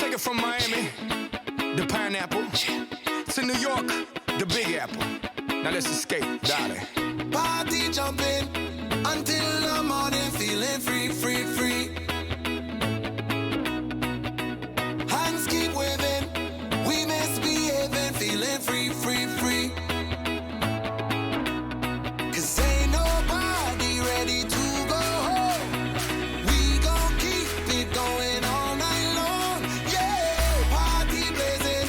take it from Miami, the pineapple, to New York, the Big Apple. Now let's escape, darling. Party jumping until the morning, feeling free, free, free. Hands keep waving, we misbehaving, feeling free, free, free. Cause ain't nobody ready to go home. We gon' keep it going all night long. Yeah, party blazing,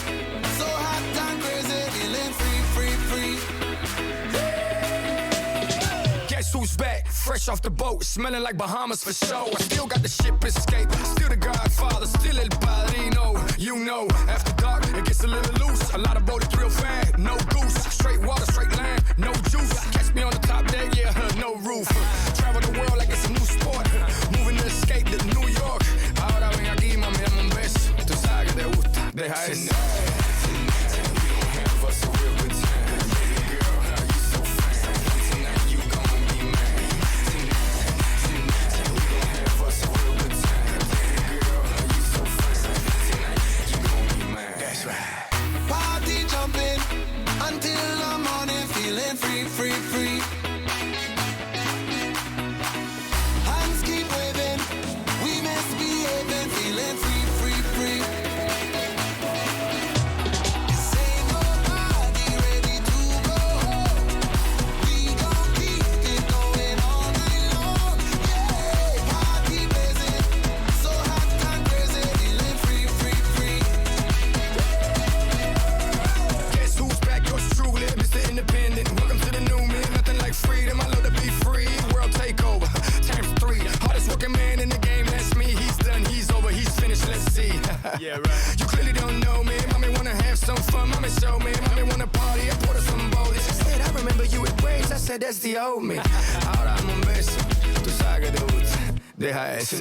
so hot and crazy, feeling free, free, free. Guess who's back? Fresh off the boat, smelling like Bahamas for show. I still got the ship escape, still the Godfather, still El Padrino. You know, after dark, it gets a little loose. A lot of boats real fast, no goose. Straight water, straight line, no juice. Catch me on the top deck, yeah, no roof. Travel the world like it's a new sport. Moving to escape to New York. Ahora ven aquí, mami, dame un beso. Tú sabes que te gusta, deja eso. Until the morning, feeling free, free, free. Hands keep waving, we misbehaving, feeling free, free, free. Cause ain't nobody ready to go home. We gon' keep it going all night long. Yeah, party blazing, so hot and crazy, feeling free, free, free. Guess who's back? Yours truly, Mr. Independent. Welcome to the new me. Nothing like freedom. I love to be free. World takeover. Times 3. Hardest working man in the game. That's me. He's done. He's over. He's finished. Let's see. Yeah, right. You clearly don't know me. Mommy wanna have some fun. Mommy show me. Mommy wanna party. I poured her some bowls. She said, I remember you with braids. I said, that's the old me. Ahora dame un beso. Tú sabes que te gusta. Deja eso.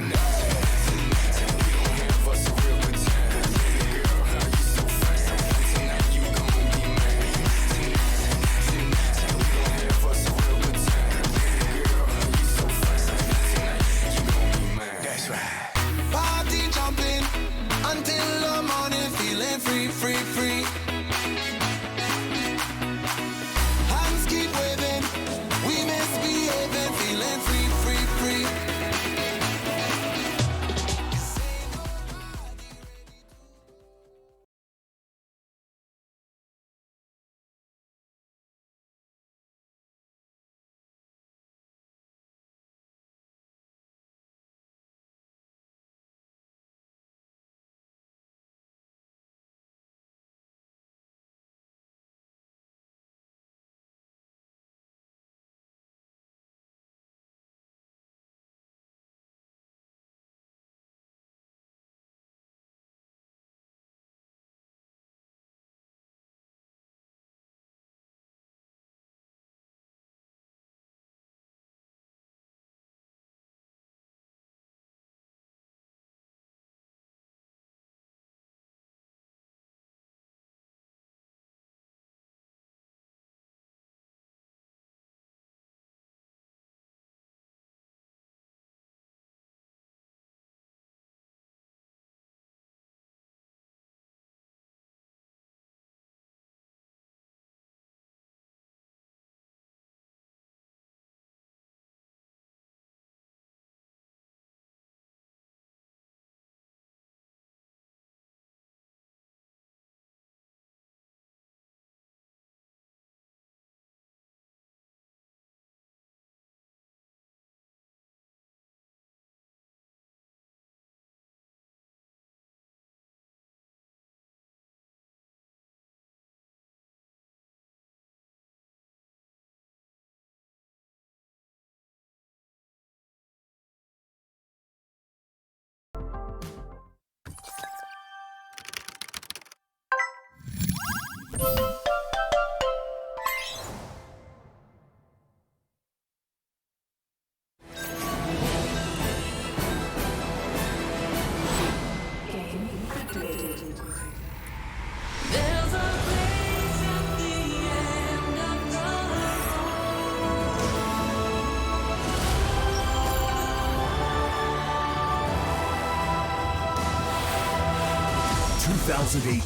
2018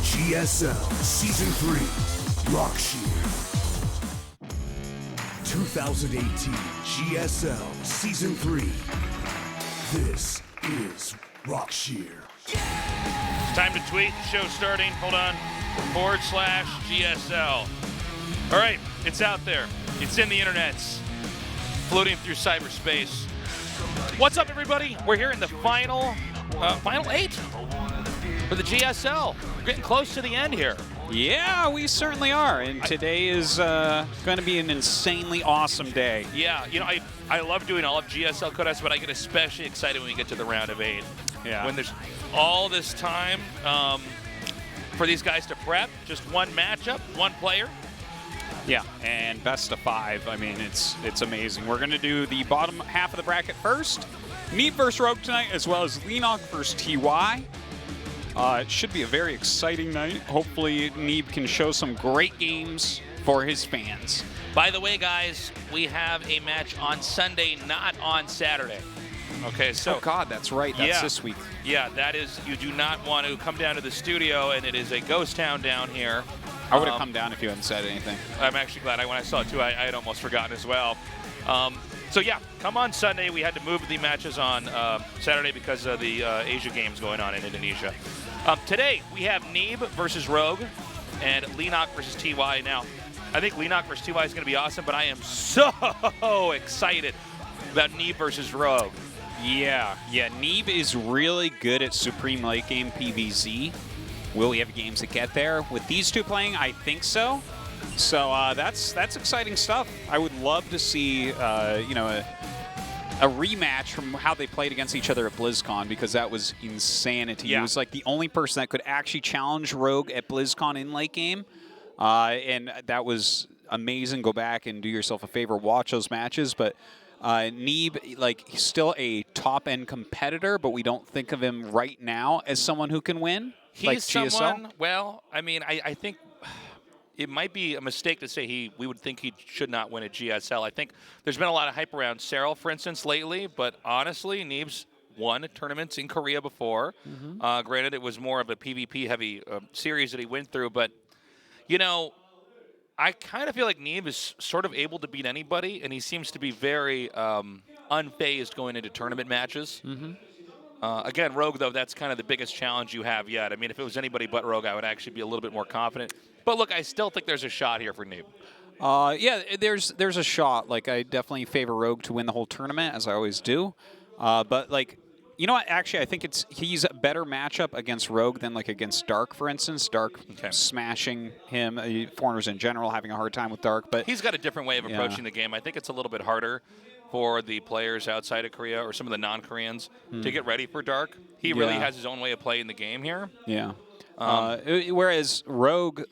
GSL Season 3 Rockshear. 2018 GSL Season 3. This is Rockshear. It's time to tweet. Show starting. Hold on. /GSL. All right, it's out there. It's in the internets, floating through cyberspace. What's up, everybody? We're here in the final 8 for the GSL. We're getting close to the end here. Yeah, we certainly are, and today is going to be an insanely awesome day. Yeah, you know, I love doing all of GSL codests, but I get especially excited when we get to the round of 8. Yeah. When there's all this time for these guys to prep, just one matchup, one player. Yeah, and best of 5. I mean, it's amazing. We're going to do the bottom half of the bracket first. Neeb versus Rogue tonight, as well as Leenock versus TY. It should be a very exciting night. Hopefully, Neeb can show some great games for his fans. By the way, guys, we have a match on Sunday, not on Saturday. Okay, so... Oh, God, that's right. That's this week. Yeah, that is... You do not want to come down to the studio, and it is a ghost town down here. I would have come down if you hadn't said anything. I'm actually glad. When I saw it, too, I had almost forgotten as well. So, yeah, come on Sunday. We had to move the matches on Saturday because of the Asia games going on in Indonesia. Today, we have Neeb versus Rogue and Leenock versus TY. Now, I think Leenock versus TY is going to be awesome, but I am so excited about Neeb versus Rogue. Yeah, Neeb is really good at Supreme Late Game PvZ. Will we have games that get there? With these two playing, I think so. So that's exciting stuff. I would love to see, a rematch from how they played against each other at BlizzCon, because that was insanity. Yeah. He was like the only person that could actually challenge Rogue at BlizzCon in late game, and that was amazing. Go back and do yourself a favor, watch those matches. But Neeb, like, he's still a top-end competitor, but we don't think of him right now as someone who can win. He's like someone, GSL. well, I mean, I think it might be a mistake to say we would think he should not win at GSL. I think there's been a lot of hype around Serral, for instance, lately, but honestly, Neeb's won tournaments in Korea before. Granted, it was more of a PvP-heavy series that he went through, but, you know, I kind of feel like Neeb is sort of able to beat anybody, and he seems to be very unfazed going into tournament matches. Again, Rogue, though, that's kind of the biggest challenge you have yet. I mean, if it was anybody but Rogue, I would actually be a little bit more confident. But look, I still think there's a shot here for Neeb. Yeah, there's a shot. Like, I definitely favor Rogue to win the whole tournament, as I always do. But, like, you know what? Actually, I think he's a better matchup against Rogue than, like, against Dark, for instance. Dark smashing him. Foreigners in general having a hard time with Dark. But he's got a different way of approaching the game. I think it's a little bit harder for the players outside of Korea or some of the non-Koreans to get ready for Dark. He really has his own way of playing the game here. Yeah. Whereas Rogue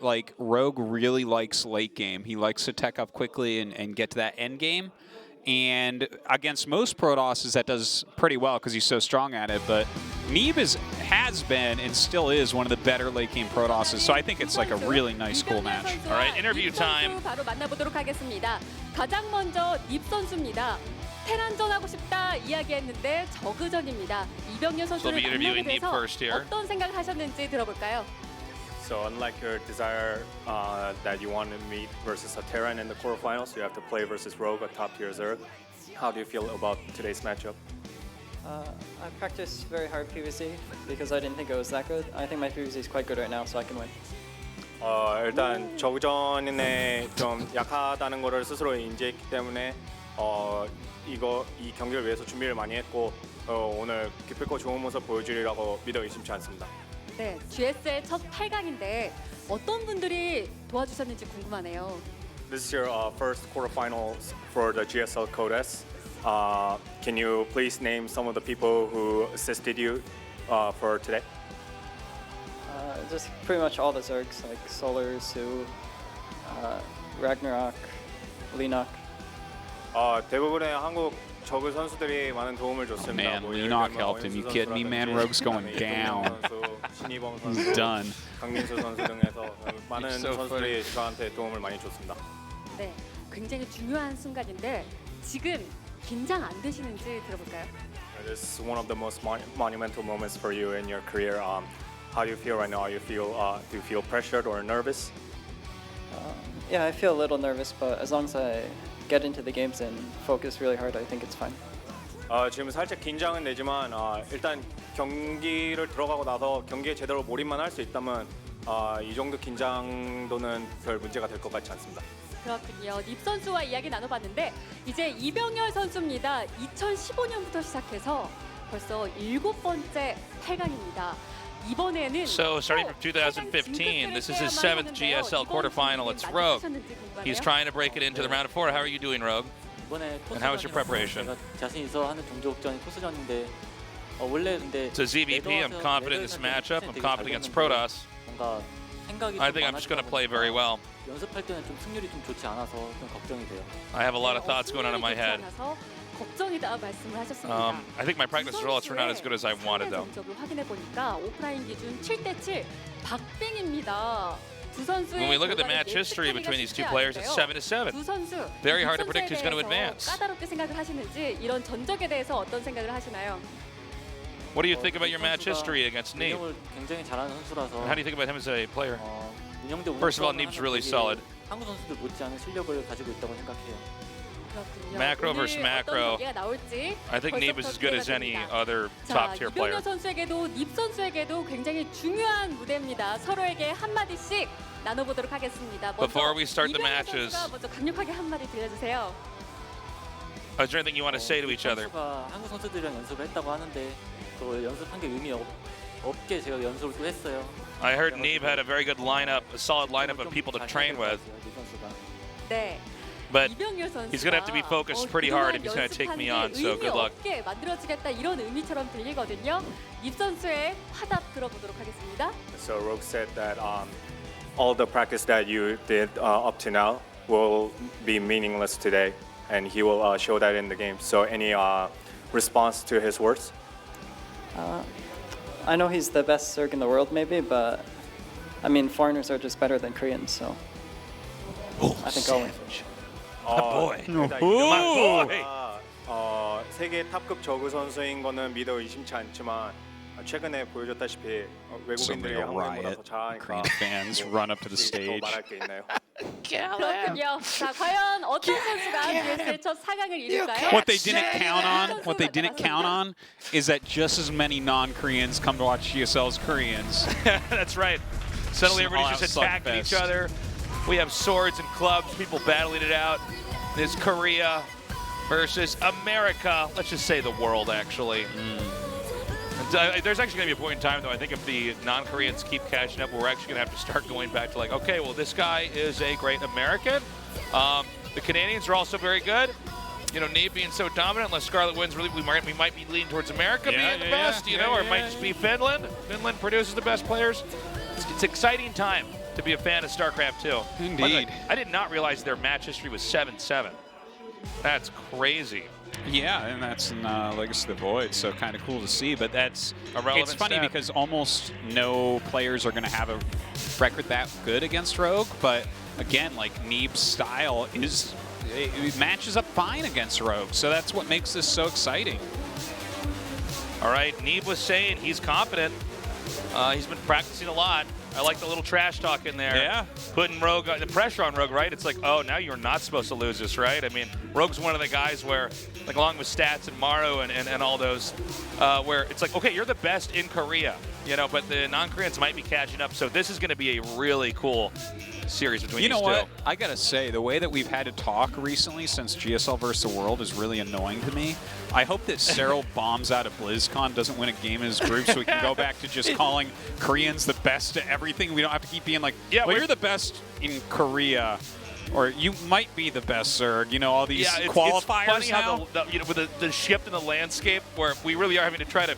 really likes late game. He likes to tech up quickly and get to that end game. And against most Protosses, that does pretty well because he's so strong at it. But Neeb has been and still is one of the better late game Protosses. So I think it's like a really nice, cool match. All right, interview time. 바로 만나보도록 하겠습니다. 가장 먼저 닙 선수입니다. 테란전 하고 싶다 이야기했는데 저그전입니다. 이병렬 선수를 만나게 돼서 어떤 생각을 하셨는지 들어볼까요? So unlike your desire that you want to meet versus a Terran in the quarterfinals, you have to play versus Rogue, a top-tier Zerg. How do you feel about today's matchup? I practiced very hard PvZ because I didn't think it was that good. I think my PvZ is quite good right now, so I can win. 일단 저그전에 좀 약하다는 거를 스스로 인지했기 때문에 이 경기를 위해서 준비를 많이 했고 오늘 기필코 좋은 모습 보여주리라고 믿어 의심치 않습니다. 네, GSL 첫 8강인데 어떤 분들이 도와주셨는지 궁금하네요. This is your first quarterfinals for the GSL Codes. Can you please name some of the people who assisted you for today? Just pretty much all the Zergs, like Solar, Su, Ragnarok, Leenock. 대부분의 한국 저그 선수들이 많은 도움을 줬습니다. Man, Leenock helped him. You kidding me, man? Rogue's going down. He's done. 강민수 선수 등에서 많은 선수들이 저한테 도움을 많이 줬습니다. 네, 굉장히 중요한 순간인데 지금 긴장 안 되시는지 들어볼까요? This is one of the most monumental moments for you in your career. how do you feel right now? Do you feel pressured or nervous? Yeah, I feel a little nervous, but as long as I get into the games and focus really hard, I think it's fine. 지금 살짝 긴장은 되지만 일단 경기를 들어가고 나서 경기에 제대로 몰입만 할 수 있다면 이 정도 긴장도는 별 문제가 될 것 같지 않습니다. 그렇군요. 닙 선수와 이야기 나눠봤는데 이제 이병열 선수입니다. 2015년부터 시작해서 벌써 7번째 8강입니다. 이번에는 So starting from 2015, this is his 7th GSL quarterfinal. It's Rogue. He's trying to break it into the round of 4. How are you doing, Rogue? And how was your preparation? 자신 있어 하는 종족전이 토스전인데 원래 근데 So ZVP, I'm confident in this matchup. I'm confident against Protoss. 뭔가 생각이 I think I'm just going to play very well. 연습할 때는 좀 승률이 좀 좋지 않아서 좀 걱정이 돼요. I have a lot of thoughts going on in my head. 걱정이다 말씀을 하셨습니다. I think my practice results were not as good as I wanted, though. 점수를 확인해 보니까 오프라인 기준 7대7 박빙입니다. 두 선수의 When we look at the match history between these two players, it's 7-7. 두 선수 Very hard to predict who's going to advance. 까다롭게 생각을 하시는지 이런 전적에 대해서 어떤 생각을 하시나요? What do you think about your match history against Neeb? 운영을 굉장히 잘하는 선수라서. How do you think about him as a player? 운영대 First of all, Neeb's really solid. 한국 선수들 못지않은 실력을 가지고 있다고 생각해요. Macro versus macro. I think Neeb is as good as any other top-tier player. 이병열 선수에게도 닙 선수에게도 굉장히 중요한 무대입니다. 서로에게 한 마디씩 나눠보도록 하겠습니다. Before we start the 이병열 matches, 선수가 먼저 강력하게 한 마디 들려주세요. is there anything you want to say to each other? 한국 선수들이랑 연습을 했다고 하는데 그 연습한 게 의미 없게 제가 연습을 또 했어요. I heard Neeb had a very good lineup, a solid lineup of people to train with. 네. But he's going to have to be focused pretty hard if he's going to take me on, so good luck. 만들어지겠다 이런 의미처럼 들리거든요. 닙 선수의 화답 들어보도록 하겠습니다. So Rogue said that all the practice that you did up to now will be meaningless today, and he will show that in the game. So any response to his words? I know he's the best Zerg in the world, maybe, but I mean, foreigners are just better than Koreans, so I think I'll win. boy. 세계 탑급 저그 선수인 거는 믿어 의심치 않지만 최근에 보여줬다시피 외국인들이 한국인보다 더 잘하니까 Korean fans run up to the stage. 말할 게 있나요? 그렇군요. 자, 과연 어떤 선수가 GSL 첫 4강을 이룰까요? What they didn't count on is that just as many non-Koreans come to watch GSL's Koreans. That's right. Suddenly everybody's just attacking each other. We have swords and clubs, people battling it out. There's Korea versus America. Let's just say the world, actually. There's actually going to be a point in time, though, I think if the non-Koreans keep catching up, we're actually going to have to start going back to like, okay, well, this guy is a great American. The Canadians are also very good. You know, Neeb being so dominant, unless Scarlet wins, really, we might be leaning towards America being the best, or it might just be Finland. Finland produces the best players. It's an exciting time to be a fan of StarCraft 2. Indeed. I did not realize their match history was 7-7. That's crazy. Yeah, and that's in Legacy of the Void, so kind of cool to see. But it's funny stat. because almost no players are going to have a record that good against Rogue. But again, like Neeb's style it matches up fine against Rogue, so that's what makes this so exciting. All right, Neeb was saying he's confident. He's been practicing a lot. I like the little trash talk in there. Yeah. Putting Rogue, the pressure on Rogue, right? It's like, oh, now you're not supposed to lose this, right? I mean, Rogue's one of the guys where, like along with Stats and Maru and all those, where it's like, okay, you're the best in Korea, but the non-Koreans might be catching up. So this is going to be a really cool series between these two. You know what? I gotta say, the way that we've had to talk recently since GSL vs. the World is really annoying to me. I hope that Cyril bombs out of BlizzCon, doesn't win a game in his group, so we can go back to just calling Koreans the best at everything. We don't have to keep being like, well, you're the best in Korea, or you might be the best, Zerg. All these qualifiers it's funny now. How with the shift in the landscape, where we really are having to try to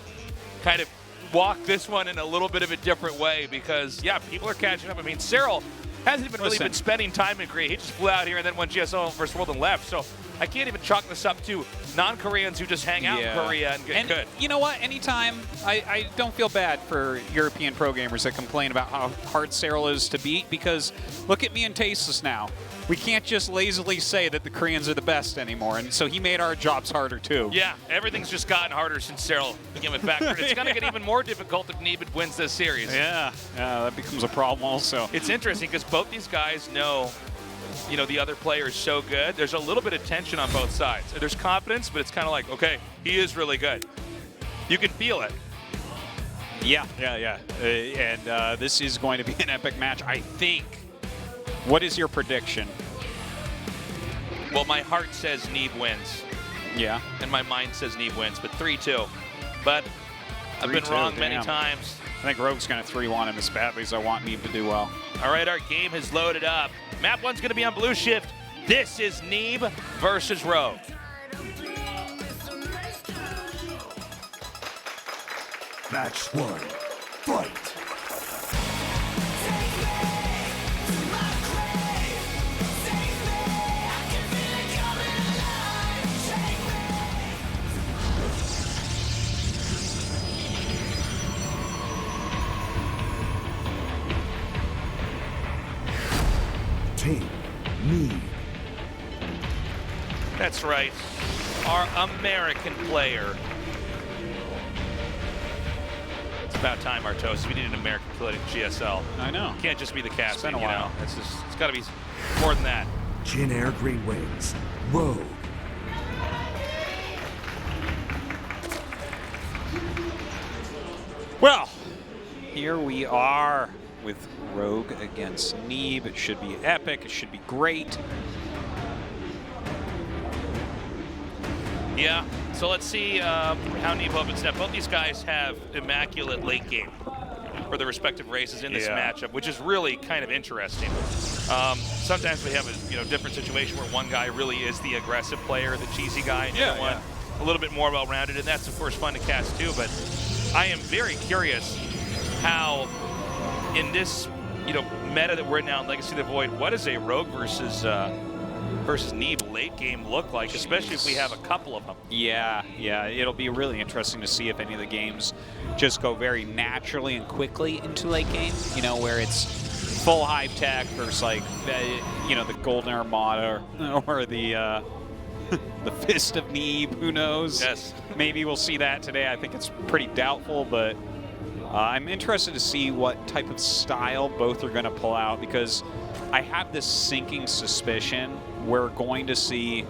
kind of walk this one in a little bit of a different way, because, people are catching up. I mean, Cyril hasn't even really been spending time in Korea. He just flew out here and then won GSL vs. World and left. So I can't even chalk this up to non-Koreans who just hang out in Korea and get good. You know what? Anytime, I don't feel bad for European pro gamers that complain about how hard Cyril is to beat, because look at me and Tasteless now. We can't just lazily say that the Koreans are the best anymore, and so he made our jobs harder too. Yeah, everything's just gotten harder since Cyril became a factor. It's going to get even more difficult if Neeb wins this series. Yeah, that becomes a problem also. It's interesting because both these guys know, you know, the other player is so good. There's a little bit of tension on both sides. There's confidence, but it's kind of like, okay, he is really good. You can feel it. Yeah. And this is going to be an epic match, I think. What is your prediction? Well, my heart says Neeb wins. Yeah. And my mind says Neeb wins, but 3-2. But I've been wrong many times. I think Rogue's going to 3-1 him as badly as I want Neeb to do well. All right, our game has loaded up. Map 1's going to be on blue shift. This is Neeb versus Rogue. Match 1. Fight. Team Neeb. That's right, our American player. It's about time, Artos. We need an American player at GSL. I know. Can't just be the casting, It's been a while. It's got to be more than that. Jin Air Green Wings. Rogue. Well, here we are with Rogue against Neeb. It should be epic. It should be great. Yeah, so let's see how Neeb opens up. Both these guys have immaculate late game for their respective races in this matchup, which is really kind of interesting. Sometimes we have a different situation where one guy really is the aggressive player, the cheesy guy, and the other one a little bit more well-rounded, and that's of course fun to cast too. But I am very curious how in this meta that we're in now in Legacy of the Void, what does a Rogue versus Neeb late game look like, especially if we have a couple of them? Yeah, it'll be really interesting to see if any of the games just go very naturally and quickly into late game, where it's full high tech versus like, the Golden Armada or the the Fist of Neeb, who knows? Yes. Maybe we'll see that today. I think it's pretty doubtful, but I'm interested to see what type of style both are going to pull out, because I have this sinking suspicion we're going to see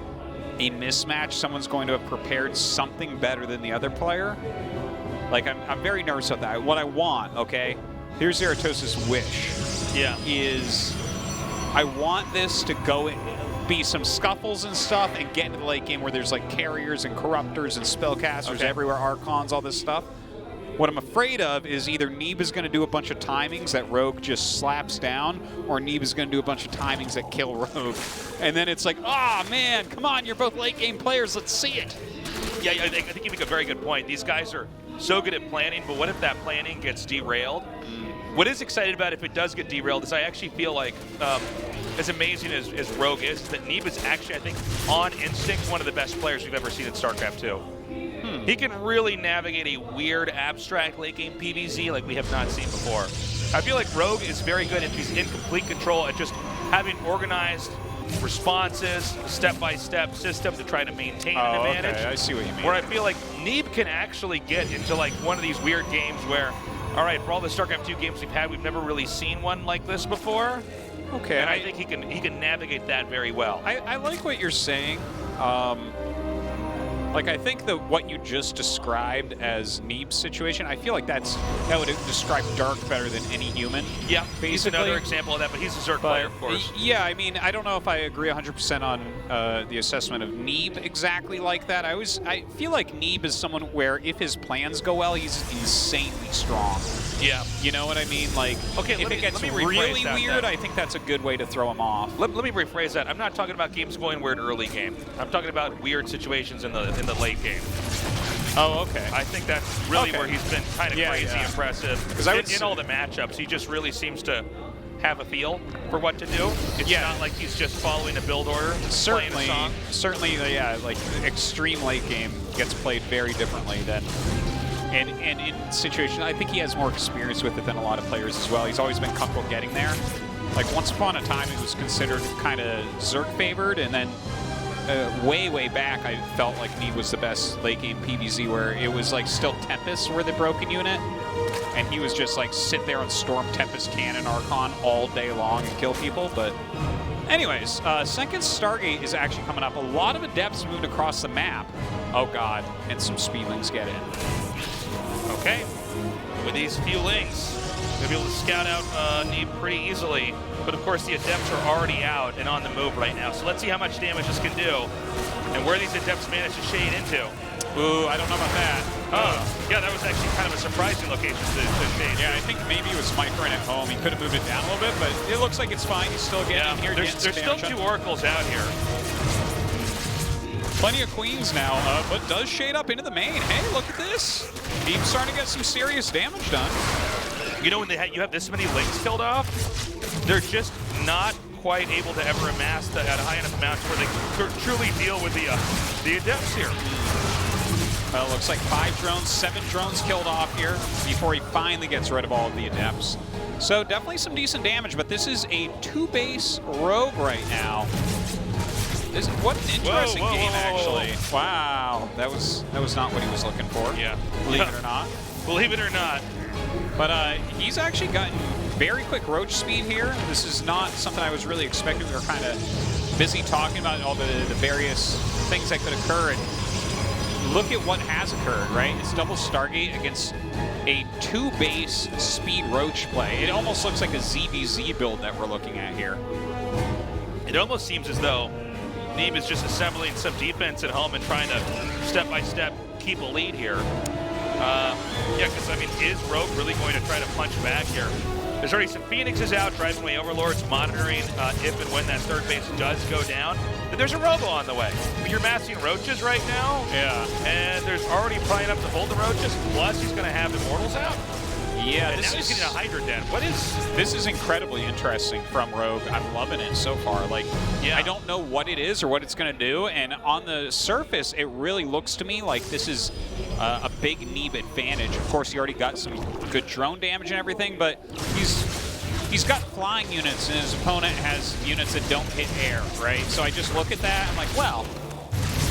a mismatch. Someone's going to have prepared something better than the other player. Like, I'm very nervous about that. What I want, okay, here's Zarathos' wish. Yeah. Is I want this to go be some scuffles and stuff and get into the late game where there's like carriers and corruptors and spellcasters everywhere, archons, all this stuff. What I'm afraid of is either Neeb is going to do a bunch of timings that Rogue just slaps down, or Neeb is going to do a bunch of timings that kill Rogue. And then it's like, oh man, come on, you're both late game players, let's see it. Yeah, I think you make a very good point. These guys are so good at planning, but what if that planning gets derailed? What is exciting about it if it does get derailed is I actually feel like, as amazing as Rogue is that Neeb is actually, I think, on instinct, one of the best players we've ever seen in StarCraft 2. He can really navigate a weird, abstract late game PvZ like we have not seen before. I feel like Rogue is very good if he's in complete control at just having organized responses, step-by-step system to try to maintain an advantage. Okay, I see what you mean. Where I feel like Neeb can actually get into like one of these weird games where, all right, for all the StarCraft 2 games we've had, we've never really seen one like this before. Okay. And I think he can navigate that very well. I like what you're saying. Like, I think that what you just described as Neeb's situation, I feel like that would describe Dark better than any human. Yeah, basically. He's another example of that, but he's a Zerg player, of course. Yeah, I mean, I don't know if I agree 100% on the assessment of Neeb exactly like that. I feel like Neeb is someone where if his plans go well, he's insanely strong. Yeah. You know what I mean? Like, okay, if it gets really weird, I think that's a good way to throw him off. Let me rephrase that. I'm not talking about games going weird early game. I'm talking about weird situations in the late game. Oh, okay. I think that's really where he's been kind of crazy impressive. Because in all the matchups, he just really seems to have a feel for what to do. It's not like he's just following a build order, playing a song. Certainly, yeah, like extreme late game gets played very differently than. And in situations, I think he has more experience with it than a lot of players as well. He's always been comfortable getting there. Like once upon a time, he was considered kind of Zerg favored, and then way back, I felt like Neeb was the best late game PvZ, where it was like still Tempest were the broken unit, and he was just like sit there and storm Tempest Cannon Archon all day long and kill people. But anyways, second Stargate is actually coming up. A lot of adepts moved across the map. Oh god, and some speedlings get in. Okay, with these few links, they'll be able to scout out Neeb pretty easily. But of course, the Adepts are already out and on the move right now. So let's see how much damage this can do and where these Adepts manage to shade into. Ooh, I don't know about that. Oh, yeah, that was actually kind of a surprising location to shade. Yeah, I think maybe it was microing at home. He could have moved it down a little bit, but it looks like it's fine. He's still getting in here. There's still 2 Oracles out here. Plenty of Queens now, but does shade up into the main. Hey, look at this. Neeb's starting to get some serious damage done. You know, when you have this many links killed off, they're just not quite able to ever amass at a high enough amount where they can truly deal with the Adepts here. Well, it looks like 5 drones, 7 drones killed off here before he finally gets rid of all of the Adepts. So definitely some decent damage, but this is a 2-base Rogue right now. What an interesting game, actually. Wow, that was not what he was looking for. Yeah, believe it or not. Believe it or not. But he's actually gotten very quick roach speed here. This is not something I was really expecting. We were kind of busy talking about all the various things that could occur. And look at what has occurred, right? It's double Stargate against a 2-base speed roach play. It almost looks like a ZVZ build that we're looking at here. It almost seems as though Neeb is just assembling some defense at home and trying to step-by-step keep a lead here. Yeah, because, I mean, is Rogue really going to try to punch back here? There's already some Phoenixes out, driving away Overlords, monitoring if and when that third base does go down. But there's a Robo on the way. I mean, you're massing Roaches right now. Yeah. And there's already playing up to hold the Roaches, plus he's going to have Immortals out. Yeah, and now he's getting a Hydra Den. This is incredibly interesting from Rogue. I'm loving it so far. Like, yeah. I don't know what it is or what it's going to do, and on the surface, it really looks to me like this is a big Neeb advantage. Of course, he already got some good drone damage and everything, but he's got flying units, and his opponent has units that don't hit air, right? So I just look at that, I'm like, well,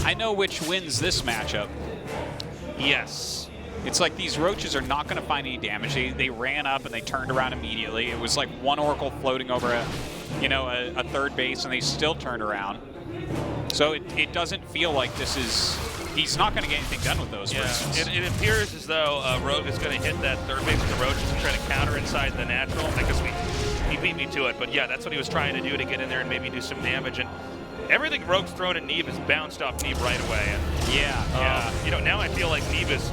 I know which wins this matchup. Yes. It's like these Roaches are not going to find any damage. They ran up and they turned around immediately. It was like one Oracle floating over a third base, and they still turned around. So it doesn't feel like this is... He's not going to get anything done with those, for instance. It appears as though Rogue is going to hit that third base with the Roaches and try to counter inside the natural. I guess he beat me to it, but yeah, that's what he was trying to do, to get in there and maybe do some damage. And everything Rogue's thrown at Neeb has bounced off Neeb right away. And, yeah. You know, now I feel like Neeb is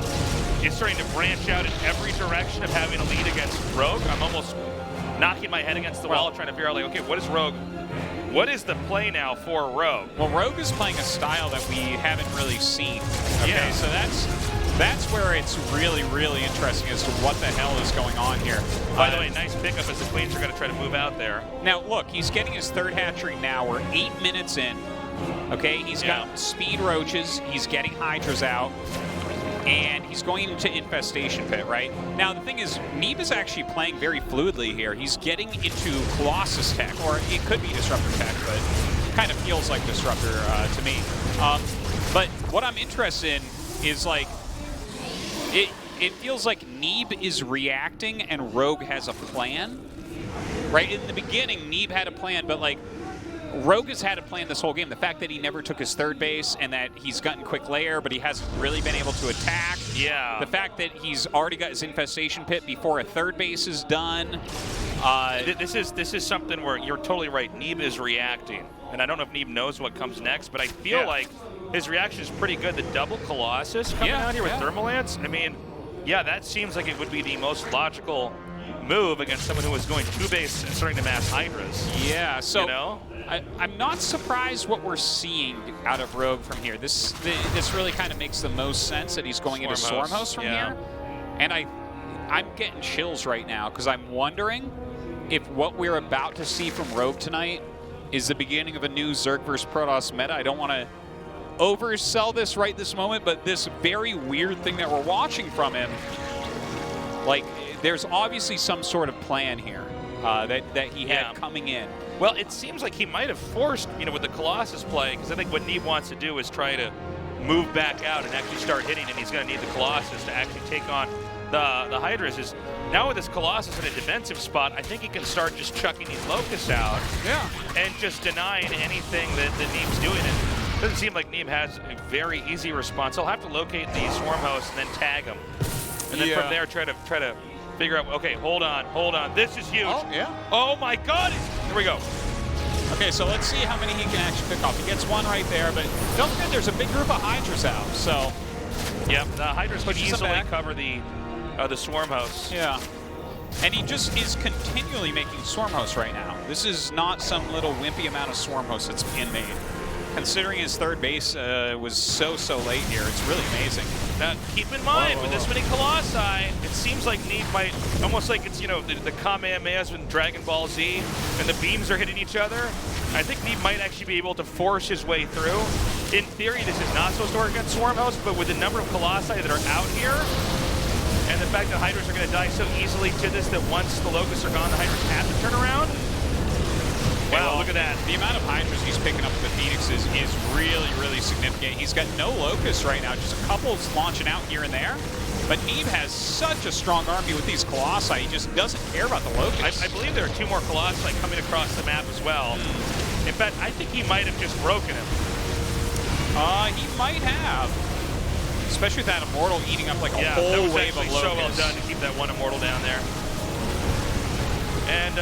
starting to branch out in every direction of having a lead against Rogue. I'm almost knocking my head against the wall, trying to figure out, like, okay, what is Rogue? What is the play now for Rogue? Well, Rogue is playing a style that we haven't really seen. Okay, yeah. So that's where it's really, really interesting as to what the hell is going on here. By the way, nice pickup as the Queens are going to try to move out there. Now, look, he's getting his third hatchery now. We're 8 minutes in. Okay, he's got speed Roaches. He's getting Hydras out. And he's going into Infestation Pit, right? Now, the thing is, Neeb is actually playing very fluidly here. He's getting into Colossus tech, or it could be Disruptor tech, but it kind of feels like Disruptor to me. But what I'm interested in is, like, it feels like Neeb is reacting and Rogue has a plan, right? In the beginning, Neeb had a plan, but, like, Rogue has had a plan this whole game. The fact that he never took his third base and that he's gotten quick layer, but he hasn't really been able to attack. Yeah. The fact that he's already got his Infestation Pit before a third base is done. This is something where you're totally right. Neeb is reacting. And I don't know if Neeb knows what comes next, but I feel like his reaction is pretty good. The double Colossus coming out here with Thermal Lance. I mean, yeah, that seems like it would be the most logical move against someone who was going 2-base and starting to mass Hydras. Yeah, so... You know? I'm not surprised what we're seeing out of Rogue from here. This really kind of makes the most sense that he's going into Swarmhost from here. And I'm getting chills right now because I'm wondering if what we're about to see from Rogue tonight is the beginning of a new Zerg versus Protoss meta. I don't want to oversell this right this moment, but this very weird thing that we're watching from him, like, there's obviously some sort of plan here that he had coming in. Well, it seems like he might have forced, with the Colossus play, because I think what Neeb wants to do is try to move back out and actually start hitting, and he's going to need the Colossus to actually take on the Hydras. Is now with this Colossus in a defensive spot, I think he can start just chucking these Locusts out and just denying anything that Neeb's doing. It doesn't seem like Neeb has a very easy response. He'll have to locate the Swarm Host and then tag him. And then from there try to figure out, okay, hold on, this is huge. Oh my God, here we go. Okay, so let's see how many he can actually pick off. He gets one right there, but don't forget there's a big group of Hydras out, so. Yeah, the Hydras could easily cover the Swarm Hosts. Yeah, and he just is continually making Swarm Hosts right now. This is not some little wimpy amount of Swarm Hosts that's being made. Considering his third base was so late here, it's really amazing. Now, keep in mind, with this many Colossi, it seems like Neeb might, almost like it's, the Kamehamehas with Dragon Ball Z, and the beams are hitting each other. I think Neeb might actually be able to force his way through. In theory, this is not supposed to work against Swarm Hosts, but with the number of Colossi that are out here, and the fact that Hydras are going to die so easily to this that once the Locusts are gone, the Hydras have to turn around. Wow, look at that. The amount of Hydras he's picking up with the Phoenixes is really significant. He's got no Locusts right now, just a couple launching out here and there. But Neeb has such a strong army with these Colossi, he just doesn't care about the Locusts. I believe there are 2 more Colossi coming across the map as well. In fact, I think he might have just broken him. He might have. Especially with that Immortal eating up like a whole wave of Locusts. So well done to keep that one Immortal down there. And,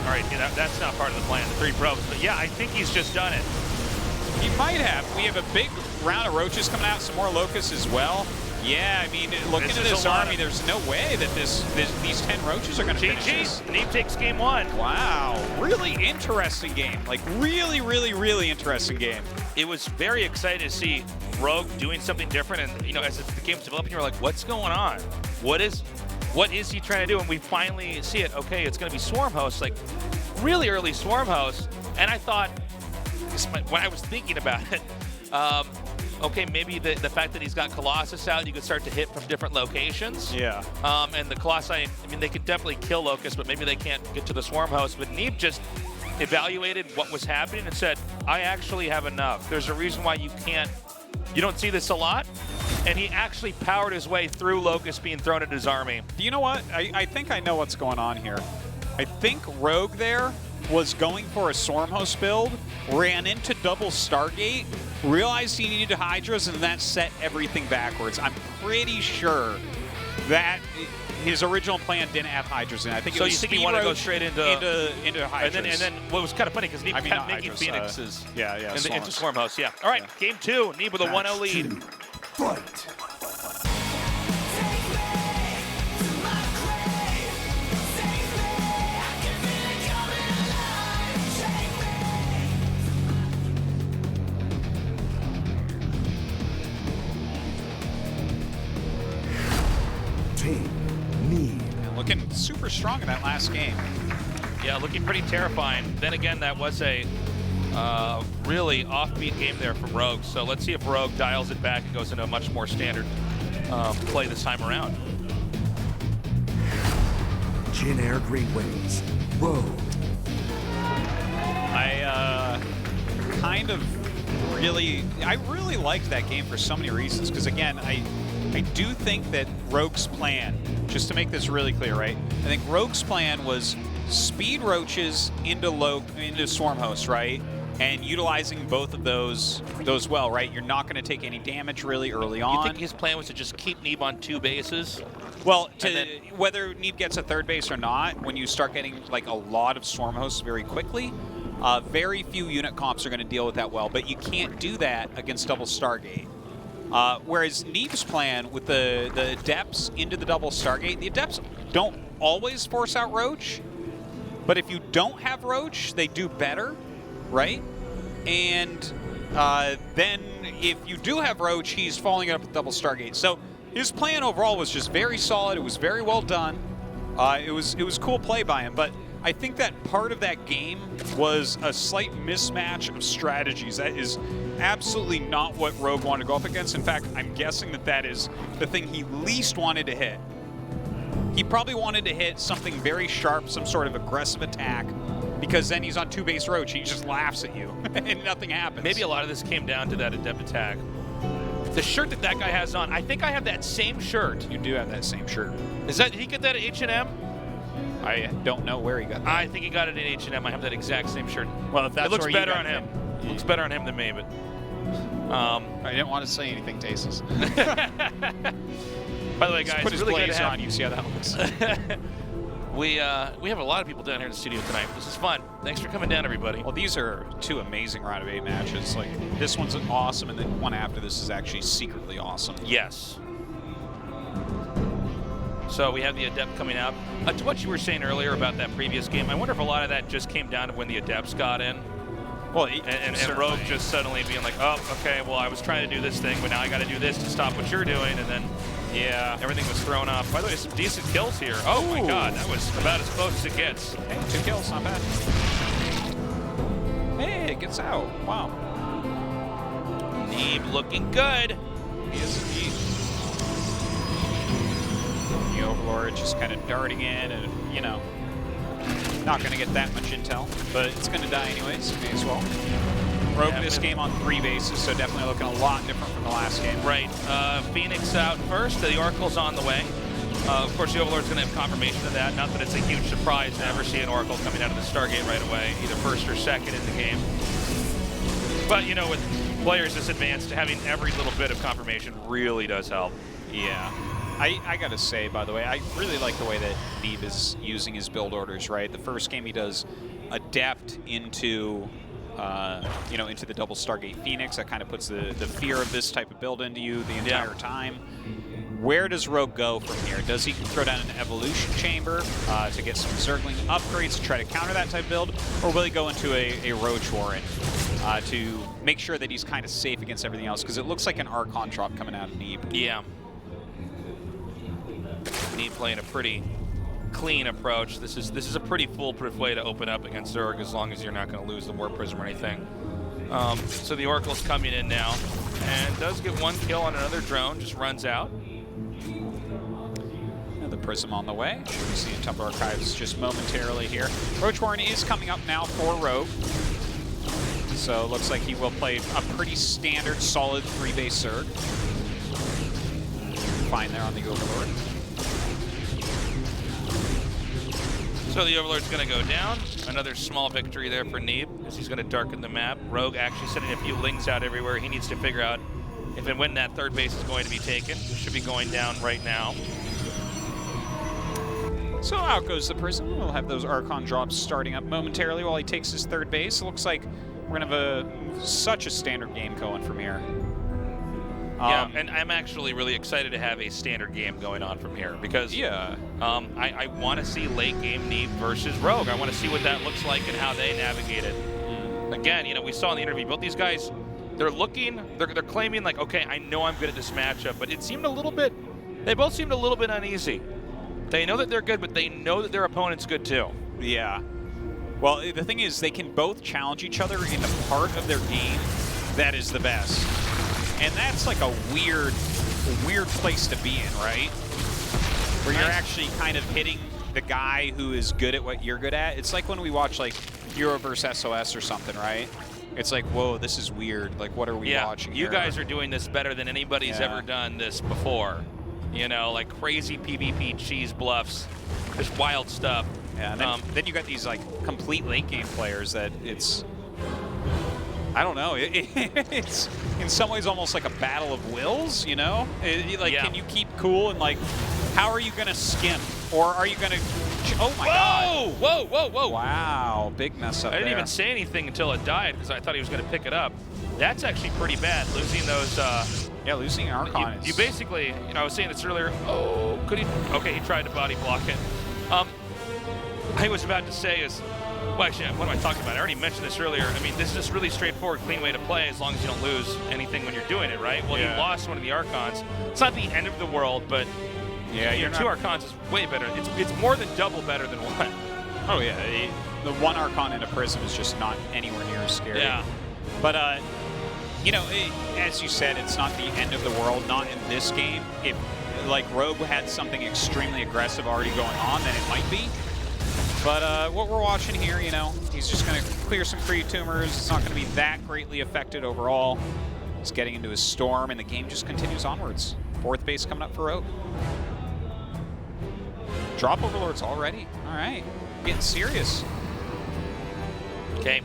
all right, that's not part of the plan, the 3 probes. But yeah, I think he's just done it. He might have. We have a big round of Roaches coming out, some more Locusts as well. Yeah, I mean, looking at this army, there's no way that these 10 Roaches are going to finish this. Neeb takes game 1. Wow, really interesting game. Like, really interesting game. It was very exciting to see Rogue doing something different. And, as the game's developing, you're like, what's going on? What is he trying to do? And we finally see it. Okay, it's going to be Swarm Hosts, like really early Swarm Hosts. And I thought, when I was thinking about it, okay, maybe the fact that he's got Colossus out, you could start to hit from different locations. Yeah. And the Colossi, I mean, they could definitely kill Locusts, but maybe they can't get to the Swarm Host. But Neeb just evaluated what was happening and said, I actually have enough. There's a reason why you don't see this a lot. And he actually powered his way through Locusts being thrown at his army. You know what? I think I know what's going on here. I think Rogue there was going for a Swarm Host build, ran into double Stargate, realized he needed Hydras, and that set everything backwards. I'm pretty sure that his original plan didn't have Hydras in it. I think so. You think he wanted to go straight into Hydras? And then what was kind of funny because Neeb kept making Phoenixes into Swarm Hosts. Yeah. All right, game 2. Neeb with a 1-0 lead. Fight. Team Neeb. Looking super strong in that last game. Yeah, looking pretty terrifying. Then again, that was a really offbeat game there from Rogue. So let's see if Rogue dials it back and goes into a much more standard play this time around. Jin Air Green Wings. Rogue. I really liked that game for so many reasons. Because again, I do think that Rogue's plan, just to make this really clear, right? I think Rogue's plan was speed Roaches into Swarm Hosts, right? And utilizing both of those well, right? You're not going to take any damage really early on. You think his plan was to just keep Neeb on 2 bases? Well, whether Neeb gets a 3rd base or not, when you start getting like a lot of Swarm Hosts very quickly, very few unit comps are going to deal with that well. But you can't do that against double Stargate. Whereas Neeb's plan with the Adepts into the double Stargate, the Adepts don't always force out Roach, but if you don't have Roach, they do better, right? And then if you do have Roach, he's following it up with double Stargate. So his plan overall was just very solid. It was very well done. It was cool play by him, but I think that part of that game was a slight mismatch of strategies. That is absolutely not what Rogue wanted to go up against. In fact, I'm guessing that that is the thing he least wanted to hit. He probably wanted to hit something very sharp, some sort of aggressive attack, because then he's on 2-base Roach and he just laughs at you and nothing happens. Maybe a lot of this came down to that adept attack. The shirt that guy has on, I think I have that same shirt. You do have that same shirt. Did he get that at H&M? I don't know where he got that. I think he got it at H&M. I have that exact same shirt. Well, if that's it looks where better you on got him. It looks better on him than me, but... I didn't want to say anything, Tasis. By the way, guys, just put his really good to blazer have... on you, see how that looks. We have a lot of people down here in the studio tonight. This is fun. Thanks for coming down, everybody. Well, these are 2 amazing round of 8 matches. Like, this one's awesome, and the one after this is actually secretly awesome. Yes. So we have the Adept coming out. To what you were saying earlier about that previous game, I wonder if a lot of that just came down to when the Adepts got in. Well, and Rogue just suddenly being like, oh, okay, well, I was trying to do this thing, but now I got to do this to stop what you're doing, and then yeah, everything was thrown off. By the way, some decent kills here. Oh my God, that was about as close as it gets. Hey, 2 kills, not bad. Hey, it gets out. Wow. Neeb looking good. He is indeed. The Overlord just kind of darting in, and you know, not going to get that much intel, but it's going to die anyways. May as well. Rogue this game on 3 bases, so definitely looking a lot different from the last game. Right. Phoenix out first. The Oracle's on the way. Of course, the Overlord's going to have confirmation of that. Not that it's a huge surprise to ever see an Oracle coming out of the Stargate right away, either first or second in the game. But, you know, with players this advanced, having every little bit of confirmation really does help. Yeah. I gotta say, by the way, I really like the way that Neeb is using his build orders, right? The first game he does Adept into, you know, into the double Stargate Phoenix. That kind of puts the fear of this type of build into you the entire time. Where does Rogue go from here? Does he throw down an Evolution Chamber to get some Zergling upgrades to try to counter that type of build? Or will he go into a Roach Warren to make sure that he's kind of safe against everything else? Because it looks like an Archon drop coming out of Neeb. Yeah. Neeb playing a pretty clean approach. This is a pretty foolproof way to open up against Zerg as long as you're not going to lose the Warp Prism or anything. So the Oracle's coming in now and does get 1 kill on another drone, just runs out. And the Prism on the way. We see a Temple Archives just momentarily here. Roach Warren is coming up now for Rogue. So it looks like he will play a pretty standard, solid 3-base Zerg. Fine there on the Overlord. So the Overlord's going to go down. Another small victory there for Neeb, as he's going to darken the map. Rogue actually sending a few lings out everywhere. He needs to figure out if and when that 3rd base is going to be taken. Should be going down right now. So out goes the Prism. We'll have those Archon drops starting up momentarily while he takes his 3rd base. It looks like we're going to have such a standard game going from here. Yeah, and I'm actually really excited to have a standard game going on from here because I want to see late game Neeb versus Rogue. I want to see what that looks like and how they navigate it. Again, you know, we saw in the interview, both these guys, they're claiming like, okay, I know I'm good at this matchup, but it seemed a little bit, they both seemed a little bit uneasy. They know that they're good, but they know that their opponent's good too. Yeah. Well, the thing is, they can both challenge each other in the part of their game that is the best. And that's like a weird place to be in, right? Where you're actually kind of hitting the guy who is good at what you're good at. It's like when we watch like Hero vs. SOS or something, right? It's like, whoa, this is weird. Like, what are we watching here? You guys are doing this better than anybody's ever done this before. You know, like crazy PvP cheese bluffs, just wild stuff. Yeah, and then you got these like complete late game players that it's, I don't know, it's in some ways almost like a battle of wills, you know? Can you keep cool and like, how are you going to skim? Or are you going to, oh my God. Whoa. Wow, big mess up I didn't there. even say anything until it died because I thought he was going to pick it up. That's actually pretty bad, losing those. Yeah, losing Archon. You basically, you know, I was saying this earlier. Oh, could he? Okay, he tried to body block it. I was about to say is, well, actually, what am I talking about? I already mentioned this earlier. I mean, this is just really straightforward, clean way to play as long as you don't lose anything when you're doing it, right? Well, you lost one of the Archons. It's not the end of the world, but your 2 Archons is way better. It's more than double better than 1. Oh yeah, the one Archon in a Prism is just not anywhere near as scary. Yeah. But, you know, as you said, it's not the end of the world, not in this game. If, like, Rogue had something extremely aggressive already going on, then it might be. But what we're watching here, you know, he's just going to clear some free tumors. It's not going to be that greatly affected overall. He's getting into his Storm, and the game just continues onwards. 4th base coming up for Rogue. Drop Overlords already. All right, getting serious. Okay,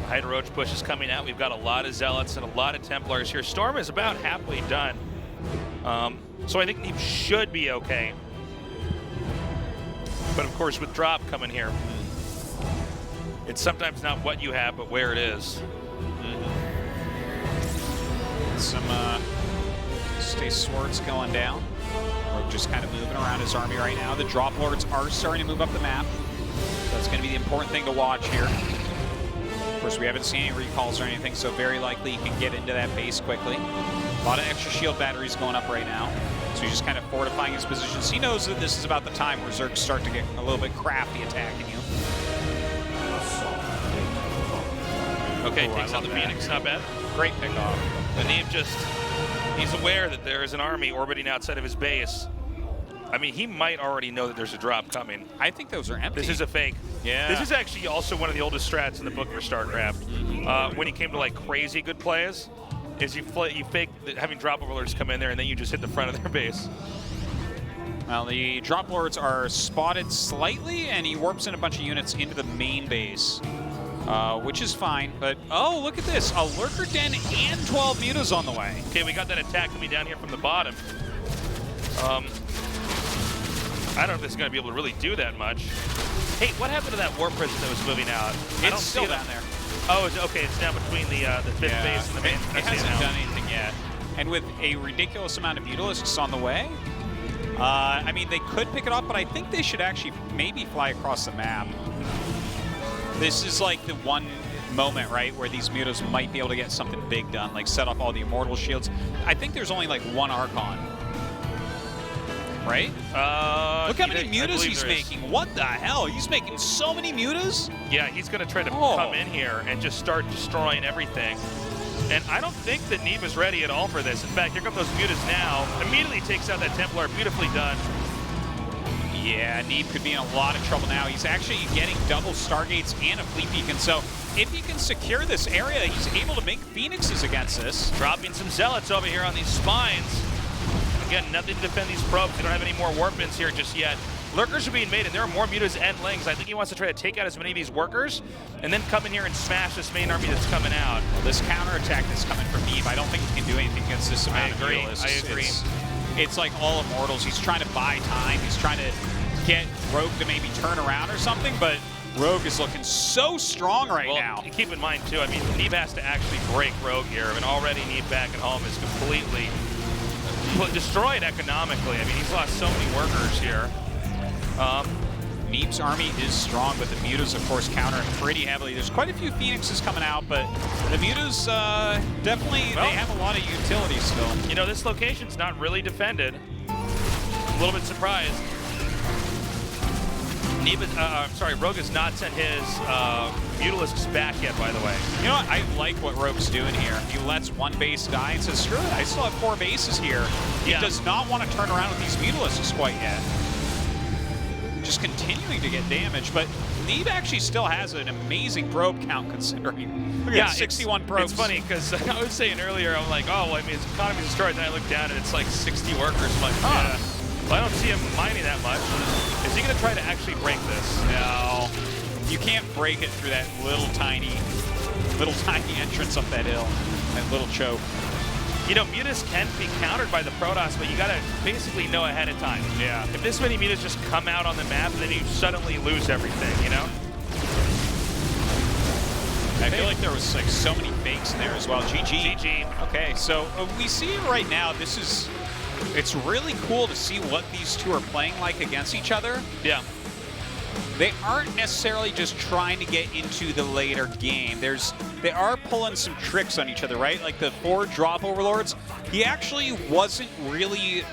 Hydra Roach push is coming out. We've got a lot of Zealots and a lot of Templars here. Storm is about halfway done. So I think Neeb should be okay. But of course, with drop coming here, it's sometimes not what you have, but where it is. Some Stay Swords going down. Rogue just kind of moving around his army right now. The Drop Lords are starting to move up the map. That's going to be the important thing to watch here. Of course, we haven't seen any recalls or anything, so very likely he can get into that base quickly. A lot of extra shield batteries going up right now. So he's just kind of fortifying his positions. He knows that this is about the time where Zergs start to get a little bit crafty attacking you. Okay, takes out the Phoenix, not bad. Great pickoff. And Neeb he's aware that there is an army orbiting outside of his base. I mean, he might already know that there's a drop coming. I think those are empty. This is a fake. Yeah. This is actually also one of the oldest strats in the book for StarCraft. When he came to like crazy good plays, is you fake having drop overlords come in there and then you just hit the front of their base. Well, the Drop Lords are spotted slightly, and he warps in a bunch of units into the main base, which is fine. But, oh, look at this. A Lurker Den and 12 mutas on the way. Okay, we got that attack coming down here from the bottom. I don't know if this is going to be able to really do that much. Hey, what happened to that warp prison that was moving out? I don't still see down there. Oh, okay, it's down between the 5th base and the main. It hasn't done anything yet. And with a ridiculous amount of Mutalisks on the way, I mean, they could pick it up, but I think they should actually maybe fly across the map. This is like the one moment, right, where these mutas might be able to get something big done, like set off all the Immortal shields. I think there's only like one Archon. Right? Look how many mutas he's making. What the hell? He's making so many mutas? Yeah, he's going to try to come in here and just start destroying everything. And I don't think that Neeb is ready at all for this. In fact, here come those mutas now. Immediately takes out that Templar. Beautifully done. Yeah, Neeb could be in a lot of trouble now. He's actually getting double Stargates and a Fleet Beacon. So if he can secure this area, he's able to make Phoenixes against this. Dropping some Zealots over here on these spines. Again, nothing to defend these probes. They don't have any more warp bins here just yet. Lurkers are being made, and there are more mutas and lings. I think he wants to try to take out as many of these workers, and then come in here and smash this main army that's coming out. Well, this counterattack that's coming from Neeb, I don't think he can do anything against this amount of Mutalisks. I agree. It's like all Immortals. He's trying to buy time. He's trying to get Rogue to maybe turn around or something, but Rogue is looking so strong right now. Keep in mind, too, I mean, Neeb has to actually break Rogue here, and already Neeb back at home is completely destroyed economically. I mean, he's lost so many workers here. Neeb's army is strong, but the mutas, of course, counter pretty heavily. There's quite a few Phoenixes coming out, but the mutas definitely, they have a lot of utility still. You know, this location's not really defended. A little bit surprised. Neeb is, Rogue has not sent his Mutalisks back yet, by the way. You know what? I like what Rogue's doing here. He lets one base die and says, screw it, I still have 4 bases here. He does not want to turn around with these Mutalisks quite yet. Just continuing to get damage, but Neeb actually still has an amazing probe count considering. Look at 61 probes. It's funny because I was saying earlier, I'm like, oh, well, I mean, his economy's destroyed. Then I look down and it's like 60 workers. I'm like, huh. Yeah. Well, I don't see him mining that much. Is he going to try to actually break this? No. You can't break it through that little tiny entrance up that hill. That little choke. You know, mutas can be countered by the Protoss, but you got to basically know ahead of time. Yeah. If this many mutas just come out on the map, then you suddenly lose everything, you know? I feel like there was like so many fakes in there as well. GG. GG. Okay, so we see right now, it's really cool to see what these two are playing like against each other. Yeah. They aren't necessarily just trying to get into the later game. They are pulling some tricks on each other, right? Like the 4 drop overlords. He actually wasn't really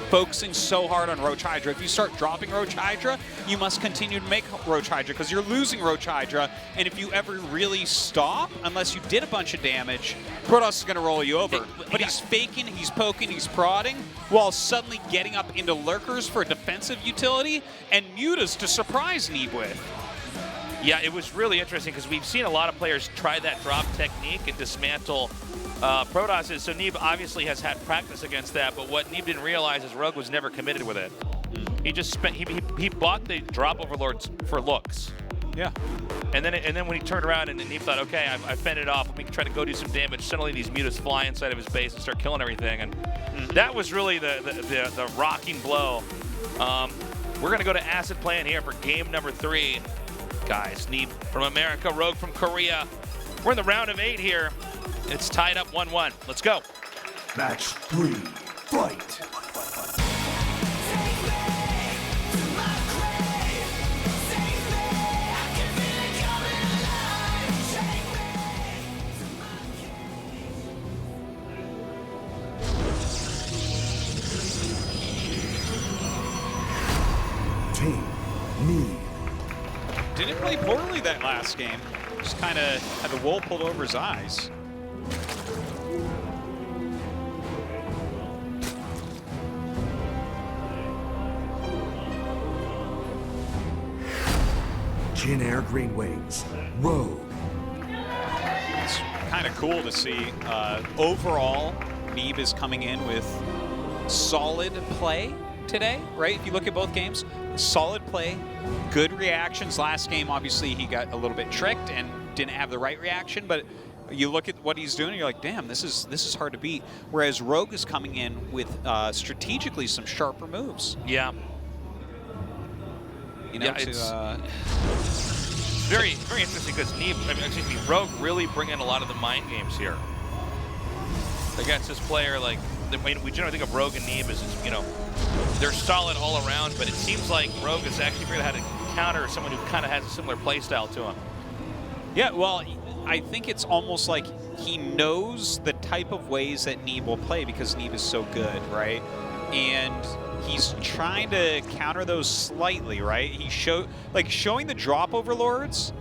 focusing so hard on Roach Hydra. If you start dropping Roach Hydra, you must continue to make Roach Hydra because you're losing Roach Hydra. And if you ever really stop, unless you did a bunch of damage, Protoss is going to roll you over. But he's faking, he's poking, he's prodding, while suddenly getting up into Lurkers for defensive utility and Mutas to surprise Neeb with. Yeah, it was really interesting because we've seen a lot of players try that drop technique and dismantle Protoss. So Neeb obviously has had practice against that, but what Neeb didn't realize is Rogue was never committed with it. He just spent, he bought the drop overlords for looks. Yeah. And then when he turned around and Neeb thought, okay, I fended off, let me try to go do some damage. Suddenly these Mutas fly inside of his base and start killing everything. And that was really the rocking blow. We're gonna go to Acid Plan here for game number 3. Guys, Neeb from America, Rogue from Korea. We're in the round of 8 here. It's tied up 1-1. Let's go. Match 3, fight. Team Neeb. Didn't play poorly that last game. Just kind of had the wool pulled over his eyes. Jin Air Green Wings, Rogue. It's kind of cool to see. Overall, Neeb is coming in with solid play today, right? If you look at both games, solid play, good reactions. Last game, obviously, he got a little bit tricked and didn't have the right reaction, but you look at what he's doing, and you're like, damn, this is hard to beat. Whereas Rogue is coming in with strategically some sharper moves. Yeah. You know, it's very interesting because Rogue really bring in a lot of the mind games here against this player. Like, we generally think of Rogue and Neeb as, you know, they're solid all around, but it seems like Rogue has actually figured out how to counter someone who kind of has a similar play style to him. Yeah, well, I think it's almost like he knows the type of ways that Neeb will play because Neeb is so good, right? And he's trying to counter those slightly, right? He's showing the drop overlords.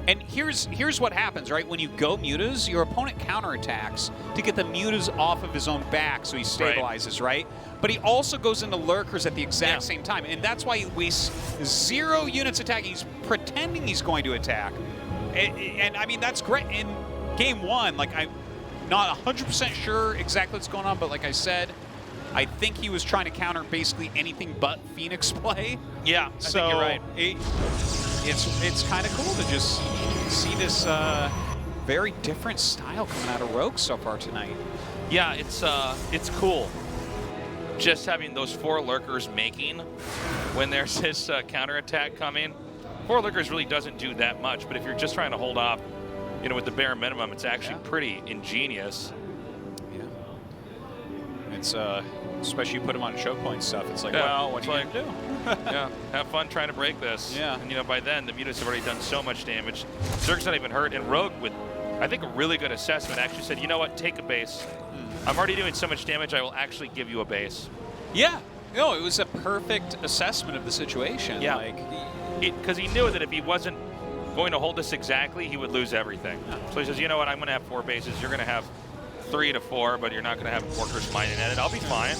And here's what happens, right? When you go mutas, your opponent counterattacks to get the mutas off of his own back so he stabilizes, right? But he also goes into lurkers at the exact same time. And that's why he wastes 0 units attacking. He's pretending he's going to attack. And I mean, that's great. In game 1, like, I'm not 100% sure exactly what's going on, but like I said, I think he was trying to counter basically anything but Phoenix play. Yeah, I think you're right. It's kind of cool to just see this very different style coming out of Rogue so far tonight. Yeah, it's cool. Just having those 4 lurkers making when there's this counterattack coming. 4 lurkers really doesn't do that much, but if you're just trying to hold off, you know, with the bare minimum, it's actually pretty ingenious. Yeah. It's especially you put them on choke point stuff. It's like, well, what are you gonna do? Yeah, have fun trying to break this. Yeah. And you know, by then the mutas have already done so much damage. Zerg's not even hurt, and Rogue, with I think a really good assessment, actually said, you know what, take a base. I'm already doing so much damage, I will actually give you a base. Yeah. No, it was a perfect assessment of the situation. Yeah. Like, because he knew that if he wasn't going to hold this exactly, he would lose everything. So he says, you know what, I'm going to have 4 bases. You're going to have 3 to 4, but you're not going to have workers mining at it. I'll be fine.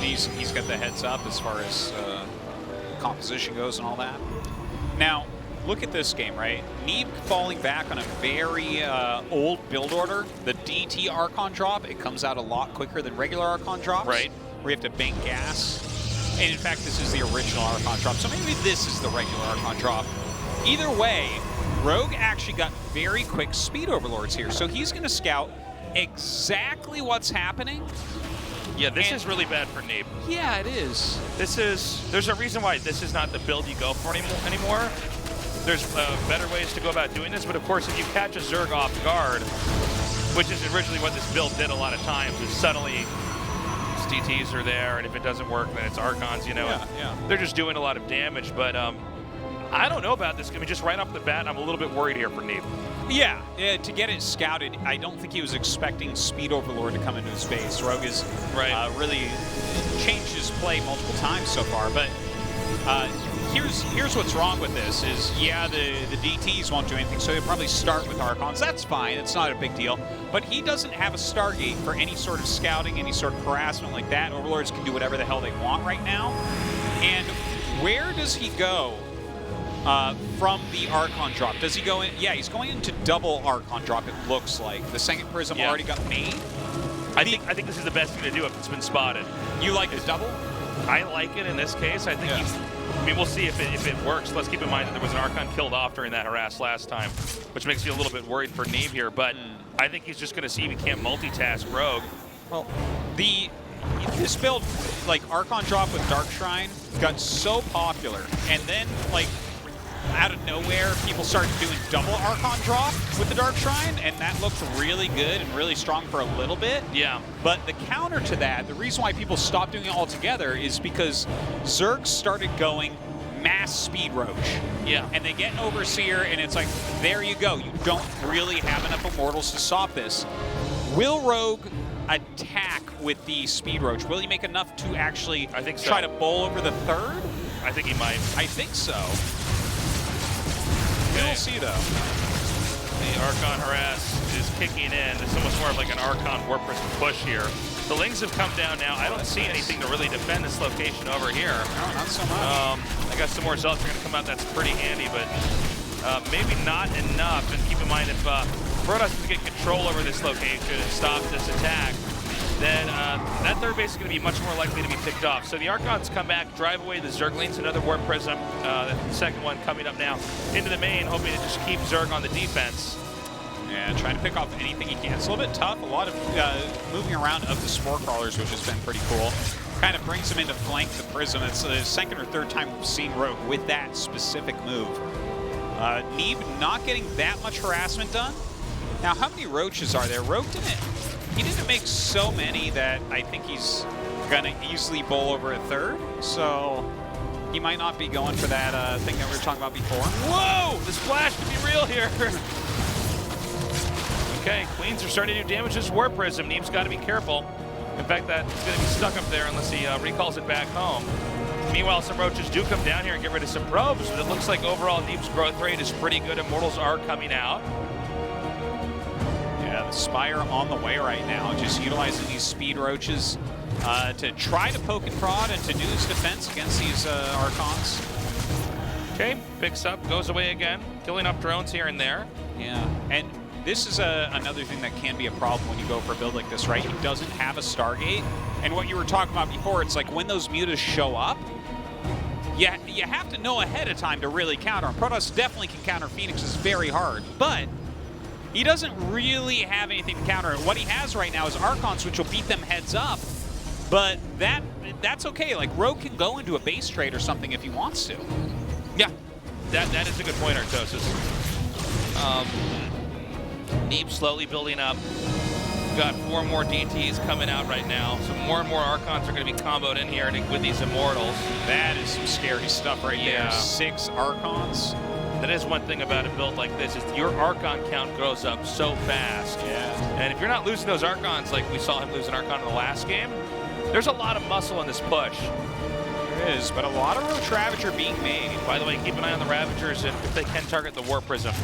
He's got the heads up as far as composition goes and all that. Now, look at this game, right? Neeb falling back on a very old build order. The DT Archon drop, it comes out a lot quicker than regular Archon drops. Right. Where you have to bank gas. And in fact, this is the original Archon drop. So maybe this is the regular Archon drop. Either way, Rogue actually got very quick speed overlords here. So he's going to scout exactly what's happening. Yeah, this is really bad for Neeb. Yeah, it is. There's a reason why this is not the build you go for anymore. There's better ways to go about doing this, but of course, if you catch a Zerg off guard, which is originally what this build did a lot of times, is suddenly DTs are there, and if it doesn't work, then it's Archons, you know. Yeah. They're just doing a lot of damage, but I don't know about this. I mean, just right off the bat, I'm a little bit worried here for Neeb. Yeah, to get it scouted, I don't think he was expecting Speed Overlord to come into his base. Rogue has really changed his play multiple times so far, but here's what's wrong with this is, yeah, the DTs won't do anything, so he'll probably start with Archons. That's fine, it's not a big deal, but he doesn't have a Stargate for any sort of scouting, any sort of harassment like that. Overlords can do whatever the hell they want right now, and where does he go from the Archon drop? Does he go in? Yeah, he's going into double Archon drop, it looks like. The second Prism already got made. I think this is the best thing to do if it's been spotted. You like the double? I like it in this case. I think I mean, we'll see if it works. Let's keep in mind that there was an Archon killed off during that harass last time, which makes me a little bit worried for Neeb here, but I think he's just going to see if he can't multitask Rogue. Well, this build, like Archon drop with Dark Shrine, got so popular, and then, like, out of nowhere, people started doing double Archon drop with the Dark Shrine, and that looked really good and really strong for a little bit. Yeah. But the counter to that, the reason why people stopped doing it altogether is because Zerg started going mass speed roach. Yeah. And they get an Overseer, and it's like, there you go. You don't really have enough Immortals to stop this. Will Rogue attack with the speed roach? Will he make enough to actually try to bowl over the third? I think he might. I think so. We'll see, though. The Archon harass is kicking in. It's almost more of like an Archon Warp Prism push here. The Lings have come down now. I don't see anything to really defend this location over here. No, not so much. I got some more Zealots are going to come out. That's pretty handy, but maybe not enough. And keep in mind, if Protoss can get control over this location and stop this attack, then that third base is going to be much more likely to be picked off. So the Archons come back, drive away the Zerglings, another Warp Prism. The second one coming up now into the main, hoping to just keep Zerg on the defense. Yeah, trying to pick off anything he can. It's a little bit tough. A lot of moving around of the Spore Crawlers, which has been pretty cool. Kind of brings him into flank the Prism. It's the second or third time we've seen Rogue with that specific move. Neeb not getting that much harassment done. Now, how many Roaches are there? Rogue he didn't make so many that I think he's gonna easily bowl over a third. So he might not be going for that thing that we were talking about before. Whoa! The splash could be real here. Okay, Queens are starting to do damage to this Warp Prism. Neeb's got to be careful. In fact, that's going to be stuck up there unless he recalls it back home. Meanwhile, some Roaches do come down here and get rid of some probes, but it looks like overall Neeb's growth rate is pretty good. Immortals are coming out. Yeah, the Spire on the way right now, just utilizing these Speed Roaches to try to poke and prod and to do his defense against these Archons. Okay, picks up, goes away again, killing up drones here and there. Yeah, and this is another thing that can be a problem when you go for a build like this, right? He doesn't have a Stargate, and what you were talking about before, it's like when those mutas show up, you have to know ahead of time to really counter them. Protoss definitely can counter Phoenixes very hard, but he doesn't really have anything to counter. What he has right now is Archons, which will beat them heads up, but that's okay. Like, Rogue can go into a base trade or something if he wants to. Yeah, that is a good point, Artosis. Neeb slowly building up. We've got 4 more DTs coming out right now, so more and more Archons are going to be comboed in here with these Immortals. That is some scary stuff right there. 6 Archons. That is one thing about a build like this, is your Archon count grows up so fast. Yeah. And if you're not losing those Archons like we saw him lose an Archon in the last game, there's a lot of muscle in this push. There is, but a lot of Roach Ravager being made. By the way, keep an eye on the Ravagers if they can target the Warp Prism.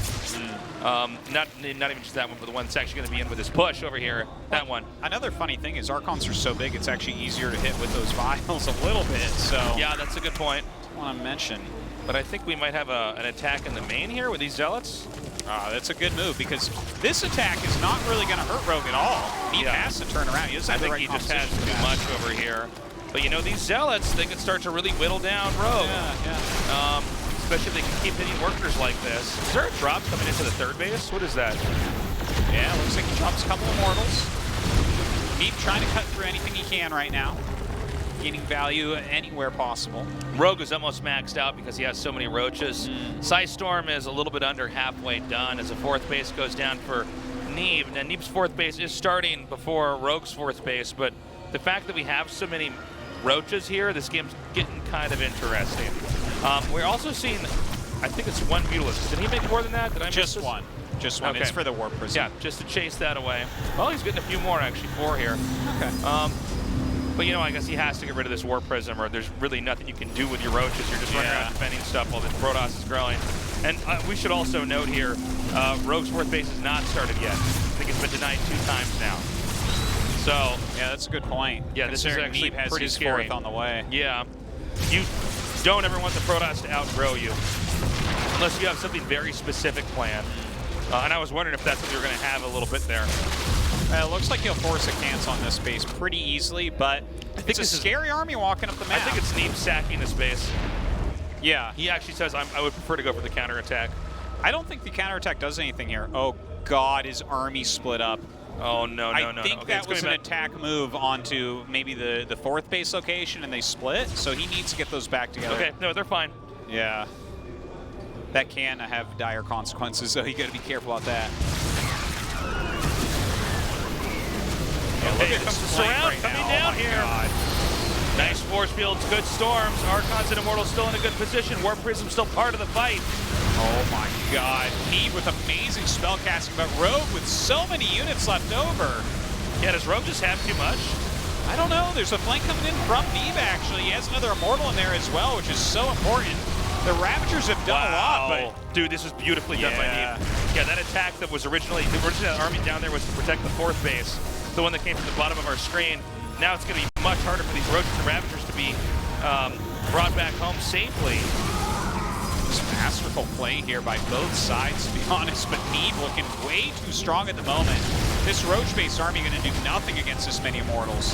Not even just that one, but the one that's actually going to be in with this push over here. That one. Another funny thing is Archons are so big, it's actually easier to hit with those vials a little bit. So yeah, that's a good point. I want to mention. But I think we might have an attack in the main here with these Zealots. That's a good move, because this attack is not really going to hurt Rogue at all. He has to turn around. He doesn't have the right just has too much over here. But you know, these Zealots, they can start to really whittle down Rogue. Yeah. Especially if they can keep hitting workers like this. Is there a drop coming into the third base? What is that? Yeah, looks like he drops a couple of Immortals. Neeb trying to cut through anything he can right now. Gaining value anywhere possible. Rogue is almost maxed out because he has so many Roaches. Psystorm is a little bit under halfway done as the 4th base goes down for Neeb. Now, Neeb's 4th base is starting before Rogue's 4th base, but the fact that we have so many Roaches here, this game's getting kind of interesting. We're also seeing, I think it's 1 Mutalist. Did he make more than that? Did I miss Just this? one. just one. It's for the Warp Prism. Yeah, just to chase that away. Well, he's getting a few more, actually, 4 here. Okay. But, you know, I guess he has to get rid of this Warp Prism, or there's really nothing you can do with your Roaches. You're just running around defending stuff while the Protoss is growing. And we should also note here, Rogue's Fourth base has not started yet. I think it's been denied 2 times now. So yeah, that's a good point. Yeah, this is actually Neeb has pretty his scary. Fourth on the way. Yeah. You don't ever want the Protoss to outgrow you, unless you have something very specific planned. And I was wondering if that's what you're going to have a little bit there. It looks like he'll force a cancel on this base pretty easily, but it's a scary army walking up the map. I think it's Neeb sacking this base. Yeah. He actually says, I would prefer to go for the counterattack. I don't think the counterattack does anything here. Oh, God, his army split up. Oh, no. I think that was an attack move onto maybe the 4th base location, and they split, so he needs to get those back together. Okay, no, they're fine. Yeah. That can have dire consequences, so you got to be careful about that. Okay, here comes the surround coming down here. God. Nice force fields, good storms. Archons and Immortals still in a good position. Warp Prism still part of the fight. Oh my God. Neeb with amazing spellcasting, but Rogue with so many units left over. Yeah, does Rogue just have too much? I don't know. There's a flank coming in from Neeb, actually. He has another Immortal in there as well, which is so important. The Ravagers have done a lot, but... Dude, this was beautifully done by Neeb. Yeah, that attack that was originally... The original army down there was to protect the 4th base, the one that came from the bottom of our screen. Now it's going to be much harder for these Roaches and Ravagers to be brought back home safely. Just masterful play here by both sides, to be honest, but Neeb looking way too strong at the moment. This Roach-based army going to do nothing against this many Immortals.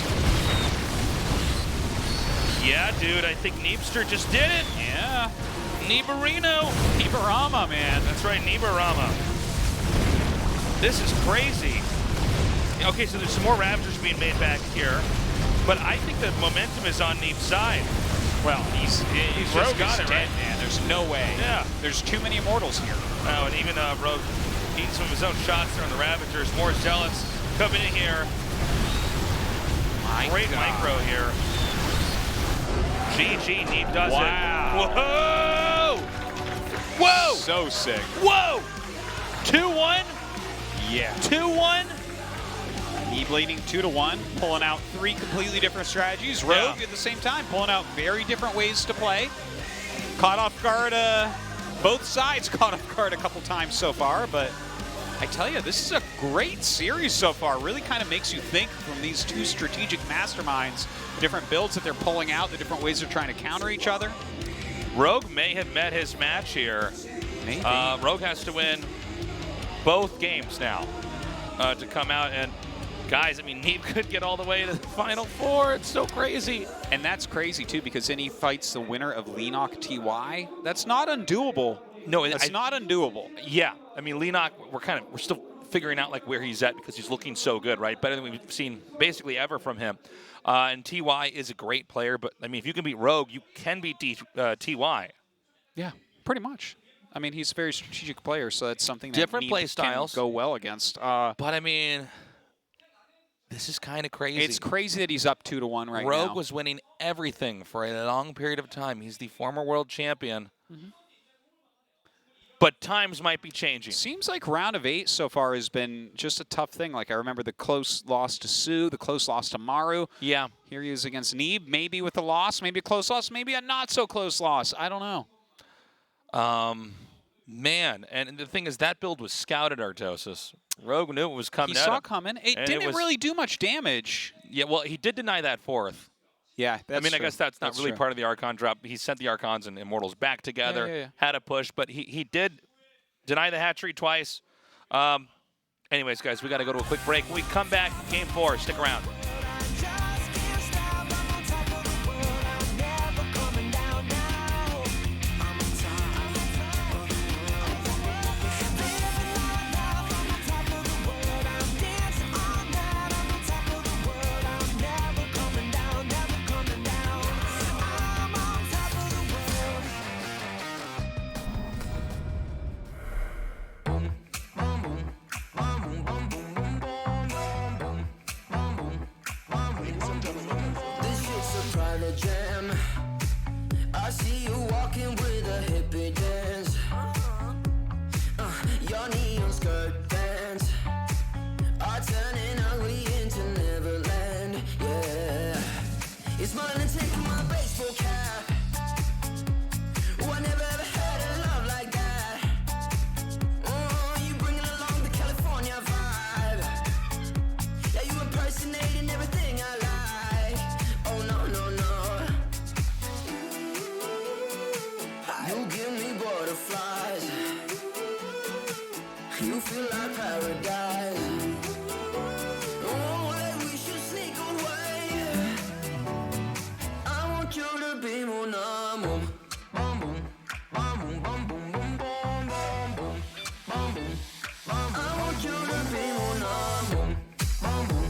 Yeah, dude, I think Neebster just did it. Yeah. Neebarino. Neebarama, man. That's right, Neebarama. This is crazy. Okay, so there's some more Ravagers being made back here, but I think the momentum is on Neeb's side. Well, he's Rogue got it, dead, right? man. There's no way. Yeah. There's too many Immortals here. Oh, and even Rogue eating some of his own shots there on the Ravagers. More Zealots coming in here. Great micro here. GG, Neeb does it. Whoa! Whoa! So sick. Whoa! 2-1? Yeah. 2-1? Neeb leading 2-1, pulling out 3 completely different strategies. Rogue at the same time, pulling out very different ways to play. Caught off guard, both sides caught off guard a couple times so far, but I tell you, this is a great series so far. Really kind of makes you think from these 2 strategic masterminds, the different builds that they're pulling out, the different ways they're trying to counter each other. Rogue may have met his match here. Maybe. Rogue has to win both games now to come out. And guys, I mean, Neeb could get all the way to the Final 4. It's so crazy. And that's crazy, too, because then he fights the winner of Leenock TY. That's not undoable. No, that's not undoable. Yeah, I mean, Leenock, we're still figuring out like where he's at because he's looking so good, right? Better than we've seen basically ever from him. And TY is a great player, but I mean, if you can beat Rogue, you can beat TY. Yeah, pretty much. I mean, he's a very strategic player, so that's something that different play styles can go well against. But I mean, this is kind of crazy. It's crazy that he's up 2-1 right now. Rogue was winning everything for a long period of time. He's the former world champion. Mm-hmm. But times might be changing. Seems like round of 8 so far has been just a tough thing. Like, I remember the close loss to Sue, the close loss to Maru. Yeah. Here he is against Neeb, maybe with a loss, maybe a close loss, maybe a not-so-close loss. I don't know. Man, and the thing is, that build was scouted, Artosis. Rogue knew it was coming He at saw him. it coming. It didn't really do much damage. Yeah, well, he did deny that 4th. Yeah, that's I mean, true. I guess that's not really true. part of the Archon drop. He sent the Archons and Immortals back together, had a push, but he did deny the hatchery twice. Anyways, guys, we got to go to a quick break. When we come back, Game 4. Stick around. You feel like paradise. Oh, wait, we should sneak away. I want you to be mon amour. Bum boom, bum boom, bum boom, boom, boom, bum boom, bum boom, bum boom. I want you to be mon amour. Bum boom,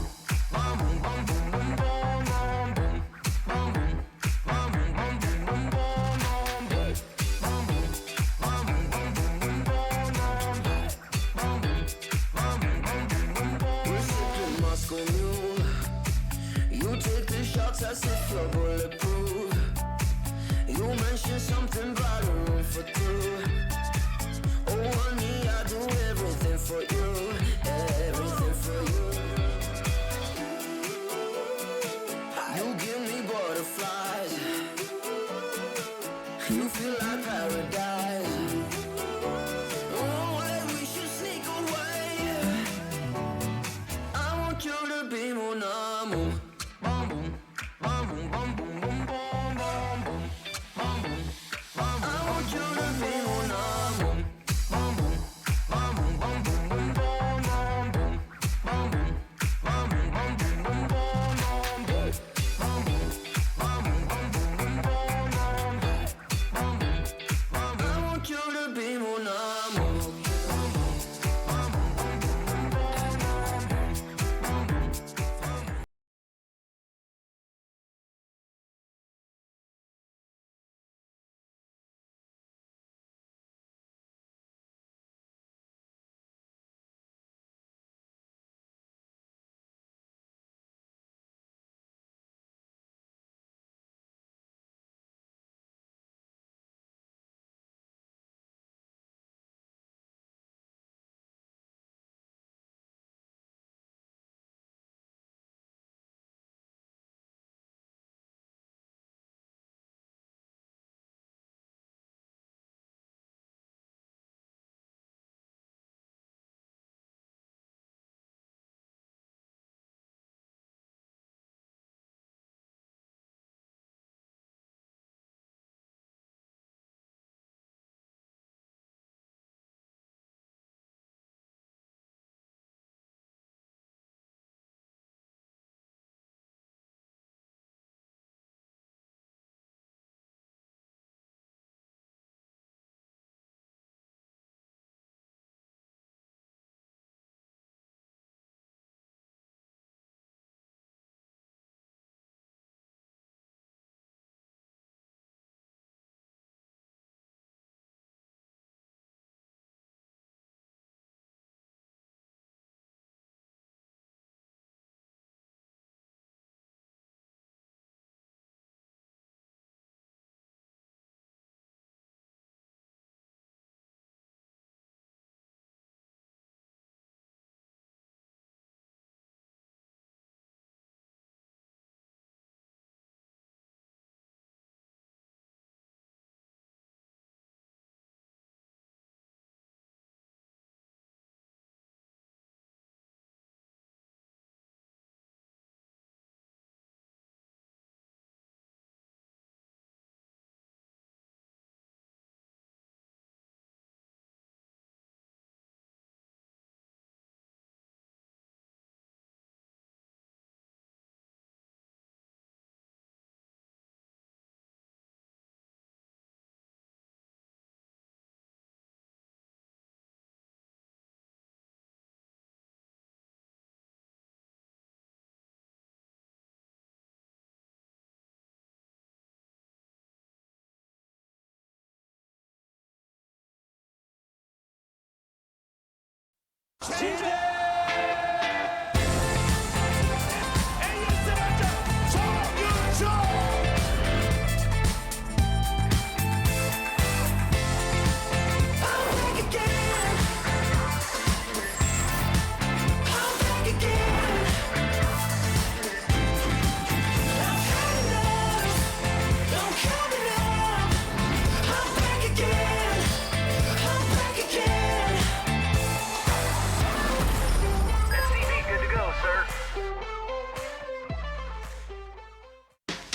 bum boom, bum boom, boom, boom, bum boom, bum boom, bum boom, bum boom, boom, boom, bum boom, bum boom, bum boom, bum boom, bum boom, boom, bum boom. We're sipping Moscow Mule. You take the shots as if you're bulletproof. You mentioned something about a room for two. Oh honey, I do everything for you, everything for you. You give me butterflies. You feel like paradise. Oh wait, we should sneak away. I want you to be mon amour. Bum boom, bum boom, bum boom, boom, boom, bum boom, bum boom, bum boom. I want you to be mon amour. Bum boom, bum boom, bum boom, boom, boom, bum boom, bum boom, bum boom, bum boom, boom, boom, bum boom, bum boom, bum boom, bum boom, boom, boom, bum boom, bum boom. I want you to be mon amour. Bum boom, bum boom, bum boom, boom, boom, bum boom.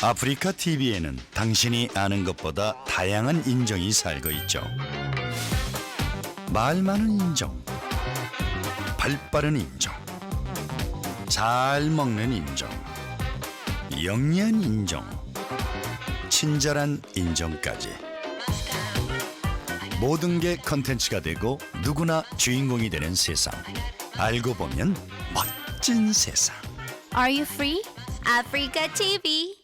아프리카 TV에는 당신이 아는 것보다 다양한 인정이 살고 있죠. 말 많은 인정, 발빠른 인정, 잘 먹는 인정, 영리한 인정, 친절한 인정까지. 모든 게 컨텐츠가 되고 누구나 주인공이 되는 세상. 알고 보면 멋진 세상. Are you free? Africa TV.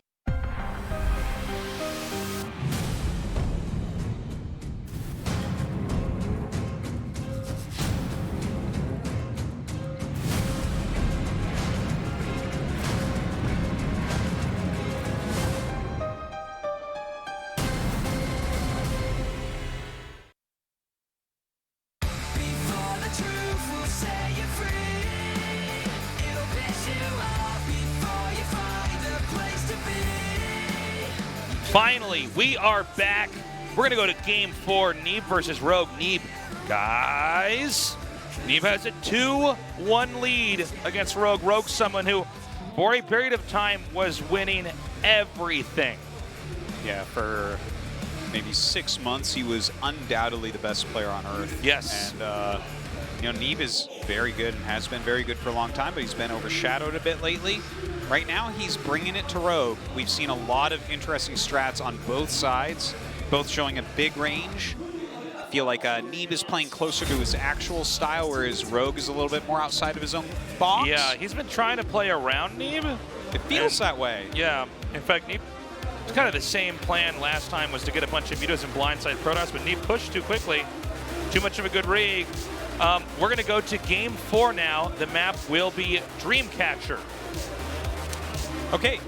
Finally, we are back. We're going to go to Game 4, Neeb versus Rogue. Neeb, guys, Neeb has a 2-1 lead against Rogue. Rogue's someone who, for a period of time, was winning everything. Yeah, for maybe 6 months, he was undoubtedly the best player on Earth. Yes. And, you know, Neeb is very good and has been very good for a long time, but he's been overshadowed a bit lately. Right now, he's bringing it to Rogue. We've seen a lot of interesting strats on both sides, both showing a big range. I feel like Neeb is playing closer to his actual style, whereas Rogue is a little bit more outside of his own box. Yeah, he's been trying to play around Neeb. It feels that way. Yeah. In fact, Neeb, it's kind of the same plan last time, was to get a bunch of vetoes and blindside Protoss, but Neeb pushed too quickly. Too much of a good rig. We're going to go to Game 4 now. The map will be Dreamcatcher. Okay,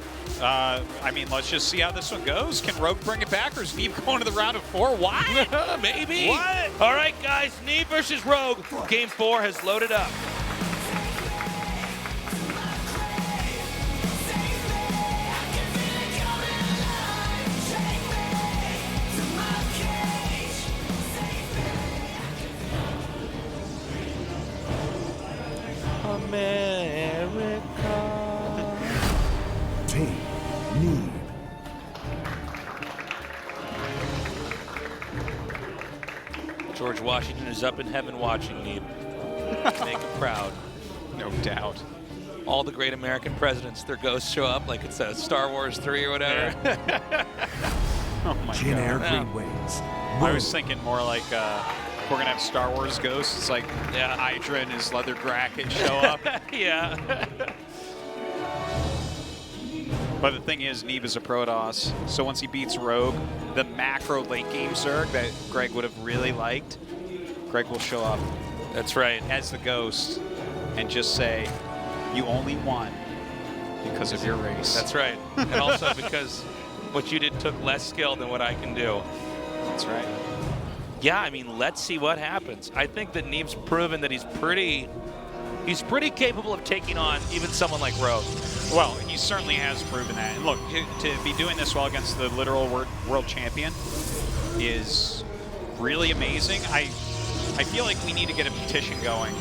I mean, let's just see how this one goes. Can Rogue bring it back, or is Neeb going to the round of 4? Why? Maybe. What? All right, guys, Neeb versus Rogue. Game 4 has loaded up. Team Neeb. George Washington is up in heaven watching Neeb. Make him proud. No doubt. All the great American presidents, their ghosts show up like it's a Star Wars 3 or whatever. Oh my Jin God. Air Yeah. Green Wings. I was thinking more like we're going to have Star Wars ghosts. It's like Hydra and his leather jacket show up. Yeah. But the thing is, Neeb is a Protoss, so once he beats Rogue, the macro late game Zerg that Greg would have really liked, Greg will show up. That's right. As the ghost and just say, you only won because of your race. That's right. And also because what you did took less skill than what I can do. That's right. Yeah, I mean, let's see what happens. I think that Neeb's proven that he's pretty capable of taking on even someone like Rogue. Well, he certainly has proven that. And look, to be doing this well against the literal world champion is really amazing. I feel like we need to get a petition going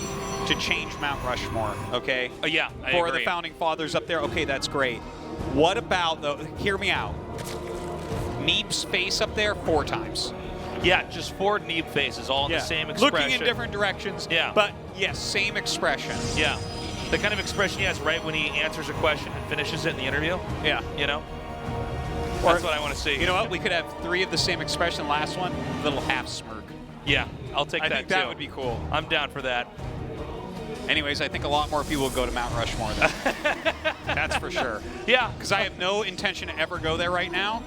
to change Mount Rushmore, okay? Yeah, I For agree. the founding fathers up there, okay, that's great. What about, though, hear me out, Neeb's face up there 4 times. Yeah, just 4 Neeb faces, all in the same expression. Looking in different directions, Yeah. but yes, same expression. Yeah. The kind of expression he has right when he answers a question and finishes it in the interview. Yeah. You know? That's what I want to see. You know what? We could have 3 of the same expression. Last one, little half smirk. Yeah, I'll take that I think too. that would be cool. I'm down for that. Anyways, I think a lot more people will go to Mount Rushmore then. That's for sure. Yeah. Because I have no intention to ever go there right now.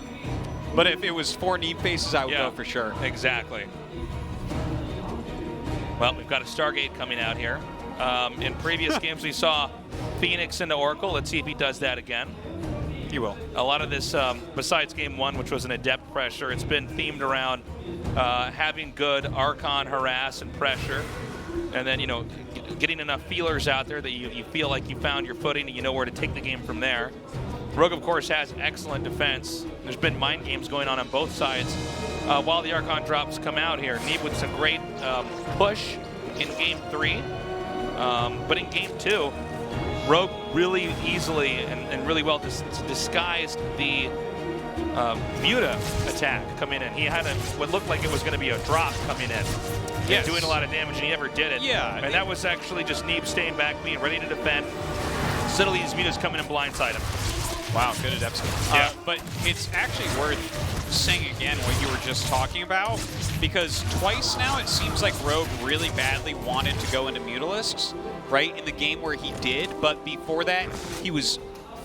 But if it was 4 Neeb faces, I would go for sure. Exactly. Well, we've got a Stargate coming out here. In previous games, we saw Phoenix into Oracle. Let's see if he does that again. He will. A lot of this, besides Game 1, which was an adept pressure, it's been themed around having good Archon harass and pressure. And then, you know, getting enough feelers out there that you feel like you found your footing and you know where to take the game from there. Rogue, of course, has excellent defense. There's been mind games going on both sides while the Archon drops come out here. Neeb with some great push in Game 3. But in Game 2, Rogue really easily and really well disguised the Muta attack coming in. He had what looked like it was going to be a drop coming in. Yes. Doing a lot of damage, and he never did it. Yeah. And that was actually just Neeb staying back, being ready to defend. Suddenly these Mutas come in and blindside him. Wow, good adepts. Yeah. But it's actually worth saying again what you were just talking about, because twice now it seems like Rogue really badly wanted to go into Mutalisks, right, in the game where he did, but before that he was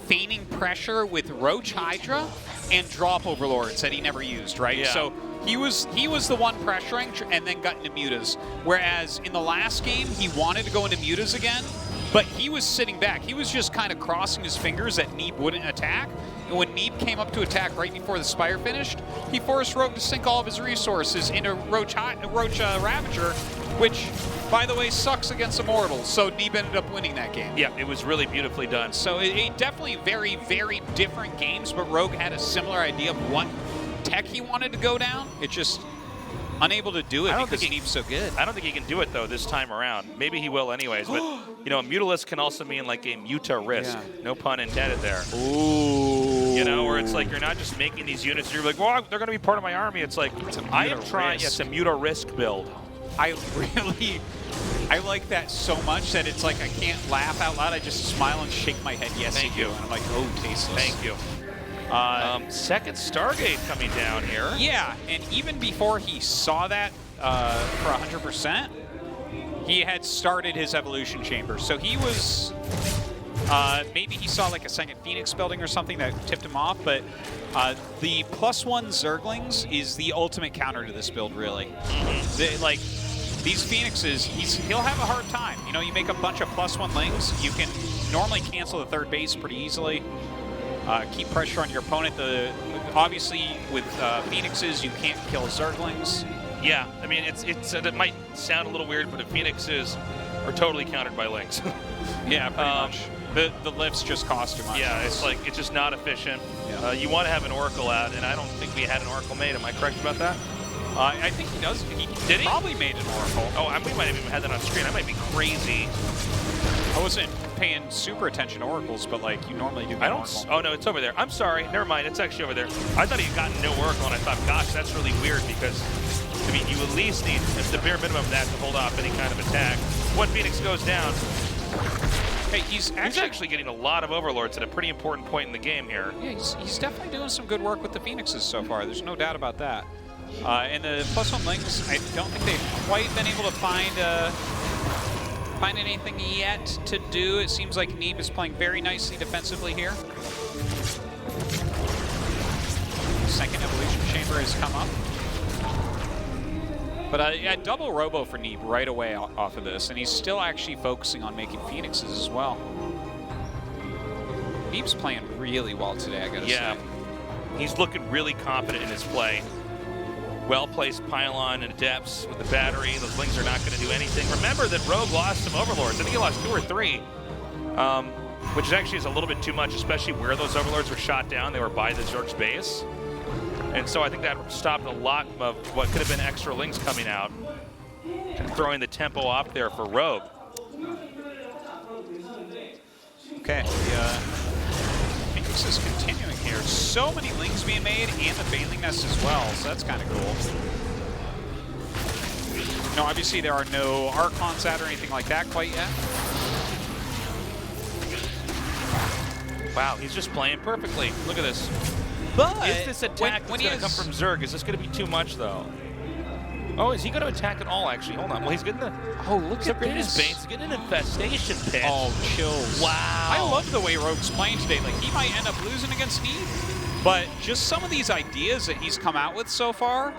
feigning pressure with Roach Hydra and drop Overlords that he never used, right? Yeah. So he was the one pressuring and then got into Mutas, whereas in the last game he wanted to go into Mutas again, but he was sitting back. He was just kind of crossing his fingers that Neeb wouldn't attack. And when Neeb came up to attack right before the Spire finished, he forced Rogue to sink all of his resources into Roach Ravager, which, by the way, sucks against Immortals. So Neeb ended up winning that game. Yeah, it was really beautifully done. So it definitely very, very different games, but Rogue had a similar idea of what tech he wanted to go down. It just unable to do it because Neeb's so good. I don't think he can do it, though, this time around. Maybe he will anyways, but, you know, a Mutalisk can also mean, like, a Muta risk. Yeah. No pun intended there. Ooh. You know, where it's like you're not just making these units, you're like, well, they're going to be part of my army. It's like, I am trying, yes, a Muta risk build. I like that so much that it's like I can't laugh out loud. I just smile and shake my head, yes, Thank you. And I'm like, oh, tasteless. Thank you. Second Stargate coming down here. Yeah, and even before he saw that for 100%, he had started his evolution chamber. So he was, maybe he saw like a second Phoenix building or something that tipped him off, but the +1 Zerglings is the ultimate counter to this build, really. Like, these Phoenixes, he'll have a hard time. You know, you make a bunch of +1 Lings, you can normally cancel the third base pretty easily. Keep pressure on your opponent. Obviously, with Phoenixes, you can't kill Zerglings. Yeah, I mean, it might sound a little weird, but the Phoenixes are totally countered by Lings. Yeah, pretty much. The lifts just cost too much. Yeah, it's like, it's just not efficient. Yeah. You want to have an Oracle out, and I don't think we had an Oracle made. Am I correct about that? I think he does. Did he? Probably made an Oracle. Oh, we might have even had that on screen. I might be crazy. I wasn't paying super attention to Oracles, but like you normally do. Oh no, it's over there. I'm sorry. Never mind. It's actually over there. I thought he had gotten no Oracle, and I thought, gosh, that's really weird because, I mean, you at least need the bare minimum of that to hold off any kind of attack. One Phoenix goes down. Hey, he's actually getting a lot of Overlords at a pretty important point in the game here. Yeah, he's definitely doing some good work with the Phoenixes so far. There's no doubt about that. And the +1 Lings, I don't think they've quite been able to find anything yet to do. It seems like Neeb is playing very nicely defensively here. Second Evolution Chamber has come up. But yeah, double Robo for Neeb right away off of this, and he's still actually focusing on making Phoenixes as well. Neeb's playing really well today, I gotta say. Yeah, he's looking really confident in his play. Well-placed pylon and adepts with the battery. Those Lings are not going to do anything. Remember that Rogue lost some Overlords. I think he lost 2 or 3, which actually is a little bit too much, especially where those Overlords were shot down. They were by the Zerg's base. And so I think that stopped a lot of what could have been extra Lings coming out, and throwing the tempo off there for Rogue. Okay, Phoenix is continuing here. So many Lings being made and the Baneling Nest as well, so that's kind of cool. No, obviously there are no Archons out or anything like that quite yet. Wow, he's just playing perfectly. Look at this. But is this attack that's going to come from Zerg? Is this going to be too much, though? Oh, is he going to attack at all, actually? Hold on. Well, he's getting the... Oh, look at this. His Banes. He's getting an Infestation Pit. Oh, chills. Wow. I love the way Rogue's playing today. Like, he might end up losing against Neeb, but just some of these ideas that he's come out with so far,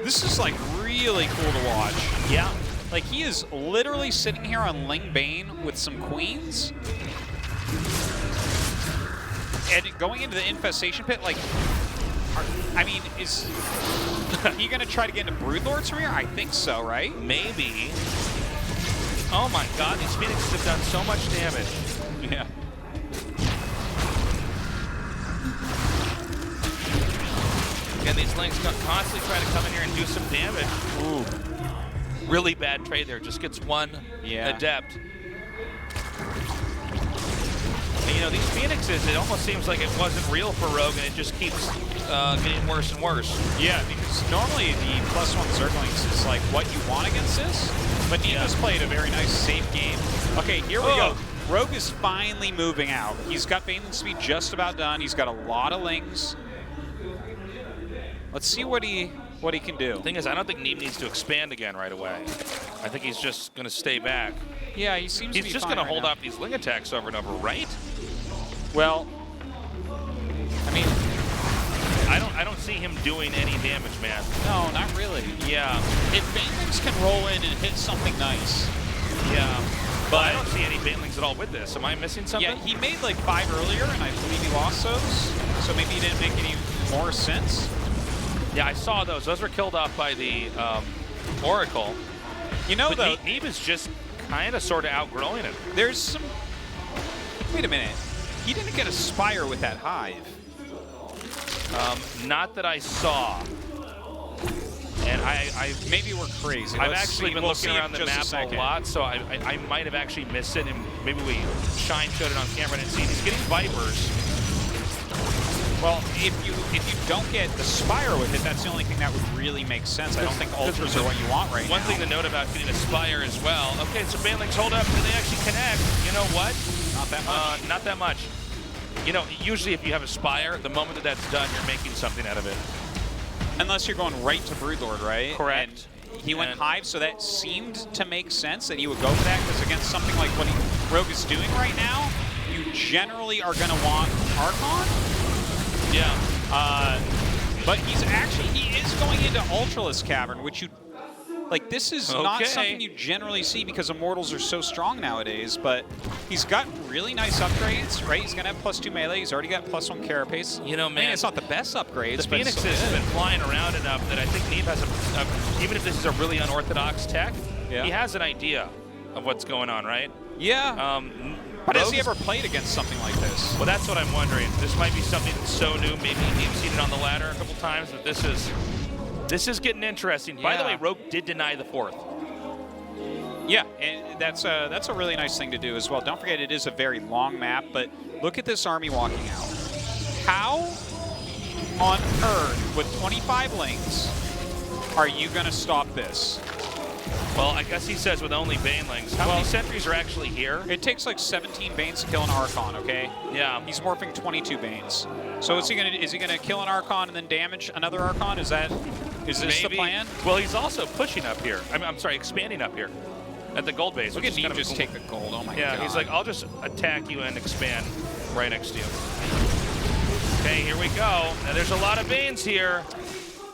this is, like, really cool to watch. Yeah. Like, he is literally sitting here on Ling Bane with some Queens, and going into the Infestation Pit, like, I mean, is he going to try to get into Broodlords from here? I think so, right? Maybe. Oh my god, these Phoenixes have done so much damage. Yeah. And these Lings constantly try to come in here and do some damage. Ooh. Really bad trade there. Just gets one adept. And, you know, these Phoenixes, it almost seems like it wasn't real for Rogue, and it just keeps getting worse and worse. Yeah, because normally the +1 Zerglings is like what you want against this, but Neeb has played a very nice, safe game. Okay, here we go. Rogue is finally moving out. He's got Baneling speed just about done. He's got a lot of lings. Let's see what he can do. The thing is, I don't think Neeb needs to expand again right away. I think he's just going to stay back. Yeah, he seems to be He's just fine going to right hold now. off these Ling attacks over and over, right? Well, I mean, I don't see him doing any damage, man. no, not really. Yeah. If Banelings can roll in and hit something nice. Yeah. But I don't see any Banelings at all with this. Am I missing something? Yeah, he made like 5 earlier, and I believe he lost those. So maybe he didn't make any more sense. Yeah, I saw those. Those were killed off by the Oracle. You know, but though, Neeb is just kind of sort of outgrowing it. there's some... Wait a minute. He didn't get a Spire with that Hive. Not that I saw. And maybe we're crazy. I've Let's actually see. been We'll looking see in around the just map a lot, so I might have actually missed it, and maybe we showed it on camera and see. He's getting Vipers. Well, if you don't get the Spire with it, that's the only thing that would really make sense. I don't think Ultras are what you want right now. One thing to note about getting a Spire as well. Okay, so Banelings hold up, and they actually connect. You know what? Not that much. Not that much. You know, usually if you have a Spire, the moment that that's done, you're making something out of it. Unless you're going right to Broodlord, right? Correct. And he went Hive, so that seemed to make sense that he would go for that, because against something like what Rogue is doing right now, you generally are going to want Archon. Yeah. But he is going into Ultralisk Cavern, which you, like, this is not something you generally see because Immortals are so strong nowadays, but he's got really nice upgrades, right? He's going to have +2 melee. He's already got +1 Carapace. You know, man, I mean, it's not the best upgrades, the but Phoenixes have been flying around enough that I think Neeb has even if this is a really unorthodox tech, he has an idea of what's going on, right? Yeah. But has he ever played against something like this? Well, that's what I'm wondering. This might be something that's so new. Maybe Neeb's seen it on the ladder a couple times, but this is getting interesting. By the way, Rogue did deny the 4th. Yeah, and that's a really nice thing to do as well. Don't forget, it is a very long map, but look at this army walking out. How on earth, with 25 lings, are you going to stop this? Well, I guess he says with only Banelings. How many sentries are actually here? It takes like 17 Banes to kill an Archon, okay? Yeah. He's morphing 22 Banes. So is he gonna kill an Archon and then damage another Archon? Is this the plan? Well, he's also pushing up here. I'm sorry, expanding up here at the gold base. Look at Neeb just take the gold. Oh my god. Yeah, he's like, I'll just attack you and expand right next to you. Okay, here we go. Now there's a lot of Banes here.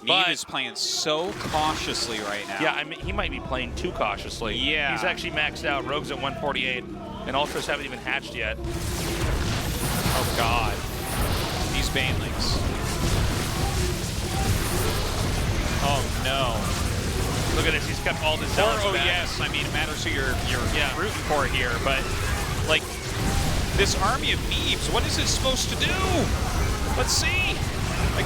Neeb is playing so cautiously right now. Yeah, I mean, he might be playing too cautiously. Yeah. He's actually maxed out. Rogue's at 148, and Ultras haven't even hatched yet. Oh god. These Banelings. Oh no. Look at this, he's kept all the zealots back. Yes, I mean, it matters who you're rooting for here, but like, this army of Neebs, what is it supposed to do? Let's see. Like,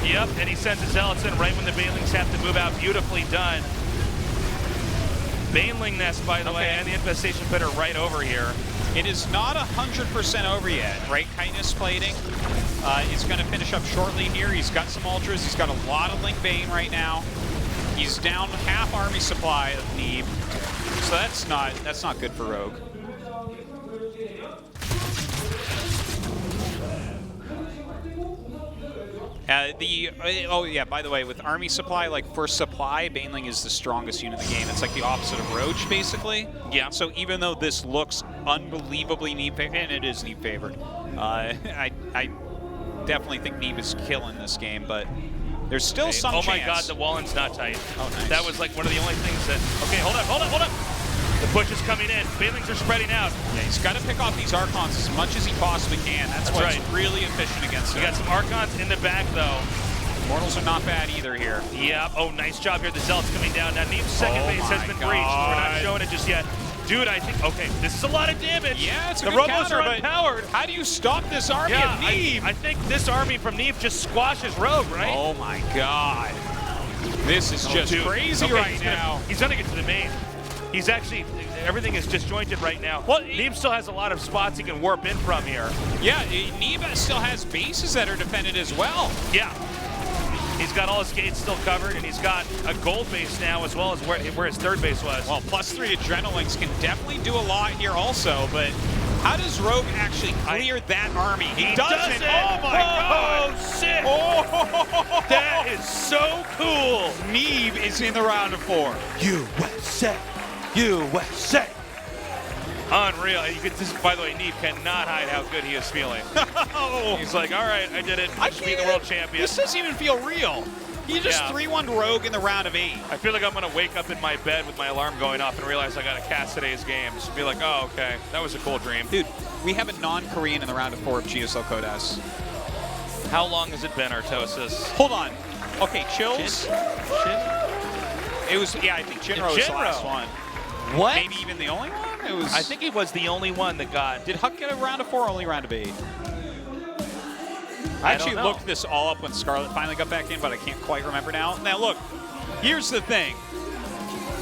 yep, and he sends the zealots in right when the Banelings have to move out. Beautifully done. Baneling nest, by the way, and the infestation pit are right over here. It is not 100% over yet, right? Kindness plating is going to finish up shortly here. He's got some Ultras. He's got a lot of Link Bane right now. He's down half army supply of Neeb, so that's not good for Rogue. Oh yeah, by the way, with army supply, like for supply, Baneling is the strongest unit in the game. It's like the opposite of Roach, basically. Yeah. So even though this looks unbelievably Neeb favored, and it is Neeb favored, I definitely think Neeb is killing this game, but there's still some chance. Oh my god, the Wallen's not tight. Oh, nice. That was like one of the only things that... Okay, hold up. The push is coming in. Banelings are spreading out. Yeah, he's got to pick off these Archons as much as he possibly can. That's what's really efficient against him. We got some Archons in the back, though. Mortals are not bad either here. Yeah. Oh, nice job here. The Zealot's coming down. Now, Neeb's second base has been breached. We're not showing it just yet. Dude, I think... Okay, this is a lot of damage. Yeah, it's a the good Robos counter, are unpowered. How do you stop this army of Neeb? I think this army from Neeb just squashes Rogue, right? Oh my god. This is just crazy right now. He's gonna get to the main. He's actually, everything is disjointed right now. Well, Neeb still has a lot of spots he can warp in from here. Yeah, Neeb still has bases that are defended as well. Yeah. He's got all his gates still covered, and he's got a gold base now as well as where his third base was. Well, +3 Adrenalinks can definitely do a lot here also, but how does Rogue actually clear that army? He does it! Oh my God! Oh, shit! Oh. That is so cool! Neeb is in the round of 4. USA! USA! Unreal. You could just, by the way, Neeb cannot hide how good he is feeling. He's like, all right, I did it. I just beat the world champion. This doesn't even feel real. He just 3-1'd Rogue in the round of 8. I feel like I'm going to wake up in my bed with my alarm going off and realize I got to cast today's games. Be like, oh, okay, that was a cool dream. Dude, we have a non-Korean in the round of 4 of GSL Codas. How long has it been, Artosis? Hold on. Okay, Chills. It was, yeah, I think Jinro was the last one. What? Maybe even the only one? It was. I think he was the only one that got. Did Huck get a round of 4 or only round of 8? I actually looked this all up when Scarlet finally got back in, but I can't quite remember now. Now look, here's the thing.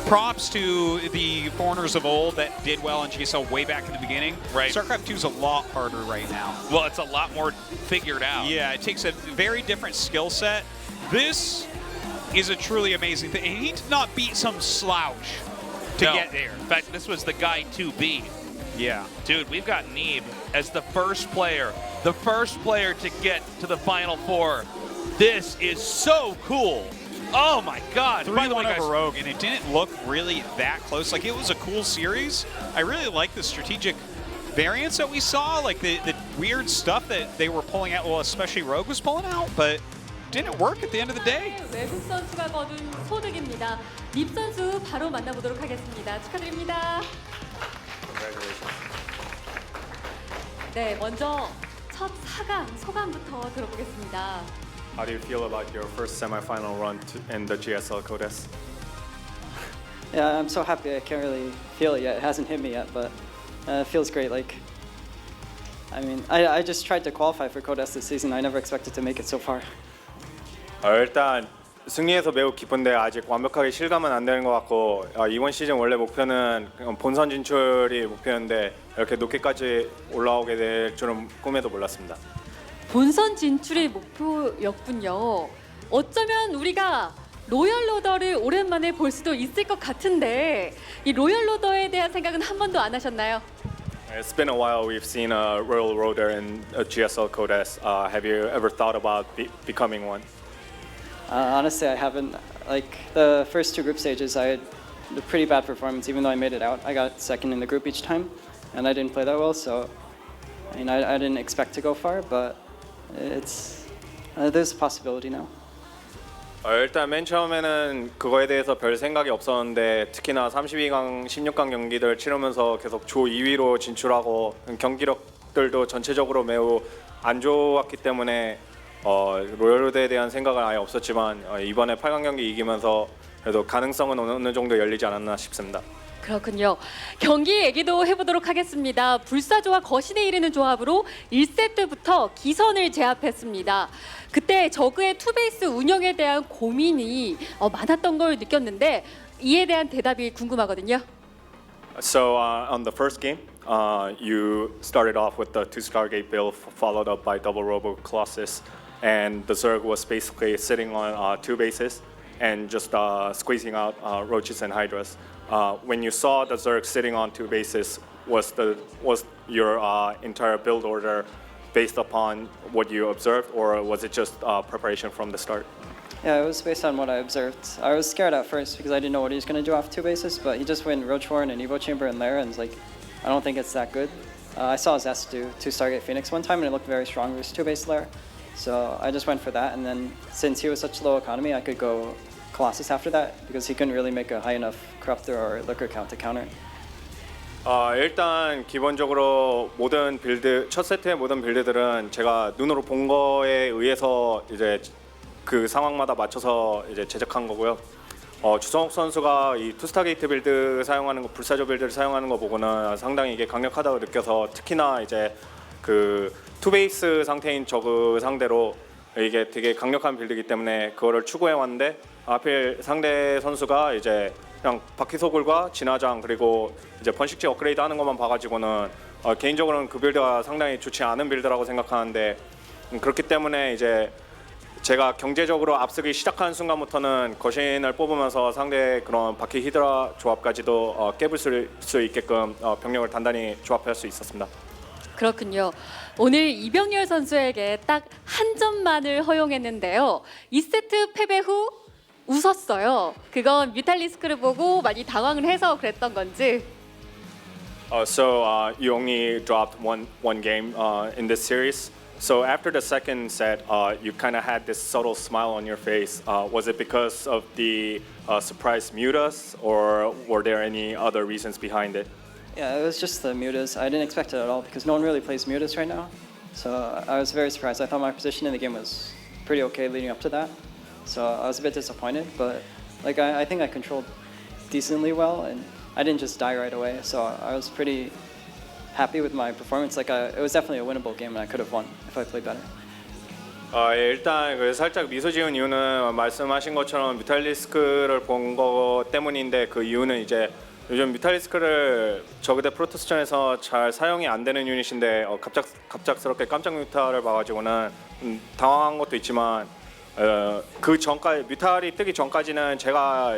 Props to the foreigners of old that did well in GSL way back in the beginning. Right. StarCraft 2 is a lot harder right now. Well, it's a lot more figured out. Yeah, it takes a very different skill set. This is a truly amazing thing. He did not beat some slouch to get there. In fact, this was the guy to beat. Yeah. Dude, we've got Neeb as the first player to get to the Final Four. This is so cool. Oh my God. 3-1 over Rogue, and it didn't look really that close. Like, it was a cool series. I really like the strategic variants that we saw, like the weird stuff that they were pulling out, well, especially Rogue was pulling out, but didn't work at the end of the day. 외국 선수가 거둔 소득입니다. 닙 선수 바로 만나보도록 하겠습니다. 축하드립니다. 네, 먼저 첫 4강 소감부터 들어보겠습니다. How do you feel about your first semifinal run in the GSL Codes? Yeah, I'm so happy. I can't really feel it yet. It hasn't hit me yet, but it feels great. Like, I mean, I just tried to qualify for Codes this season. I never expected to make it so far. 일단 승리해서 매우 기쁜데 아직 완벽하게 실감은 안 되는 것 같고 이번 시즌 원래 목표는 본선 진출이 목표였는데 이렇게 높게까지 올라오게 될 줄은 꿈에도 몰랐습니다. 본선 진출이 목표였군요. 어쩌면 우리가 로열 로더를 오랜만에 볼 수도 있을 것 같은데 이 로열 로더에 대한 생각은 한 번도 안 하셨나요? It's been a while we've seen a Royal Roader in a GSL Codes. Have you ever thought about becoming one? Honestly, I haven't. Like, the first 2 group stages, I had a pretty bad performance. Even though I made it out, I got second in the group each time, and I didn't play that well. So, I mean, I didn't expect to go far, but it's there's a possibility now. 일단 맨 처음에는 그거에 대해서 별 생각이 없었는데 특히나 32강, 16강 경기들 치르면서 계속 조 2위로 진출하고 경기력들도 전체적으로 매우 안 좋았기 때문에 로열로드에 대한 생각은 아예 없었지만 이번에 8강 경기 이기면서 그래도 가능성은 어느 정도 열리지 않았나 싶습니다. 그렇군요. 경기 얘기도 해보도록 하겠습니다. 불사조와 거신에 이르는 조합으로 1세트부터 기선을 제압했습니다. 그때 저그의 투베이스 운영에 대한 고민이 많았던 걸 느꼈는데 이에 대한 대답이 궁금하거든요. So on the first game, you started off with the 2 Stargate build followed up by double Robo Colossus, and the Zerg was basically sitting on 2 bases and just squeezing out Roaches and Hydras. When you saw the Zerg sitting on 2 bases, was your entire build order based upon what you observed, or was it just preparation from the start? Yeah, it was based on what I observed. I was scared at first because I didn't know what he was going to do off 2 bases, but he just went Roach Warren and Evo Chamber and Lair, and it's like, I don't think it's that good. I saw Zest do 2 Stargate Phoenix one time, and it looked very strong versus 2 base Lair. So I just went for that, and then since he was such low economy, I could go Colossus after that because he couldn't really make a high enough Corruptor or Liquor count to counter. 일단 기본적으로 모든 빌드 첫 세트의 모든 빌드들은 제가 눈으로 본 거에 의해서 이제 그 상황마다 맞춰서 이제 제작한 거고요. 주성욱 선수가 이 투스타게이트 빌드 사용하는 거, 불사조 빌드를 사용하는 거 보고는 상당히 이게 강력하다고 느껴서 특히나 이제 그 투베이스 상태인 저그 상대로 이게 되게 강력한 빌드이기 때문에 그거를 추구해 왔는데 하필 상대 선수가 이제 그냥 바퀴소굴과 진화장 그리고 이제 번식지 업그레이드 하는 것만 봐가지고는 개인적으로는 그 빌드가 상당히 좋지 않은 빌드라고 생각하는데 그렇기 때문에 이제 제가 경제적으로 앞서기 시작하는 순간부터는 거신을 뽑으면서 상대의 그런 바퀴 히드라 조합까지도 깨볼 수 있게끔 병력을 단단히 조합할 수 있었습니다. 그렇군요. 오늘 이병렬 선수에게 딱 한 점만을 허용했는데요. 2세트 패배 후 웃었어요. 그건 뮤탈리스크를 보고 많이 당황을 해서 그랬던 건지. So you only dropped one game in this series. So after the second set, you kind of had this subtle smile on your face. Was it because of the surprise mutas, or were there any other reasons behind it? Yeah, it was just the mutas. I didn't expect it at all because no one really plays mutas right now. So I was very surprised. I thought my position in the game was pretty okay leading up to that. So I was a bit disappointed, but like I think I controlled decently well, and I didn't just die right away. So I was pretty happy with my performance. Like it was definitely a winnable game, and I could have won if I played better. 일단 그 살짝 미소 지은 이유는 말씀하신 것처럼 뮤탈리스크를 본 거 때문인데 그 이유는 이제 요즘 뮤탈리스크를 저그 대 프로토스전에서 잘 사용이 안 되는 유닛인데 갑작스럽게 깜짝 뮤탈을 봐가지고는 당황한 것도 있지만 그 전까지 뮤탈이 뜨기 전까지는 제가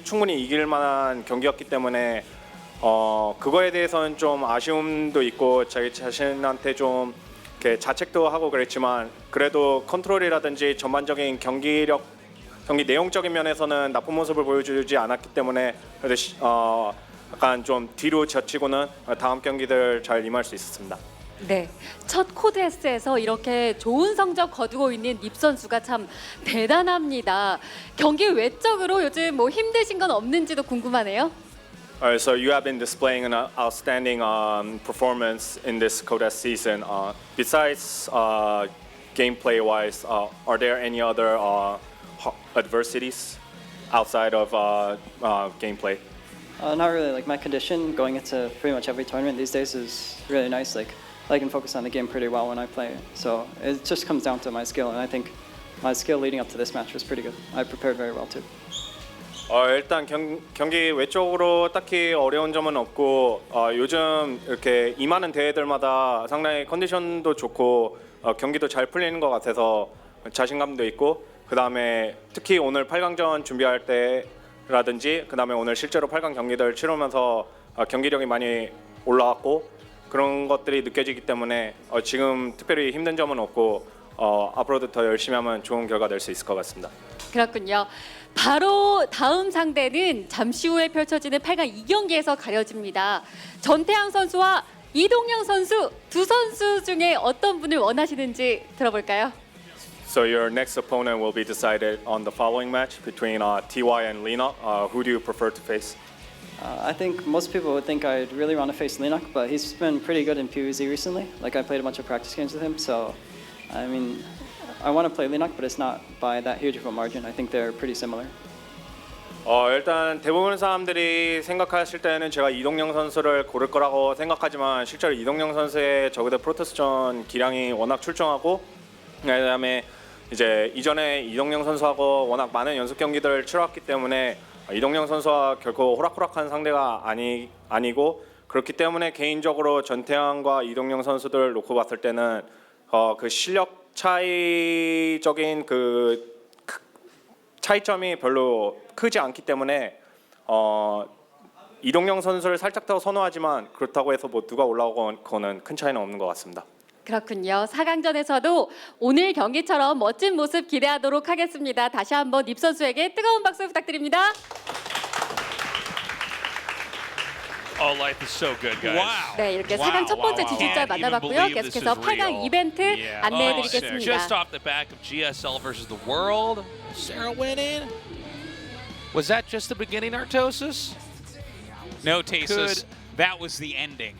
충분히 이길 만한 경기였기 때문에 그거에 대해서는 좀 아쉬움도 있고 자기 자신한테 좀 이렇게 자책도 하고 그랬지만 그래도 컨트롤이라든지 전반적인 경기 내용적인 면에서는 나쁜 모습을 보여주지 않았기 때문에 그래도 약간 좀 뒤로 젖히고는 다음 경기들 잘 임할 수 있었습니다. 네, 첫 코드 S에서 이렇게 좋은 성적 거두고 있는 닙 선수가 참 대단합니다. 경기 외적으로 요즘 뭐 힘드신 건 없는지도 궁금하네요. So you have been displaying an outstanding performance in this Code S season. Besides gameplay-wise, are there any other adversities outside of gameplay? Not really. Like my condition going into pretty much every tournament these days is really nice. Like I can focus on the game pretty well when I play. So it just comes down to my skill, and I think my skill leading up to this match was pretty good. I prepared very well too. 일단 경기 외적으로 딱히 어려운 점은 없고 요즘 이렇게 임하는 대회들마다 상당히 컨디션도 좋고 경기도 잘 풀리는 것 같아서 자신감도 있고 그 다음에 특히 오늘 8강전 준비할 때라든지 그 다음에 오늘 실제로 8강 경기들 치르면서 경기력이 많이 올라왔고 그런 것들이 느껴지기 때문에 지금 특별히 힘든 점은 없고 앞으로도 더 열심히 하면 좋은 결과 낼 수 있을 것 같습니다. 그렇군요. 바로 다음 상대는 잠시 후에 펼쳐지는 8강 2경기에서 가려집니다. 전태양 선수와 이동영 선수 두 선수 중에 어떤 분을 원하시는지 들어볼까요? So your next opponent will be decided on the following match between TY and Leenock. Who do you prefer to face? I think most people would think I'd really want to face Leenock, but he's been pretty good in PvZ recently. Like I played a bunch of practice games with him, so I mean, I want to play Leenock, but it's not by that huge of a margin. I think they're pretty similar. 일단 대부분 사람들이 생각하실 때는 제가 이동영 선수를 고를 거라고 생각하지만 실제로 이동영 선수의 저그 대 프로토스전 기량이 워낙 출중하고 그다음에 이제 이전에 이동영 선수하고 워낙 많은 연습 경기들을 치러왔기 때문에 이동영 선수와 결코 호락호락한 상대가 아니고 그렇기 때문에 개인적으로 전태양과 이동영 선수들 놓고 봤을 때는 그 실력 차이적인 그 차이점이 별로 크지 않기 때문에 이동영 선수를 살짝 더 선호하지만 그렇다고 해서 뭐 누가 올라오거나 큰 차이는 없는 것 같습니다. 그렇군요. 4강전에서도 오늘 경기처럼 멋진 모습 기대하도록 하겠습니다. 다시 한번 닙 선수에게 뜨거운 박수 부탁드립니다. Oh, life is so good, guys. Wow. 네, 이렇게 4강 첫 번째 지지자 만나봤고요. 계속해서 8강 이벤트 안내해드리겠습니다. Just off the back of GSL versus the World, Sarah winning. Was that just the beginning, Artosis? No, Tasus. That was the ending.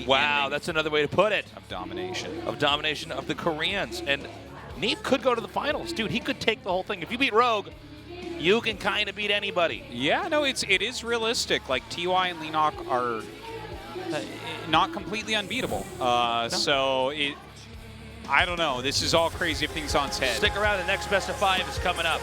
Wow, that's another way to put it. Of domination. Of domination of the Koreans. And Neeb could go to the finals. Dude, he could take the whole thing. If you beat Rogue, you can kind of beat anybody. Yeah, no, it is realistic. Like TY and Leenock are not completely unbeatable. No. So I don't know. This is all crazy if things on its head. Stick around. The next best of 5 is coming up.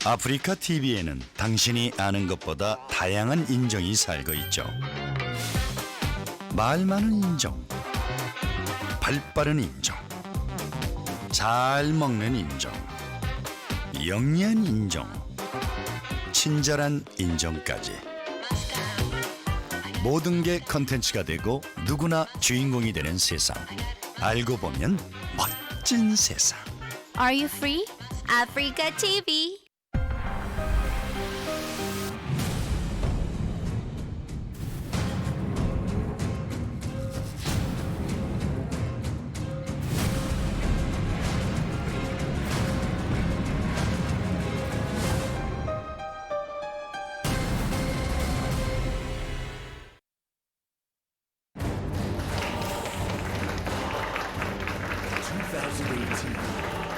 아프리카 TV에는 당신이 아는 것보다 다양한 인종이 살고 있죠. 말 많은 인종, 발 빠른 인종, 잘 먹는 인종, 영리한 인종, 친절한 인종까지. 모든 게 컨텐츠가 되고 누구나 주인공이 되는 세상. 알고 보면 멋진 세상. Are you free? Africa TV.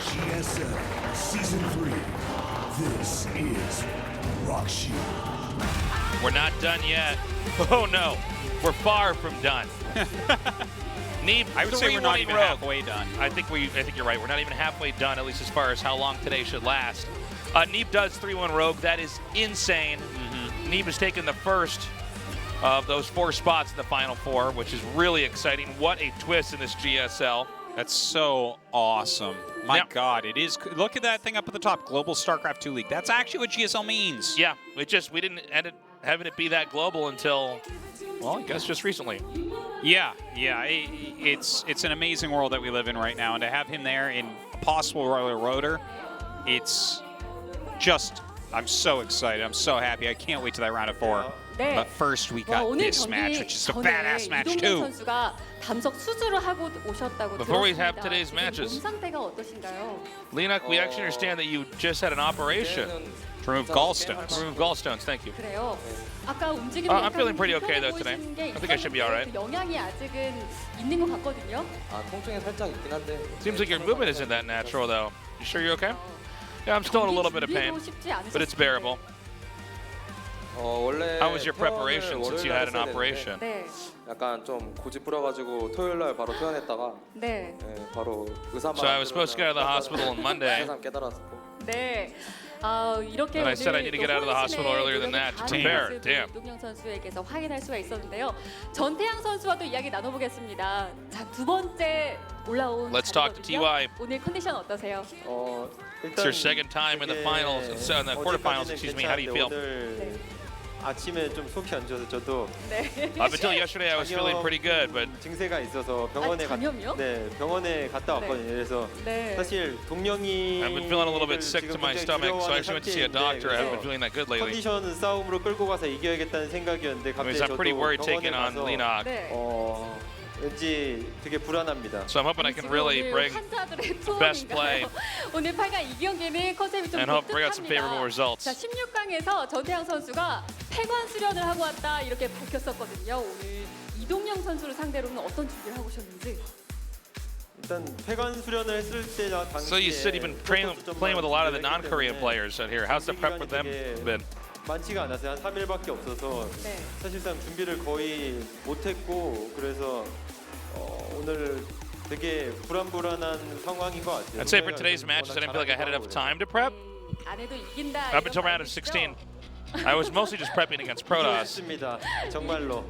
GSL Season 3. This is Rock Shoot. We're not done yet. Oh no, we're far from done. Neeb, I would say we're not even halfway done. I think you're right. We're not even halfway done, at least as far as how long today should last. Neeb does 3-1 Rogue. That is insane. Neeb has taken the first of those 4 spots in the Final Four, which is really exciting. What a twist in this GSL. That's so awesome. My God, it is. Look at that thing up at the top, Global StarCraft 2 League. That's actually what GSL means. Yeah, we didn't end up having it be that global until, well, I guess just recently. Yeah. It's an amazing world that we live in right now, and to have him there in a possible Royal Rotor, it's just, I'm so excited. I'm so happy. I can't wait to that round of 4. 네. But first we got this match, which is a badass match too. 선수가 담석 수술을 하고 오셨다고 Before we have 들었습니다. today's matches, 몸 상태가 어떠신가요? Leenock, we actually understand that you just had an operation to remove gallstones. To remove gallstones, thank you. 그래요. 아까 움직임이 I'm feeling pretty okay though today. I think I should be all right. 영향이 아직은 있는 것 같거든요. 통증이 살짝 있긴 한데. Seems like your movement isn't that natural though. You sure you're okay? Yeah, I'm still in a little bit of pain, but it's bearable. How was your preparation since you had an operation? 네. 약간 좀 고집 부려가지고 토요일 날 바로 퇴원했다가 네. 바로 의사만. So I was supposed to get out of the hospital on Monday. 세상 깨달았고. 네. 이렇게 And I 오늘 said I need to get out of the hospital earlier than that to prepare. Damn. 이동영 선수에게서 확인할 수가 있었는데요. 전태양 선수와도 이야기 나눠보겠습니다. 자, 두 번째 올라온 Let's talk to TY. 오늘 컨디션 어떠세요? It's your second time in the finals, in the quarterfinals. Excuse me. How do you feel? 아침에 좀 속이 안 좋아서 저도 Up until yesterday, I was feeling pretty good, but 증세가 있어서 병원에 병원에 갔다 왔거든요. 그래서 사실 동영이 I've been feeling a little bit sick to my stomach, so I actually went to see a doctor. I haven't been feeling that good lately. 컨디션 싸움으로 끌고 가서 이겨야겠다는 생각이었는데 갑자기 저도 I'm pretty worried taking 병원에 on Leenock. 왠지 되게 불안합니다. So I'm hoping I can really bring best play 오늘 8강 2경기는 컨셉이 좀 and hope bring out some favorable results. 자, 16강에서 전태양 선수가 폐관 수련을 하고 왔다 이렇게 밝혔었거든요. 오늘 이동영 선수를 상대로는 어떤 준비를 하고 오셨는지. 일단 폐관 수련을 했을 때 당시에 So you said you've been playing with a lot of the non-Korean players out here. How's the prep with them been? 많지가 않았어요. 한 3일밖에 없어서 사실상 준비를 거의 못했고 그래서 오늘 되게 불안한 상황인 것 같아요. I'd say for today's matches, I didn't feel like I had enough time to prep. Up until round of 16, I was mostly just prepping against Protoss. 정말로.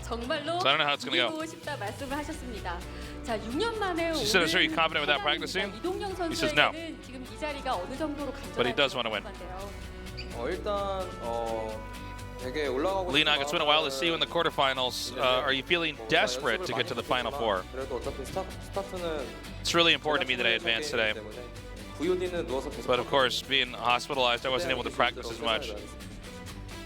So I don't know how it's going to go. 싶다 말씀을 하셨습니다. 자, 6년 만에 She said, "Are you confident without practicing?" 이동영 He says no. 선수에게는 지금 이 자리가 어느 정도로 But he does want to win. 일단 되게 올라가고 Leenock, it's been a while to see you in the quarterfinals. Are you feeling desperate to get to the Final Four? 그래도 어차피 스타트는 It's really important to me that I advance today. VOD는 누워서 계속. But of course, being hospitalized, I wasn't able to practice as much.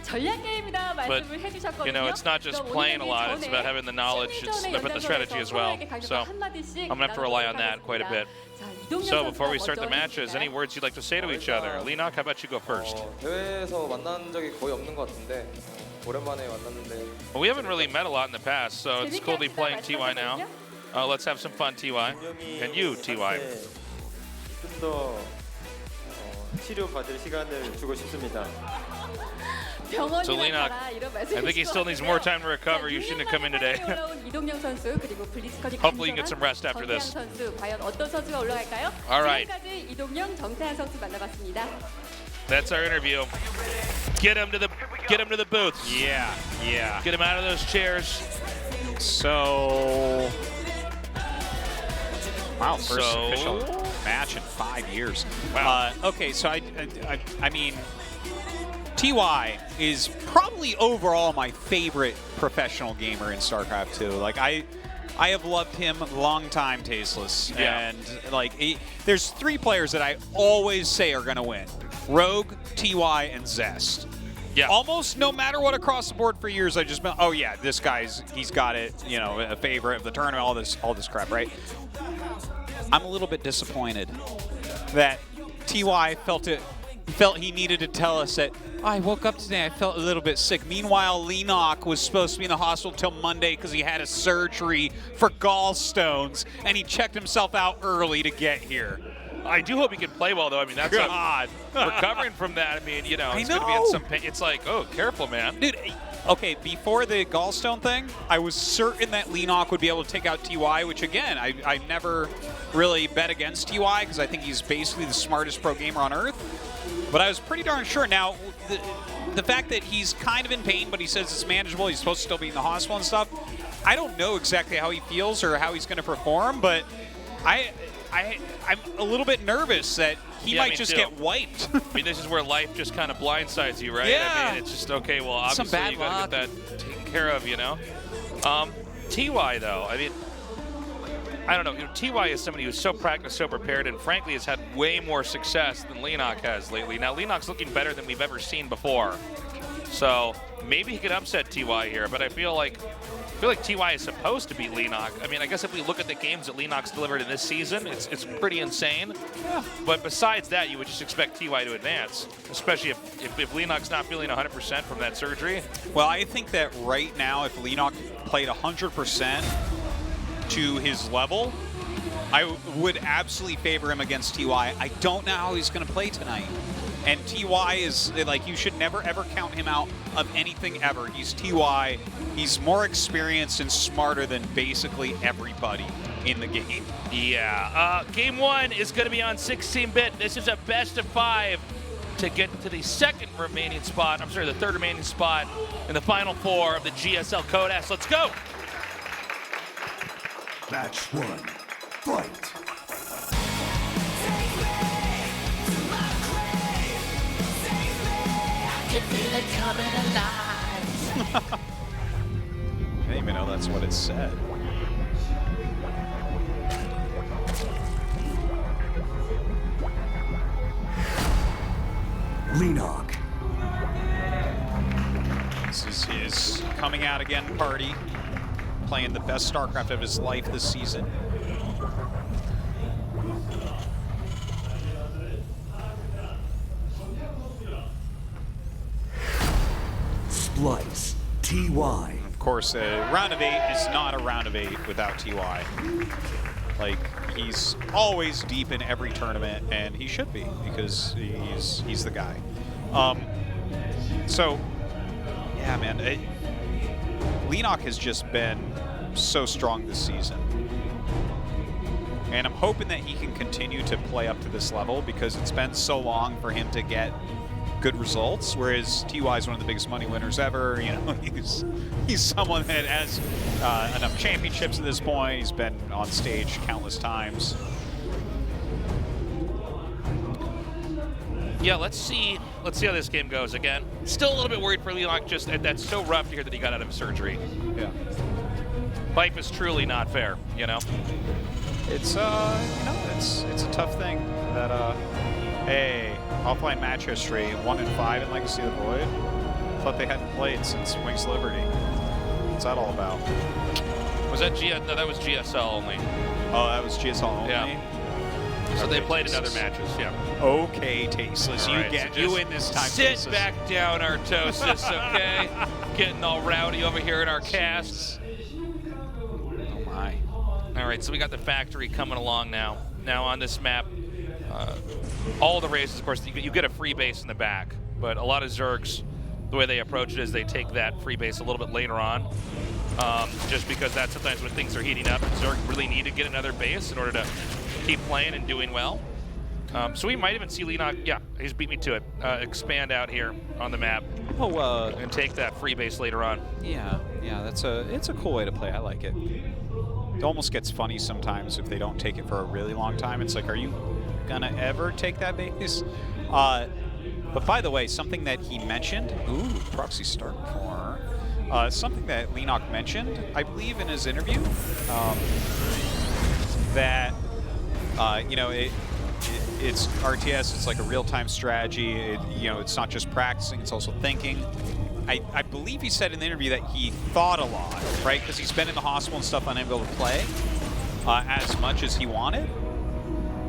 전략 게임이다 말씀을 해주셨거든요. You know, it's not just playing a lot, it's about having the knowledge, it's about the strategy as well. So I'm going to have to rely on that quite a bit. So before we start the matches, any words you'd like to say to each other? Leenock, how about you go first? 대회에서 만난 적이 거의 없는 것 같은데 오랜만에 만났는데. Well, we haven't really met a lot in the past, so it's cool to be playing TY now. Let's have some fun, TY. And you, TY. 좀더 치료 받을 시간을 주고 싶습니다. So Leenock, I think he still needs more time to recover. You shouldn't have come in today. Hopefully you can get some rest after this. All right. That's our interview. Get him to the booths. Yeah. Get him out of those chairs. So, wow, first official match in 5 years. Wow. Okay, so I mean, TY is probably overall my favorite professional gamer in StarCraft 2. Like I have loved him long time, Tasteless. Yeah. And like, there's 3 players that I always say are gonna win: Rogue, TY, and Zest. Yeah. Almost no matter what across the board for years, I've just been, oh yeah, this guy's, he's got it, you know, a favorite of the tournament, all this crap, right? I'm a little bit disappointed that TY felt he needed to tell us that, I woke up today, I felt a little bit sick. Meanwhile, Leenock was supposed to be in the hospital till Monday because he had a surgery for gallstones, and he checked himself out early to get here. I do hope he can play well, though. I mean, that's recovering from that. I mean, you know, it's going to be in some pain. It's like, oh, careful, man. Dude, okay, before the gallstone thing, I was certain that Leenock would be able to take out TY, which, again, I never really bet against TY because I think he's basically the smartest pro gamer on Earth. But I was pretty darn sure. Now, the fact that he's kind of in pain, but he says it's manageable, he's supposed to still be in the hospital and stuff, I don't know exactly how he feels or how he's going to perform, but I'm a little bit nervous that he might just get wiped. I mean, this is where life just kind of blindsides you, right? Yeah. I mean, it's just, okay, well, obviously you got to get that taken care of, you know? TY, though, I mean, I don't know. You know, TY is somebody who's so practiced, so prepared, and frankly has had way more success than Leenock has lately. Now, Leenock's looking better than we've ever seen before. So maybe he could upset TY here, but I feel like TY is supposed to beat Leenock. I mean, I guess if we look at the games that Leenock's delivered in this season, it's pretty insane. Yeah. But besides that, you would just expect TY to advance, especially if Leenock's not feeling 100% from that surgery. Well, I think that right now, if Leenock played 100% to his level, I would absolutely favor him against TY. I don't know how he's going to play tonight. And TY is, like, you should never, ever count him out of anything ever. He's TY. He's more experienced and smarter than basically everybody in the game. Yeah. Game 1 is going to be on 16-bit. This is a best of 5 to get to the third remaining spot in the final 4 of the GSL Codas. Let's go. Match 1. Fight. I didn't even know that's what it said. Leenock. This is his coming out again party, playing the best StarCraft of his life this season. Splice. TY. Of course, a round of 8 is not a round of 8 without TY. Like, he's always deep in every tournament, and he should be, because he's the guy. So, yeah, man, Leenock has just been so strong this season. And I'm hoping that he can continue to play up to this level, because it's been so long for him to get good results, whereas TY is one of the biggest money winners ever. You know, he's someone that has enough championships at this point. He's been on stage countless times. Yeah, let's see how this game goes. Again, still a little bit worried for Leenock. Just that's so rough to hear that he got out of surgery. Yeah, life is truly not fair. You know, it's it's a tough thing that hey. Offline match history, 1-5 in Legacy of the Void. Thought they hadn't played since Wings Liberty. What's that all about? Was that No, that was GSL only. Oh, that was GSL only? Yeah. So they played in other matches, yeah. Okay, Tasteless. All right, You win this time, Sit Tasteless. back down, Artosis, okay? Getting all rowdy over here in our casts. Oh, my. All right, so we got the factory coming along now. Now on this map, all the races, of course, you get a free base in the back, but a lot of Zergs, the way they approach it is they take that free base a little bit later on, just because that's sometimes when things are heating up. Zerg really need to get another base in order to keep playing and doing well. So we might even see Leenock, yeah, he's beat me to it, expand out here on the map. And take that free base later on. Yeah, it's a cool way to play. I like it. It almost gets funny sometimes if they don't take it for a really long time. It's like, are you gonna ever take that base? But by the way, something that he mentioned, proxy start for, something that Leenock mentioned, I believe in his interview, that, you know, it's RTS, it's like a real-time strategy, you know, it's not just practicing, it's also thinking. I believe he said in the interview that he thought a lot, right? Because he's been in the hospital and stuff, unable to play as much as he wanted.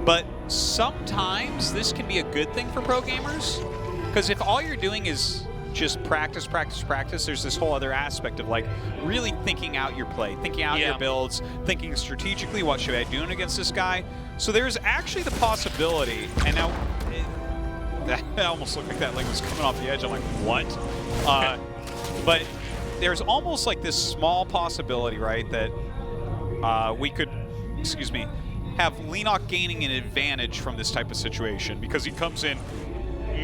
But sometimes this can be a good thing for pro gamers, because if all you're doing is just practice, there's this whole other aspect of like really thinking out your play, thinking out your builds, thinking strategically, what should I do against this guy? So there's actually the possibility, and now that almost looked like that leg was coming off the edge. I'm like, what? But there's almost like this small possibility, right, that we could, have Leenock gaining an advantage from this type of situation because he comes in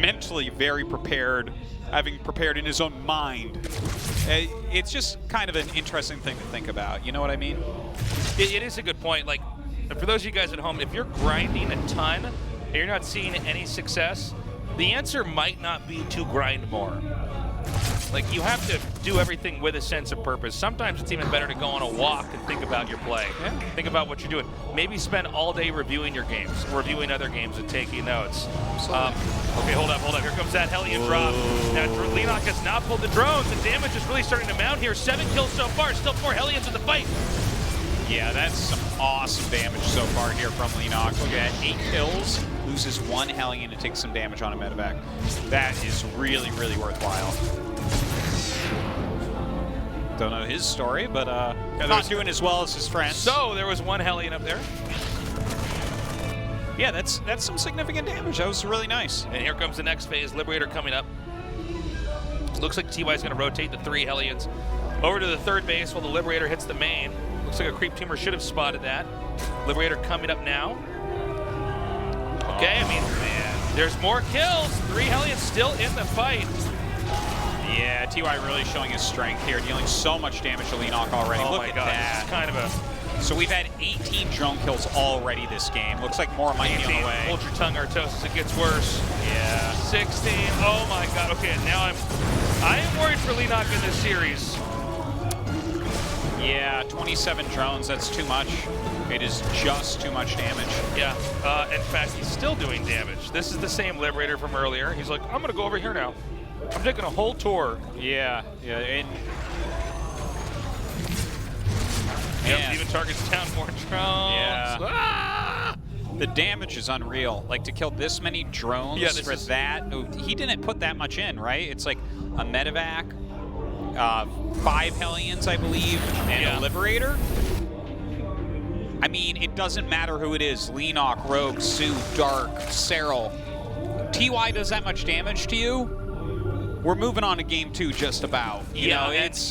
mentally very prepared, having prepared in his own mind. It's just kind of an interesting thing to think about. You know what I mean? It is a good point. Like, for those of you guys at home, if you're grinding a ton and you're not seeing any success, the answer might not be to grind more. Like, you have to do everything with a sense of purpose. Sometimes it's even better to go on a walk and think about your play. Yeah. Think about what you're doing. Maybe spend all day reviewing your games, reviewing other games and taking notes. Okay, hold up. Here comes that Hellion drop. Now, Leenock has not pulled the drones. The damage is really starting to mount here. 7 kills so far. Still 4 Hellions in the fight. Yeah, that's some awesome damage so far here from Leenock. Look at 8 kills, loses 1 Hellion to take some damage on a medevac. That is really, really worthwhile. Don't know his story, but not doing as well as his friends. So there was 1 Hellion up there. Yeah, that's some significant damage. That was really nice. And here comes the next phase. Liberator coming up. Looks like TY is going to rotate the 3 Hellions over to the third base while the Liberator hits the main. Looks like a creep teamer should have spotted that. Liberator coming up now. Okay, I mean, man, there's more kills. 3 Hellions still in the fight. Yeah, TY really showing his strength here, dealing so much damage to Leenock already. Oh Look my at God, that. this is kind of a... So we've had 18 drone kills already this game. Looks like more might be on the way. Hold your tongue, Artosis, it gets worse. Yeah. 16, oh my God. Okay, now I am worried for Leenock in this series. Yeah, 27 drones, that's too much. It is just too much damage. Yeah, in fact, he's still doing damage. This is the same Liberator from earlier. He's like, I'm gonna go over here now. I'm taking a whole tour. Yeah. Yep, even targets down more drones. Yeah. Ah! The damage is unreal. Like, to kill this many drones for that, he didn't put that much in, right? It's like a medevac, 5 Hellions, I believe, and a Liberator. I mean, it doesn't matter who it is. Leenock, Rogue, Sue, Dark, Serral. TY does that much damage to you, we're moving on to game 2 just about. You know, it's,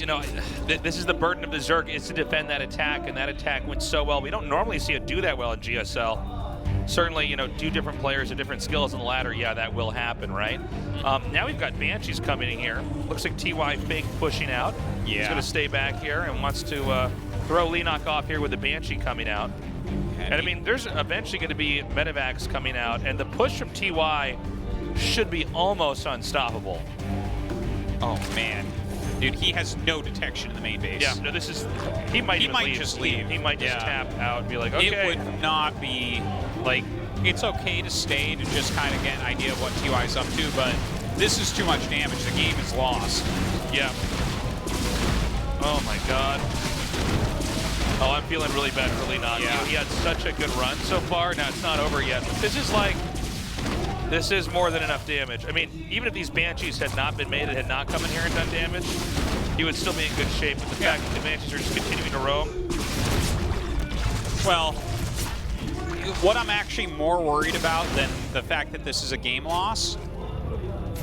this is the burden of the Zerg, is to defend that attack, and that attack went so well. We don't normally see it do that well in GSL. Certainly, 2 different players with different skills on the ladder, yeah, that will happen, right? Now we've got Banshees coming in here. Looks like TY fake pushing out. Yeah. He's going to stay back here and wants to throw Leenock off here with the Banshee coming out. And I mean, there's eventually going to be medevacs coming out, and the push from TY should be almost unstoppable. Oh, man. Dude, he has no detection in the main base. Yeah, no, this is... He might just leave. He might just tap out and be like, okay. It would not be... Like, it's okay to stay to just kind of get an idea of what TY's up to, but this is too much damage. The game is lost. Yeah. Oh my God. Oh, I'm feeling really bad for Leenock. Yeah. He had such a good run so far. Now it's not over yet. This is like, this is more than enough damage. I mean, even if these Banshees had not been made, it had not come in here and done damage, he would still be in good shape. But the fact that the Banshees are just continuing to roam. Well, what I'm actually more worried about than the fact that this is a game loss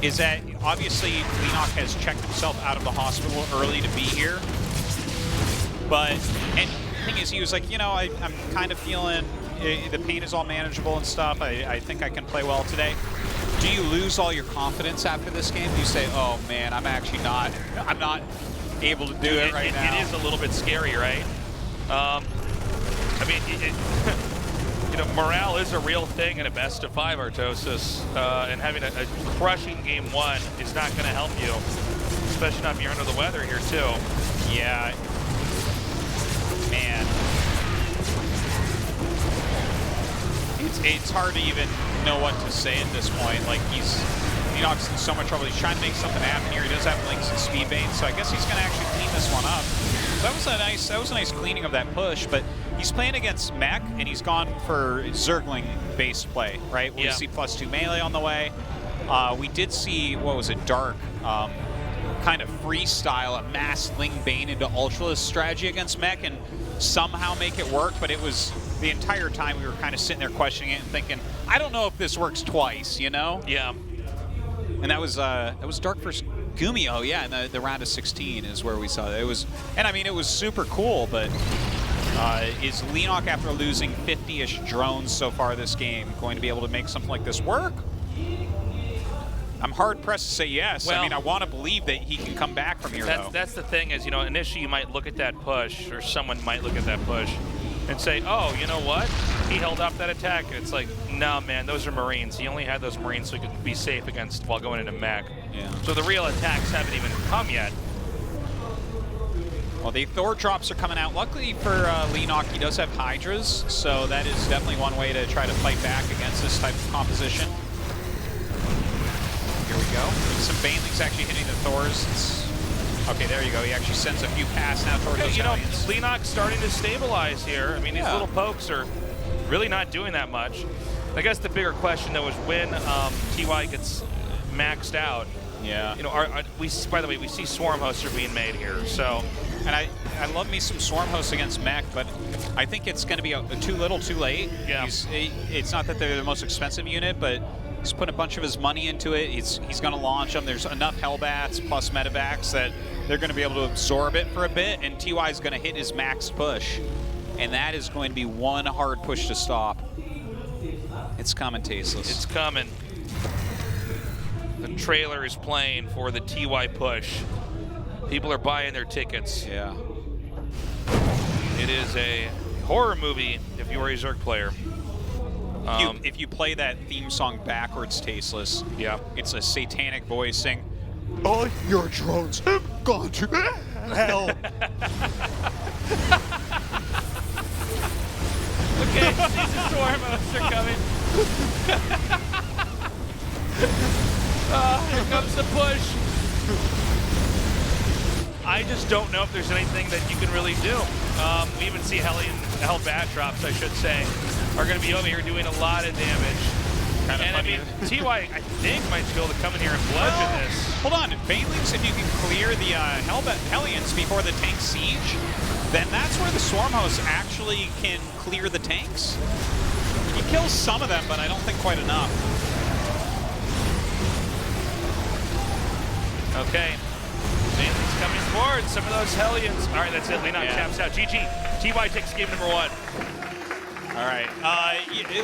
is that obviously Leenock has checked himself out of the hospital early to be here. But, and the thing is, he was like, you know, I'm kind of feeling the pain is all manageable and stuff. I think I can play well today. Do you lose all your confidence after this game? Do you say, oh man, I'm not able to do it right now? It is a little bit scary, right? I mean, you know, morale is a real thing in a best of 5 Artosis, and having a crushing game 1 is not going to help you, especially not if you're under the weather here too. Yeah, man. It's hard to even know what to say at this point. Like, Leenock's in so much trouble. He's trying to make something happen here. He does have links and speed veins, so I guess he's going to actually clean this one up. So that was a nice cleaning of that push, but he's playing against Mech, and he's gone for Zergling-based play, right? We see +2 melee on the way. We did see, what was it, Dark, kind of freestyle a mass Ling Bane into Ultralist strategy against Mech and somehow make it work, but it was the entire time we were kind of sitting there questioning it and thinking, I don't know if this works twice, you know? Yeah. And that was Dark versus Gumi. Oh yeah, in the round of 16 is where we saw that. It was, and I mean, it was super cool, but is Leenock, after losing 50-ish drones so far this game, going to be able to make something like this work? I'm hard-pressed to say yes. Well, I mean, I want to believe that he can come back from here, though. That's the thing is, you know, initially you might look at that push, or someone might look at that push, and say, oh, you know what? He held off that attack. And it's like, no, man, those are Marines. He only had those Marines so he could be safe against while going into mech. Yeah. So the real attacks haven't even come yet. Well, the Thor drops are coming out. Luckily for Leenock, he does have Hydras, so that is definitely one way to try to fight back against this type of composition. Here we go. Some Banelings actually hitting the Thors. Okay, there you go. He actually sends a few passes now towards those Hellions. Leenock's starting to stabilize here. I mean, these little pokes are really not doing that much. I guess the bigger question, though, is when TY gets maxed out. Yeah. You know, by the way, we see Swarm hosts are being made here, so. And I love me some Swarm hosts against Mech, but I think it's going to be too little, too late. Yeah. It's not that they're the most expensive unit, but he's put a bunch of his money into it. He's going to launch them. There's enough Hellbats plus Medevacs that they're going to be able to absorb it for a bit, and TY is going to hit his max push. And that is going to be one hard push to stop. It's coming, Tasteless. It's coming. The trailer is playing for the TY push. People are buying their tickets. Yeah. It is a horror movie if you are a Zerg player. If you play that theme song backwards, Tasteless, it's a satanic voicing. All your drones have gone to hell. Okay, these Swarm hosts are coming. Here comes the push. I just don't know if there's anything that you can really do. We even see Hellbat drops, I should say, are going to be over here doing a lot of damage. And I mean, TY, I think, might be able to come in here and bludgeon this. Hold on, Banelings, if you can clear the Hellions before the tank siege, then that's where the Swarm hosts actually can clear the tanks. He kills some of them, but I don't think quite enough. Okay. Banelings coming forward. Some of those Hellions. All right, that's it. Leenock taps out. GG. TY takes game number 1. All right.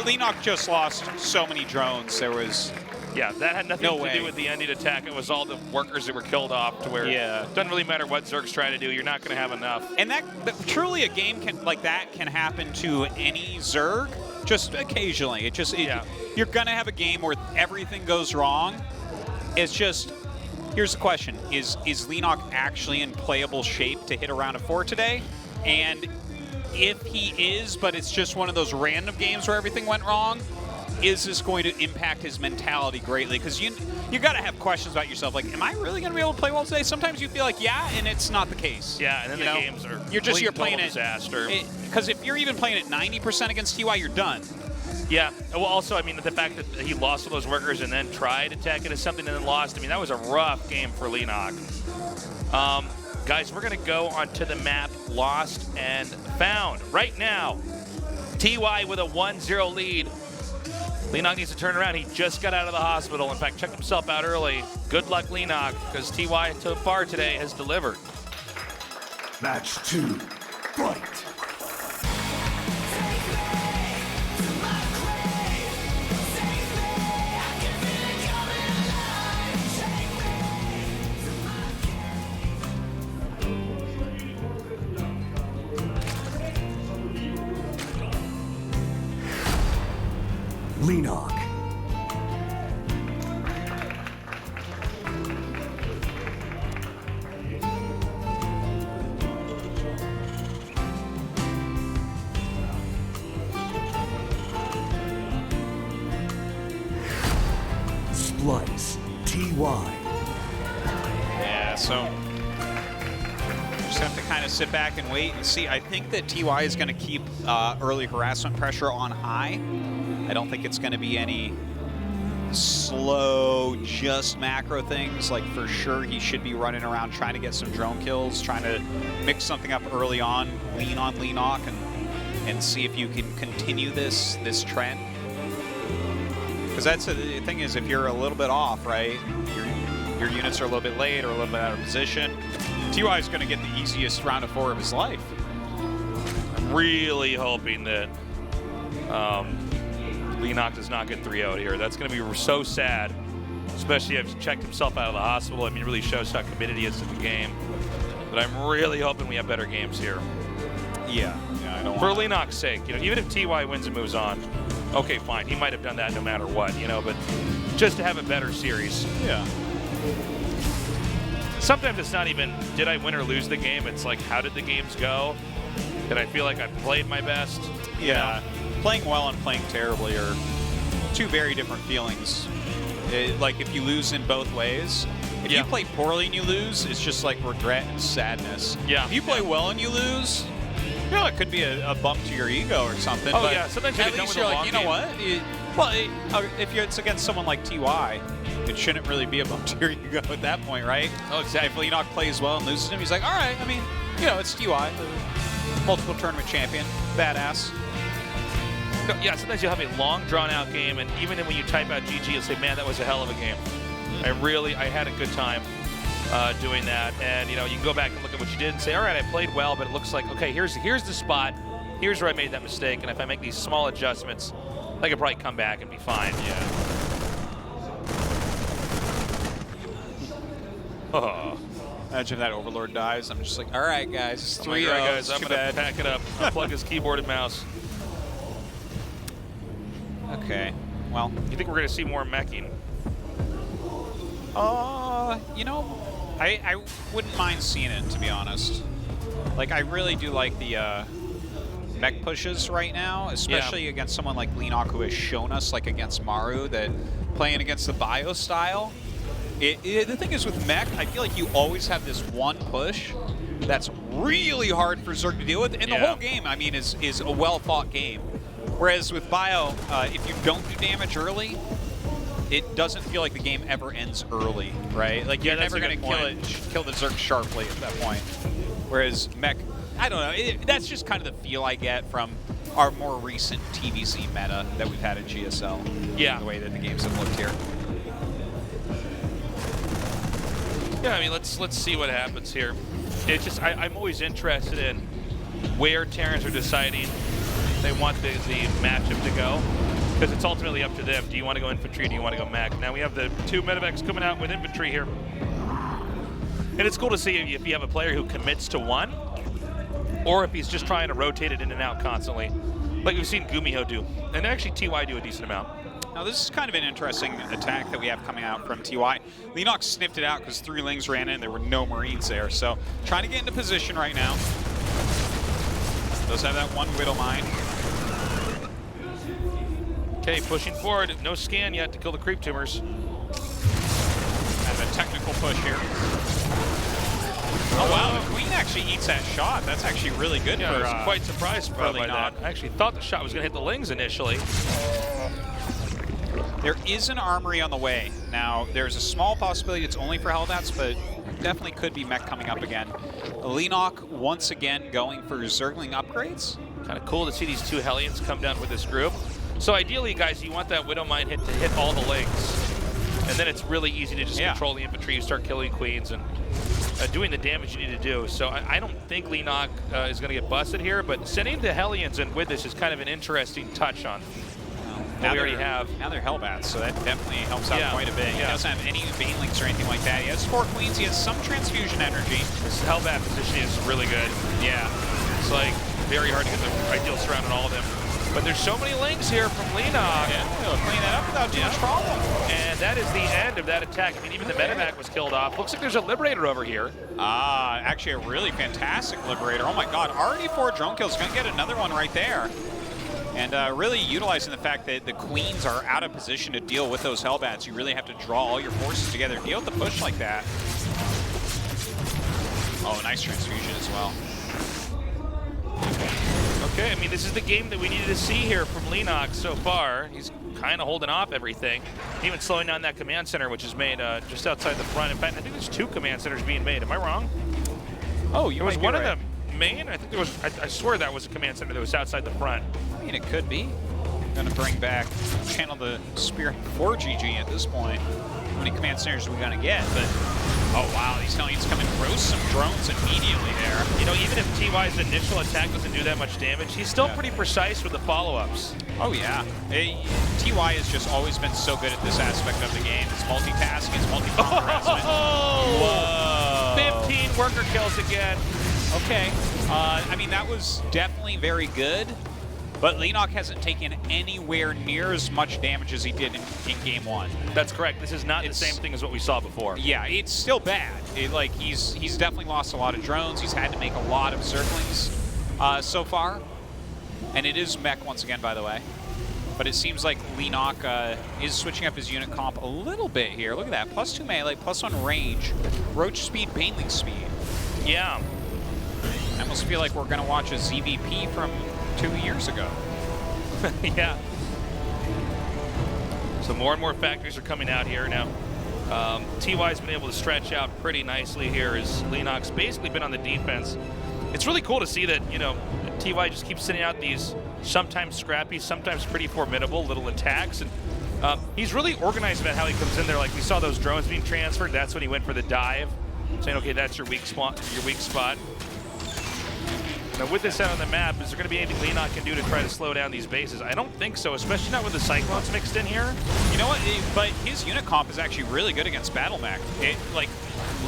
Leenock just lost so many drones. There was... Yeah, that had nothing to do with the ending attack. It was all the workers that were killed off to where it doesn't really matter what Zerg's trying to do. You're not going to have enough. And that truly a game like that can happen to any Zerg, just occasionally. You're going to have a game where everything goes wrong. It's just... Here's the question. Is Leenock actually in playable shape to hit a round of 4 today? And if he is, but it's just one of those random games where everything went wrong, is this going to impact his mentality greatly? Because you got to have questions about yourself. Like, am I really going to be able to play well today? Sometimes you feel like, yeah, and it's not the case. Yeah, and then the games are you're playing disaster. Because if you're even playing at 90% against TY, you're done. Yeah. Well, also, I mean, the fact that he lost to those workers and then tried to tech into something and then lost. I mean, that was a rough game for Leenock. Guys, we're going to go onto the map Lost and Found. Right now, TY with a 1-0 lead. Leenock needs to turn around. He just got out of the hospital. In fact, checked himself out early. Good luck, Leenock, because TY so far today has delivered. Match 2, fight. Leenock. Splice. TY. Yeah, so just have to kind of sit back and wait and see. I think that TY is going to keep early harassment pressure on high. I don't think it's going to be any slow, just macro things. Like, for sure, he should be running around trying to get some drone kills, trying to mix something up early on Leenock, and see if you can continue this trend. Because that's the thing is, if you're a little bit off, right, your units are a little bit late or a little bit out of position, TY is going to get the easiest round of 4 of his life. I'm really hoping that Leenock does not get 3-0 here. That's going to be so sad, especially if he's checked himself out of the hospital. I mean, it really shows how committed he is to the game. But I'm really hoping we have better games here. Yeah, I don't For want Leenock's sake, even if TY wins and moves on, okay, fine. He might have done that no matter what, but just to have a better series. Yeah. Sometimes it's not even, did I win or lose the game? It's like, how did the games go? Did I feel like I played my best? Yeah. Playing well and playing terribly are two very different feelings. Like, if you lose in both ways, if you play poorly and you lose, it's just like regret and sadness. Yeah. If you play well and you lose, it could be a bump to your ego or something. Oh, but yeah. Sometimes you at get done least with you're a like, long you know game. what? If it's against someone like TY, it shouldn't really be a bump to your ego at that point, right? Oh, exactly. If Leenock plays well and loses him, he's like, all right, I mean, it's TY, multiple tournament champion, badass. No, yeah, sometimes you'll have a long, drawn-out game, and even when you type out GG, you'll say, man, that was a hell of a game. I had a good time doing that. And, you can go back and look at what you did and say, all right, I played well, but it looks like, okay, here's the spot. Here's where I made that mistake. And if I make these small adjustments, I could probably come back and be fine. Yeah. Oh. Imagine if that Overlord dies. I'm just like, all right, guys, it's 3-0. All right, guys, I'm going to pack it up. Unplug his keyboard and mouse. Okay, well. You think we're going to see more meching? I wouldn't mind seeing it, to be honest. Like, I really do like the mech pushes right now, especially against someone like Leenock, who has shown us, like against Maru, that playing against the bio style, the thing is with mech, I feel like you always have this one push that's really hard for Zerg to deal with, and the whole game, I mean, is a well-fought game. Whereas with bio, if you don't do damage early, it doesn't feel like the game ever ends early, right? Like, you're never going to kill the Zerg sharply at that point. Whereas mech, I don't know, that's just kind of the feel I get from our more recent TVC meta that we've had in GSL. Yeah. The way that the games have looked here. Yeah, I mean, let's see what happens here. It's just, I'm always interested in where Terrans are deciding they want the matchup to go, because it's ultimately up to them. Do you want to go infantry or do you want to go mech? Now we have the 2 medevacs coming out with infantry here. And it's cool to see if you have a player who commits to one, or if he's just trying to rotate it in and out constantly, like we've seen Gumiho do, and actually TY do a decent amount. Now this is kind of an interesting attack that we have coming out from TY. Leenock sniffed it out because 3 Lings ran in, there were no Marines there, so trying to get into position right now. Does have that one Widow Mine. Okay, pushing forward. No scan yet to kill the creep tumors. As a technical push here. Oh wow, the Queen actually eats that shot. That's actually really good Yeah, for I was quite surprised by that. I actually thought the shot was going to hit the Lings initially. There is an armory on the way. Now, there's a small possibility it's only for Hellbats, but definitely could be mech coming up again. Leenock once again going for Zergling upgrades. Kind of cool to see these two Hellions come down with this group. So ideally, guys, you want that Widow Mine hit to hit all the Lings. And then it's really easy to just control the infantry. You start killing queens and doing the damage you need to do. So I don't think Leenock is going to get busted here, but sending the Hellions in with this is kind of an interesting touch on what we already have. Now they're Hellbats, so that definitely helps out quite a bit. He Yeah. doesn't have any Banelings or anything like that. He has 4 queens, he has some transfusion energy. This Hellbat position is really good. Yeah. It's like very hard to get the ideal surround on all of them. But there's so many Lings here from Leenock. Yeah, he'll clean that up without too much problem. And that is the end of that attack. I mean, even the Medivac was killed off. Looks like there's a Liberator over here. Ah, actually a really fantastic Liberator. Oh my god, already 4 drone kills. Gonna get another one right there. And really utilizing the fact that the queens are out of position to deal with those Hellbats. You really have to draw all your forces together, deal with the push like that. Oh, nice transfusion as well. Okay, I mean, this is the game that we needed to see here from Leenock so far. He's kind of holding off everything. Even slowing down that command center, which is made just outside the front. In fact, I think there's 2 command centers being made. Am I wrong? Oh, you There was might be one right. of them main. I think there was. I swear that was a command center that was outside the front. I mean, it could be. Gonna bring back, channel the Spirit for GG at this point. How many command centers are we gonna get? But oh wow, these Hellions come and roast some drones immediately there. You know, even if TY's initial attack doesn't do that much damage, he's still pretty precise with the follow-ups. Oh yeah, TY has just always been so good at this aspect of the game. It's multitasking, it's multi-prompt harassment. Whoa! 15 worker kills again. Okay, I mean that was definitely very good, but Leenock hasn't taken anywhere near as much damage as he did in game 1. That's correct. This is not the same thing as what we saw before. Yeah, it's still bad. He's definitely lost a lot of drones. He's had to make a lot of Zerglings so far, and it is mech once again, by the way. But it seems like Leenock is switching up his unit comp a little bit here. Look at that, +2 melee, +1 range, Roach speed, Baneling speed. Yeah. I almost feel like we're going to watch a ZVP from 2 years ago. Yeah. So more and more factories are coming out here now. TY's been able to stretch out pretty nicely here as Leenock's basically been on the defense. It's really cool to see that, you know, TY just keeps sending out these sometimes scrappy, sometimes pretty formidable little attacks. And he's really organized about how he comes in there. Like we saw those drones being transferred. That's when he went for the dive, saying, okay, that's your weak spot. Now with this out on the map, is there going to be anything Leenock can do to try to slow down these bases? I don't think so, especially not with the Cyclones mixed in here. You know what? But his unit comp is actually really good against Battle Mech. Like,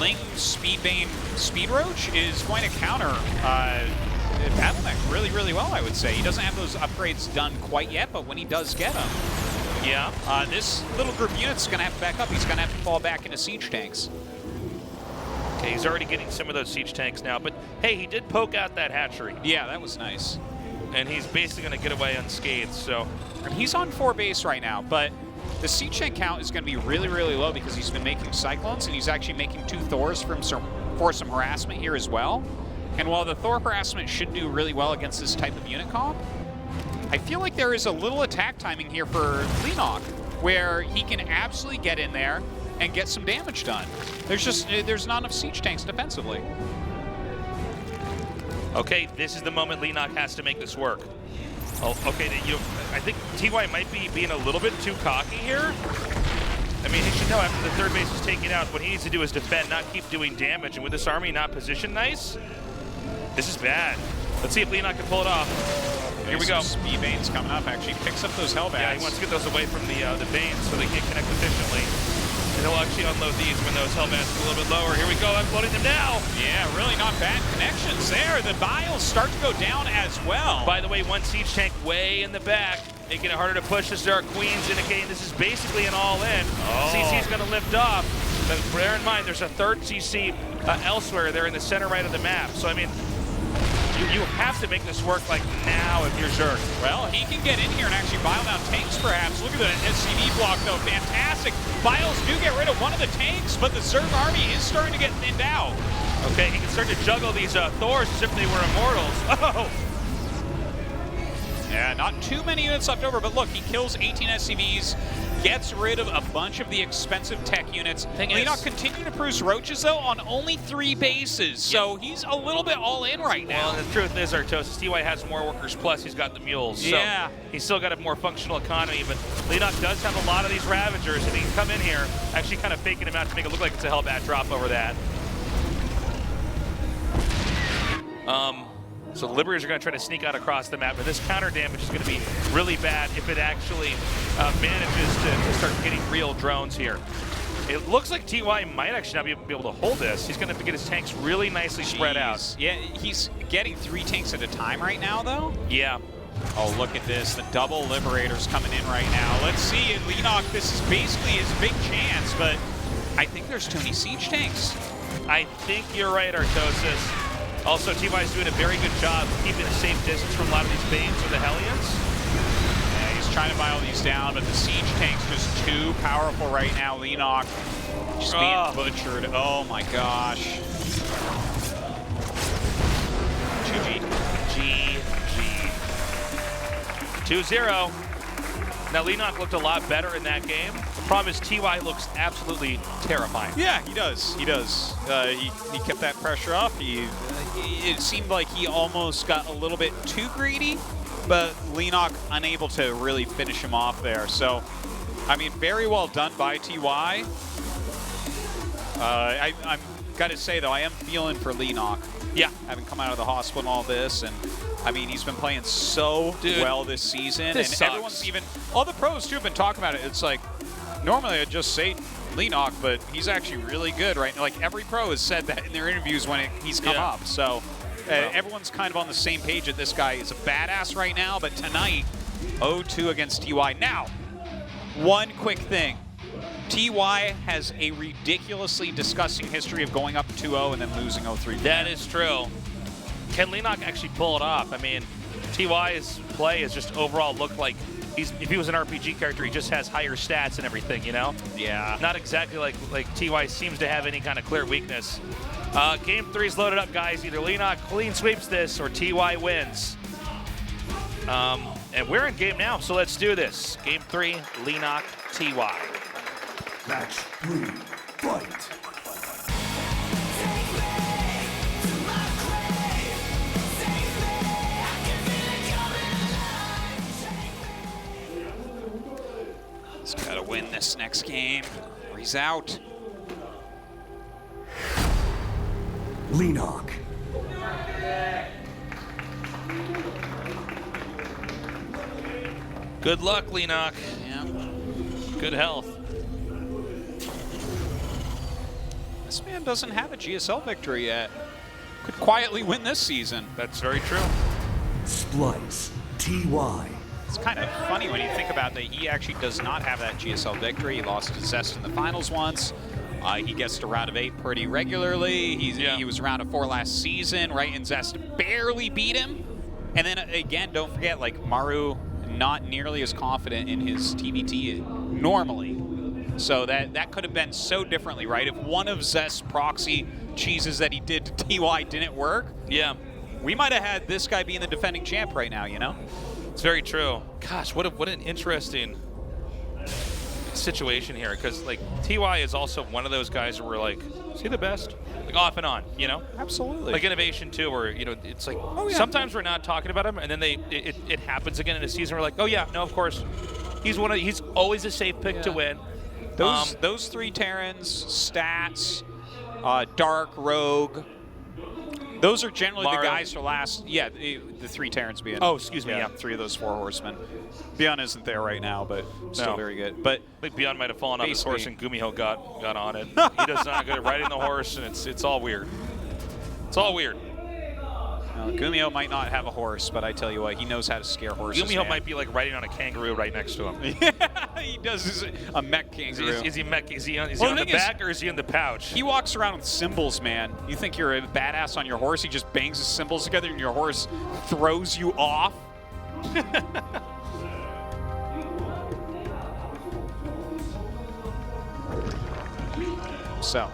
Ling Speedbane Speed Roach is going to counter Battle Mech really, really well, I would say. He doesn't have those upgrades done quite yet, but when he does get them, yeah, this little group unit's going to have to back up. He's going to have to fall back into siege tanks. Okay, he's already getting some of those siege tanks now, but hey, he did poke out that hatchery. Yeah, that was nice. And he's basically going to get away unscathed, so. And he's on 4 base right now, but the siege tank count is going to be really, really low because he's been making Cyclones, and he's actually making 2 Thors for some harassment here as well. And while the Thor harassment should do really well against this type of unit comp, I feel like there is a little attack timing here for Leenock, where he can absolutely get in there and get some damage done. There's not enough siege tanks defensively. Okay, this is the moment Leenock has to make this work. Oh, okay, I think TY might be being a little bit too cocky here. I mean, he should know after the 3rd base is taken out, what he needs to do is defend, not keep doing damage. And with this army not positioned nice, this is bad. Let's see if Leenock can pull it off. Here we go. Speedbane's coming up, actually picks up those Hellbats. Yeah, he wants to get those away from the Banes so they can't connect efficiently. And he'll actually unload these when those Hellbats are a little bit lower. Here we go, unloading them now. Yeah, really not bad connections there. The Biles start to go down as well. By the way, 1 siege tank way in the back, making it harder to push as there are queens, indicating this is basically an all-in. CC's going to lift off, but bear in mind, there's a 3rd CC elsewhere there in the center right of the map. So, I mean, You have to make this work like now if you're Zerg. Well, he can get in here and actually bile down tanks perhaps. Look at the SCV block though, fantastic. Biles do get rid of one of the tanks, but the Zerg army is starting to get thinned out. Okay, he can start to juggle these Thors as if they were immortals. Oh! Yeah, not too many units left over, but look, he kills 18 SCVs, gets rid of a bunch of the expensive tech units. Leenock continuing to produce roaches, though, on only 3 bases, so he's a little bit all in right now. Well, the truth is, Artosis, TY has more workers, plus he's got the mules. Yeah. So he's still got a more functional economy, but Leenock does have a lot of these Ravagers, and he can come in here, actually kind of faking him out to make it look like it's a Hellbat drop over that. So the Liberators are going to try to sneak out across the map, but this counter damage is going to be really bad if it actually manages to start getting real drones here. It looks like TY might actually not be able to hold this. He's going to have to get his tanks really nicely spread out. Yeah, he's getting 3 tanks at a time right now, though. Yeah. Oh, look at this. The double Liberators coming in right now. Let's see. Leenock, this is basically his big chance, but I think there's too many siege tanks. I think you're right, Artosis. Also, TY is doing a very good job keeping a safe distance from a lot of these Banes or the Hellions. Yeah, he's trying to bile these down, but the siege tank's just too powerful right now. Leenock just being butchered. Oh my gosh. GG. 2-0. Now, Leenock looked a lot better in that game. The problem is TY looks absolutely terrifying. Yeah, he does. He does. He kept that pressure off. It seemed like he almost got a little bit too greedy, but Leenock unable to really finish him off there. So, I mean, very well done by TY. I'm got to say, though, I am feeling for Leenock. Yeah. Having come out of the hospital and all this, and I mean, he's been playing so well this season, and sucks. everyone's even, all the pros too have been talking about it. It's like, normally I'd just say Leenock, but he's actually really good right now. Like every pro has said that in their interviews when he's come up. So everyone's kind of on the same page that this guy is a badass right now, but tonight, 0-2 against TY. Now, one quick thing. TY has a ridiculously disgusting history of going up 2-0 and then losing 0-3. That is true. Can Leenock actually pull it off? I mean, TY's play has just overall looked like if he was an RPG character, he just has higher stats and everything, you know? Yeah. Not exactly like TY seems to have any kind of clear weakness. Game 3 is loaded up, guys. Either Leenock clean sweeps this or TY wins. And we're in game now, so let's do this. Game 3, Leenock, TY. Match 3, fight. He's got to win this next game, or he's out. Leenock. Good luck, Leenock. Yeah. Good health. This man doesn't have a GSL victory yet. Could quietly win this season. That's very true. Splice. TY. It's kind of funny when you think about that he actually does not have that GSL victory. He lost to Zest in the finals once. He gets to round of 8 pretty regularly. He was round of 4 last season, right? And Zest barely beat him. And then again, don't forget, like Maru not nearly as confident in his TVT normally. So that could have been so differently, right? If one of Zest's proxy cheeses that he did to TY didn't work, yeah, we might have had this guy being the defending champ right now, you know? It's very true. Gosh, what an interesting situation here, because like TY is also one of those guys where we're like, is he the best? Like off and on, you know? Absolutely. Like Innovation too, where it's like sometimes we're not talking about him, and then it happens again in a season. We're like, oh yeah, no, of course, he's always a safe pick to win. Those 3 Terrans, Stats, Dark, Rogue, those are generally the guys for last. Yeah, the 3 Terrans being. Oh, excuse me. Yeah, 3 of those 4 horsemen. Beyond isn't there right now, but still very good. But I think Beyond might have fallen off his horse and Gumiho got on it. He does not good at riding the horse, and it's all weird. It's all weird. Gumiho might not have a horse, but I tell you what, he knows how to scare horses. Gumiho might be like riding on a kangaroo right next to him. He does a mech kangaroo. Is he on the back or is he in the pouch? He walks around with cymbals, man. You think you're a badass on your horse, he just bangs his cymbals together and your horse throws you off. So.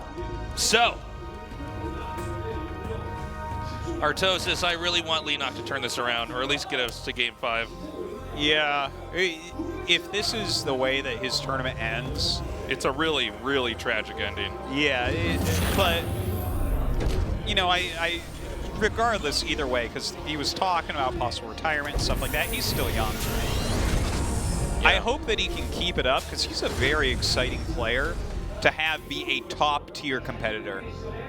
Artosis, I really want Leenock to turn this around, or at least get us to Game 5. Yeah. If this is the way that his tournament ends, it's a really, really tragic ending. Yeah, but you know, I regardless either way, because he was talking about possible retirement and stuff like that. He's still young. Yeah. I hope that he can keep it up because he's a very exciting player to have be a top tier competitor.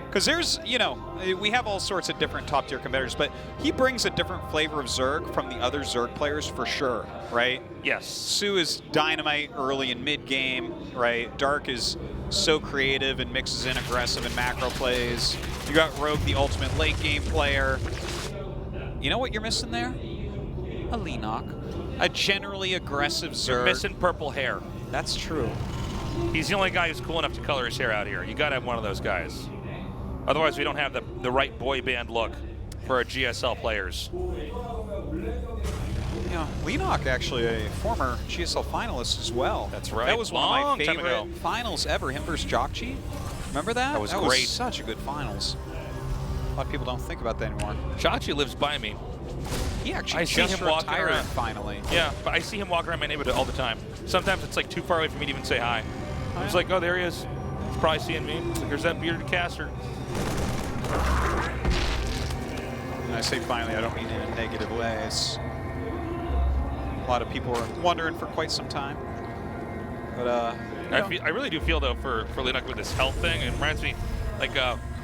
Because there's, you know, we have all sorts of different top tier competitors, but he brings a different flavor of Zerg from the other Zerg players for sure, right? Yes. Sue is dynamite early and mid game, right? Dark is so creative and mixes in aggressive and macro plays. You got Rogue, the ultimate late game player. You know what you're missing there? A Leenock. A generally aggressive Zerg. You're missing purple hair. That's true. He's the only guy who's cool enough to color his hair out here. You got to have one of those guys. Otherwise, we don't have the right boy band look for our GSL players. Yeah, Leenock actually a former GSL finalist as well. That's right. That was one of my favorite finals ever, him versus Jokchi. Remember that? That was great. Was such a good finals. A lot of people don't think about that anymore. Jokchi lives by me. He actually I see him walking around finally. Yeah, but I see him walking around my neighborhood all the time. Sometimes it's like too far away for me to even say hi. I'm just like, oh, there he is. He's probably seeing me. Like, there's that bearded caster. And I say finally, I don't mean in a negative way. It's a lot of people were wondering for quite some time. But I really do feel though for Leenock with this health thing, it reminds me like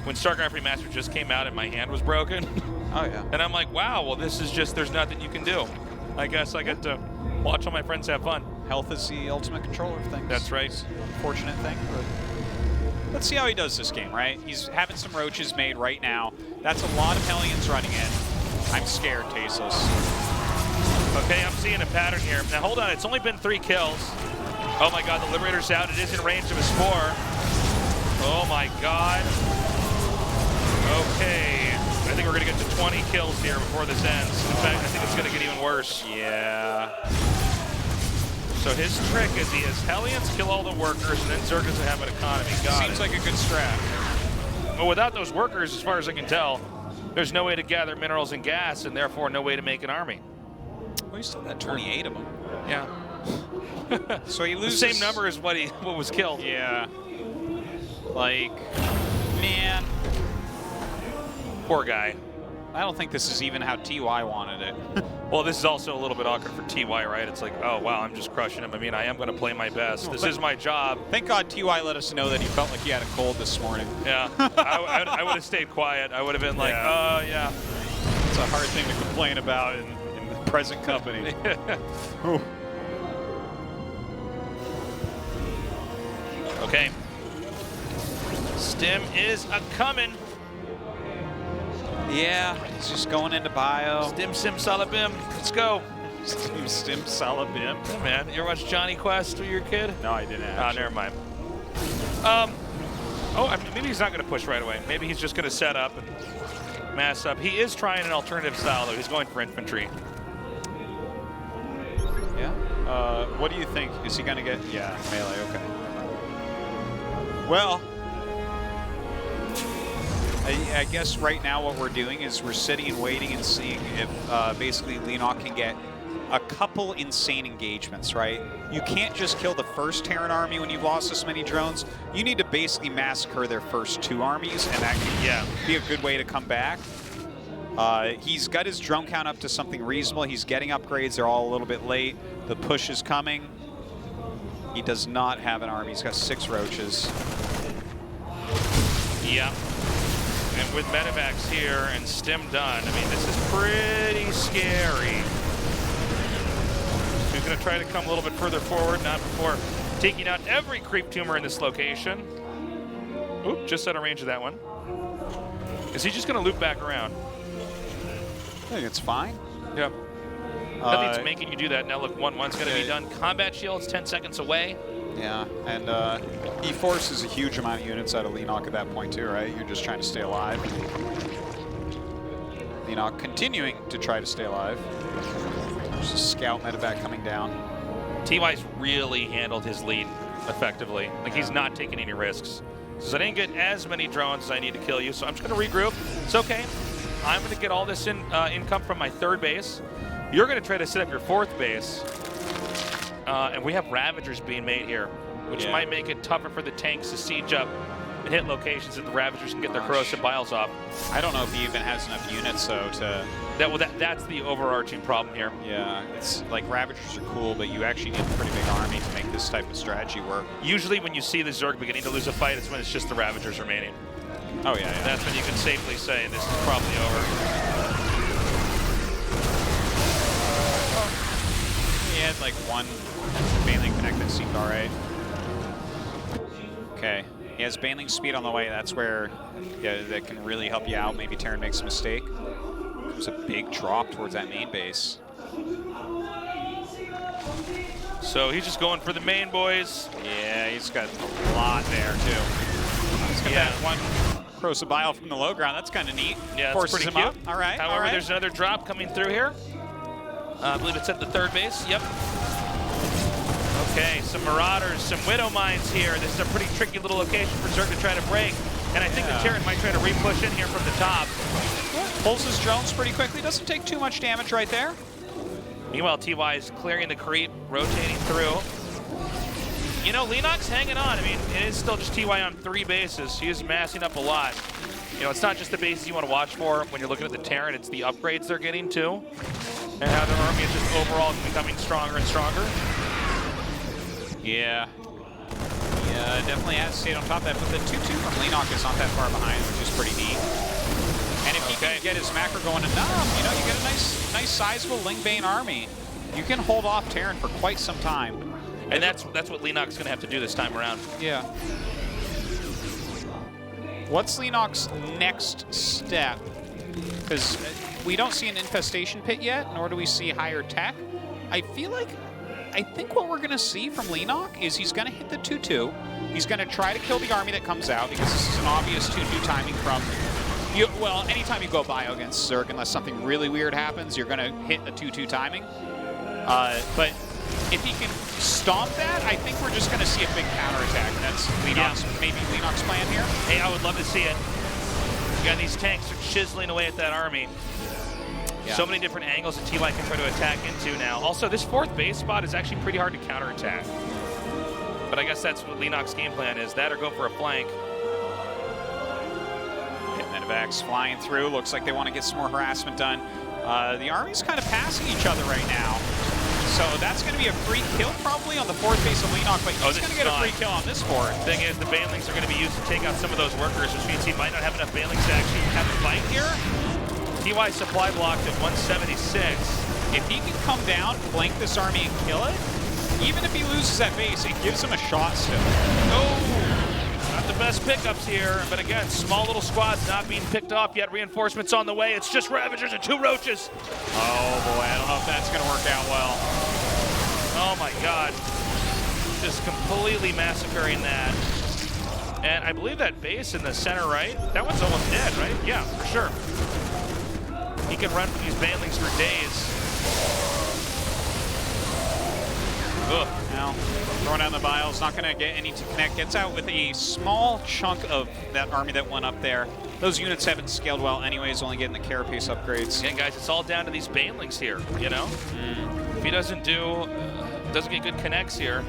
when StarCraft Remastered just came out and my hand was broken. Oh yeah. And I'm like, wow, well this is just, there's nothing you can do. I guess I get to watch all my friends have fun. Health is the ultimate controller of things. That's right. It's an unfortunate thing, but let's see how he does this game, right? He's having some roaches made right now. That's a lot of Hellions running in. I'm scared, Tasteless. Okay, I'm seeing a pattern here. Now hold on, it's only been 3 kills. Oh my god, the Liberator's out. It is in range of a spore. Oh my god. Okay. I think we're going to get to 20 kills here before this ends. In fact, I think it's going to get even worse. Yeah. So his trick is he has Hellions kill all the workers, and then Zerg doesn't have an economy. Seems like a good strat. But without those workers, as far as I can tell, there's no way to gather minerals and gas, and therefore no way to make an army. Well, he still had 28 of them. Yeah. So he loses. The same number as what was killed. Yeah. Like, man. Poor guy. I don't think this is even how TY wanted it. Well, this is also a little bit awkward for TY, right? It's like, oh, wow, I'm just crushing him. I mean, I am going to play my best. This is my job. Thank God TY let us know that he felt like he had a cold this morning. Yeah. I would have stayed quiet. I would have been like, oh, yeah. It's a hard thing to complain about in the present company. Okay. Stim is a-coming. Yeah, he's just going into bio. Stim Sim Salabim. Let's go. Stim Salabim. Yeah, man, you ever watch Johnny Quest when you were a kid? No, I didn't actually. Never mind. Maybe he's not going to push right away. Maybe he's just going to set up and mass up. He is trying an alternative style, though. He's going for infantry. Yeah? What do you think? Is he going to get... Yeah, melee, okay. Well... I guess right now what we're doing is we're sitting and waiting and seeing if basically Leenock can get a couple insane engagements, right? You can't just kill the first Terran army when you've lost this many drones. You need to basically massacre their first 2 armies, and that can be a good way to come back. He's got his drone count up to something reasonable. He's getting upgrades. They're all a little bit late. The push is coming. He does not have an army. He's got 6 roaches. Yeah. And with medevacs here and Stim done, I mean, this is pretty scary. He's going to try to come a little bit further forward, not before taking out every creep tumor in this location. Oop, just out of range of that one. Is he just going to loop back around? I think it's fine. Yep. Nothing's making you do that. Now look, 1-1's going to be done. Combat shield's 10 seconds away. Yeah, and he forces a huge amount of units out of Leenock at that point too, right? You're just trying to stay alive. Leenock continuing to try to stay alive. There's a scout medevac coming down. TY's really handled his lead effectively. Like, he's not taking any risks. So I didn't get as many drones as I need to kill you, so I'm just going to regroup. It's okay. I'm going to get all this income from my 3rd base. You're going to try to set up your 4th base. And we have Ravagers being made here, which might make it tougher for the tanks to siege up and hit locations that the Ravagers can get their corrosive biles off. I don't know if he even has enough units, though, to... That's the overarching problem here. Yeah, it's like Ravagers are cool, but you actually need a pretty big army to make this type of strategy work. Usually when you see the Zerg beginning to lose a fight, it's when it's just the Ravagers remaining. Oh, yeah. That's when you can safely say this is probably over. He had like 1 Baneling connected, seemed all right. Okay, he has Baneling speed on the way. That's where that can really help you out. Maybe Terran makes a mistake. There's a big drop towards that main base. So he's just going for the main, boys. Yeah, he's got a lot there too. He's got that 1 corrosive bile from the low ground. That's kind of neat. Yeah, that's forces pretty him cute. up. All right. However, there's another drop coming through here. I believe it's at the 3rd base. Yep. Okay, some Marauders, some Widow Mines here. This is a pretty tricky little location for Zerg to try to break. And I think the Terran might try to re-push in here from the top. Pulls his drones pretty quickly. Doesn't take too much damage right there. Meanwhile, TY is clearing the creep, rotating through. You know, Leenock's hanging on. I mean, it is still just TY on 3 bases. He is massing up a lot. You know, it's not just the bases you want to watch for when you're looking at the Terran. It's the upgrades they're getting, too. And how their army is just overall becoming stronger and stronger. Yeah. Yeah, definitely has stayed on top of that, but the 2-2 from Leenock is not that far behind, which is pretty neat. And if he can get his macro going enough, you know, you get a nice sizable Lingbane army. You can hold off Terran for quite some time. And that's what Leenock's going to have to do this time around. Yeah. What's Leenock's next step? Because we don't see an infestation pit yet, nor do we see higher tech. I think what we're going to see from Leenock is he's going to hit the 2-2. He's going to try to kill the army that comes out, because this is an obvious 2-2 timing from... well, anytime you go bio against Zerg, unless something really weird happens, you're going to hit a 2-2 timing. But if he can stomp that, I think we're just going to see a big counterattack. That's maybe Leenock's plan here. Hey, I would love to see it. You got these tanks are chiseling away at that army. Yeah. So many different angles that TY can try to attack into now. Also, this 4th base spot is actually pretty hard to counterattack. But I guess that's what Leenock's game plan is. That or go for a flank. Medevacs flying through. Looks like they want to get some more harassment done. The army's kind of passing each other right now. So that's going to be a free kill probably on the 4th base of Leenock, but he's going to get a free kill on this 4th. Thing is, the Banelings are going to be used to take out some of those workers, which means he might not have enough Banelings to actually have a fight here. TY supply blocked at 176. If he can come down, flank this army and kill it, even if he loses that base, it gives him a shot still. Oh, not the best pickups here, but again, small little squads not being picked off yet. Reinforcements on the way. It's just Ravagers and 2 Roaches. Oh boy, I don't know if that's going to work out well. Oh my God. Just completely massacring that. And I believe that base in the center right, that one's almost dead, right? Yeah, for sure. He can run from these Banelings for days. Ugh. Now, throwing down the biles, not going to get any to connect. Gets out with a small chunk of that army that went up there. Those units haven't scaled well anyways, only getting the carapace upgrades. Again, guys, it's all down to these Banelings here, you know? If he doesn't get good connects here,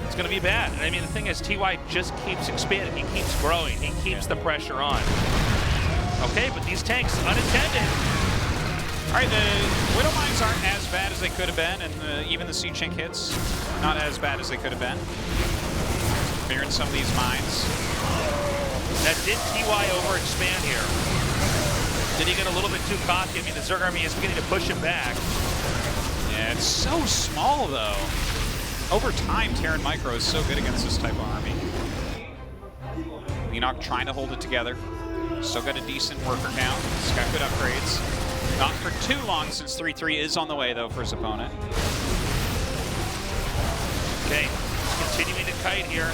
it's going to be bad. And I mean, the thing is, TY just keeps expanding. He keeps growing. He keeps the pressure on. Okay, but these tanks, unintended. All right, the Widow Mines aren't as bad as they could have been, and even the Siege Tank hits, not as bad as they could have been. Clearing some of these mines. That did TY overexpand here. Did he get a little bit too cocky? I mean, the Zerg army is beginning to push him back. Yeah, it's so small, though. Over time, Terran Micro is so good against this type of army. Leenock trying to hold it together. Still got a decent worker count. He's got good upgrades. Not for too long, since 3-3 is on the way, though, for his opponent. Okay, continuing to kite here.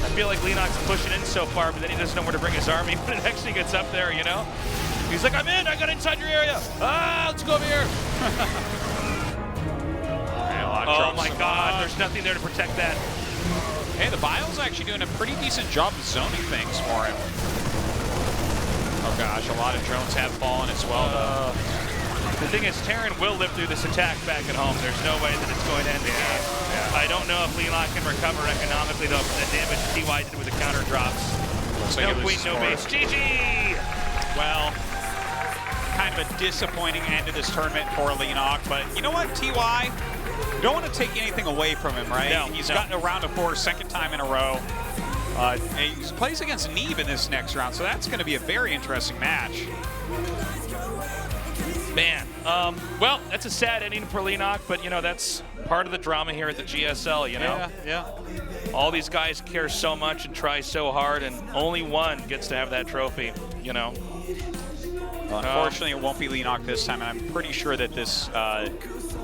I feel like Leenock's pushing in so far, but then he doesn't know where to bring his army when it actually gets up there, you know? He's like, I'm in, I got inside your area. Ah, let's go over here. Oh my God, there's nothing there to protect that. Hey, the Bio's actually doing a pretty decent job of zoning things for him. Oh gosh, a lot of drones have fallen as well, though. The thing is, Terran will live through this attack back at home. There's no way that it's going to end the game. I don't know if Leenock can recover economically, though, from the damage TY did with the counter drops. No queen, no base. GG! Well, kind of a disappointing end to this tournament for Leenock, but you know what, TY? You don't want to take anything away from him, right? No, He's gotten a round of 4, second time in a row. He plays against Neeb in this next round, so that's going to be a very interesting match. Man, well, that's a sad ending for Leenock, but, you know, that's part of the drama here at the GSL, you know? Yeah. All these guys care so much and try so hard, and only one gets to have that trophy, you know? Unfortunately, it won't be Leenock this time, and I'm pretty sure that this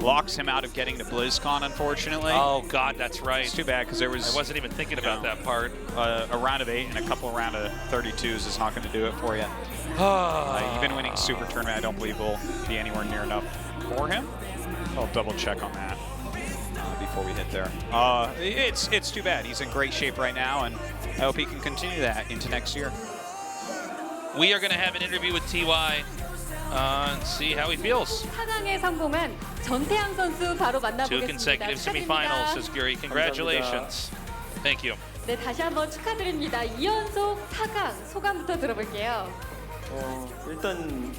locks him out of getting to BlizzCon, unfortunately. Oh, God, that's right. It's too bad, because there was... I wasn't even thinking about that part. A round of 8 and a couple round of 32s is not going to do it for you. Even winning Super Tournament, I don't believe will be anywhere near enough for him. I'll double check on that before we hit there. It's too bad. He's in great shape right now, and I hope he can continue that into next year. We are going to have an interview with TY and see how he feels. 4강에 성공한 전태양 선수 바로 만나보겠습니다. 2 consecutive semifinals, says Guri. Congratulations. Thank you. 네, 다시 한번 축하드립니다. 2연속 4강 소감부터 들어볼게요. 일단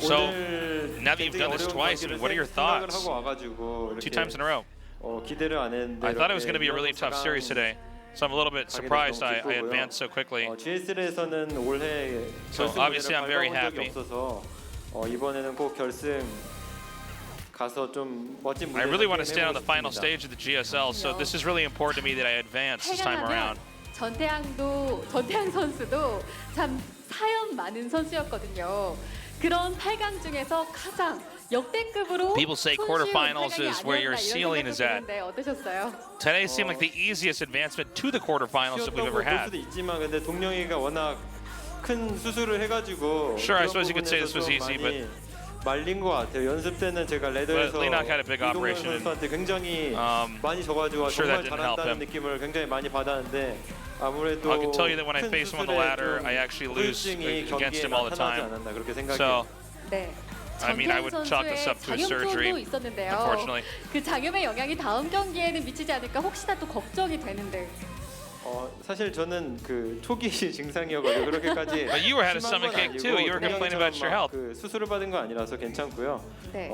So now that you've done this twice, I mean, what are your thoughts? 2 times in a row. 기대를 안 했는데 I thought it was going to be a really tough series today, so I'm a little bit surprised I advanced so quickly. GSL에서는 올해 So obviously I'm very happy. 없어서 이번에는 꼭 결승 가서 좀 멋진 무대 I really want to stand on the final stage of the GSL, so this is really important to me that I advance this time around. 전태양 선수도 참 사연 많은 선수였거든요. 그런 8강 중에서 가장 역대급으로 People say quarterfinals is where your ceiling is at. 어떠셨어요? Today seemed like the easiest advancement to the quarterfinals that we've ever had. 있지만 근데 동영이가 워낙 큰 수술을 해가지고 Sure, I suppose you could say this was easy, but 말린 것 같아요. 연습 때는 제가 레더에서 Leenock had a big operation. 선수한테 굉장히 많이 져가지고 정말 잘한다는 느낌을 굉장히 많이 받았는데 아무래도 I can tell you that when I face him on the ladder, I actually lose against him all the time. So, 네. I mean, I would chalk this up to a surgery, unfortunately. 그 장염의 영향이 다음 경기에는 미치지 않을까 혹시나 또 걱정이 되는데. 사실 저는 그 초기 증상이어가지고 그렇게까지 But you had a stomachache too. You were complaining about your health. 그 수술을 받은 거 아니라서 괜찮고요. 네.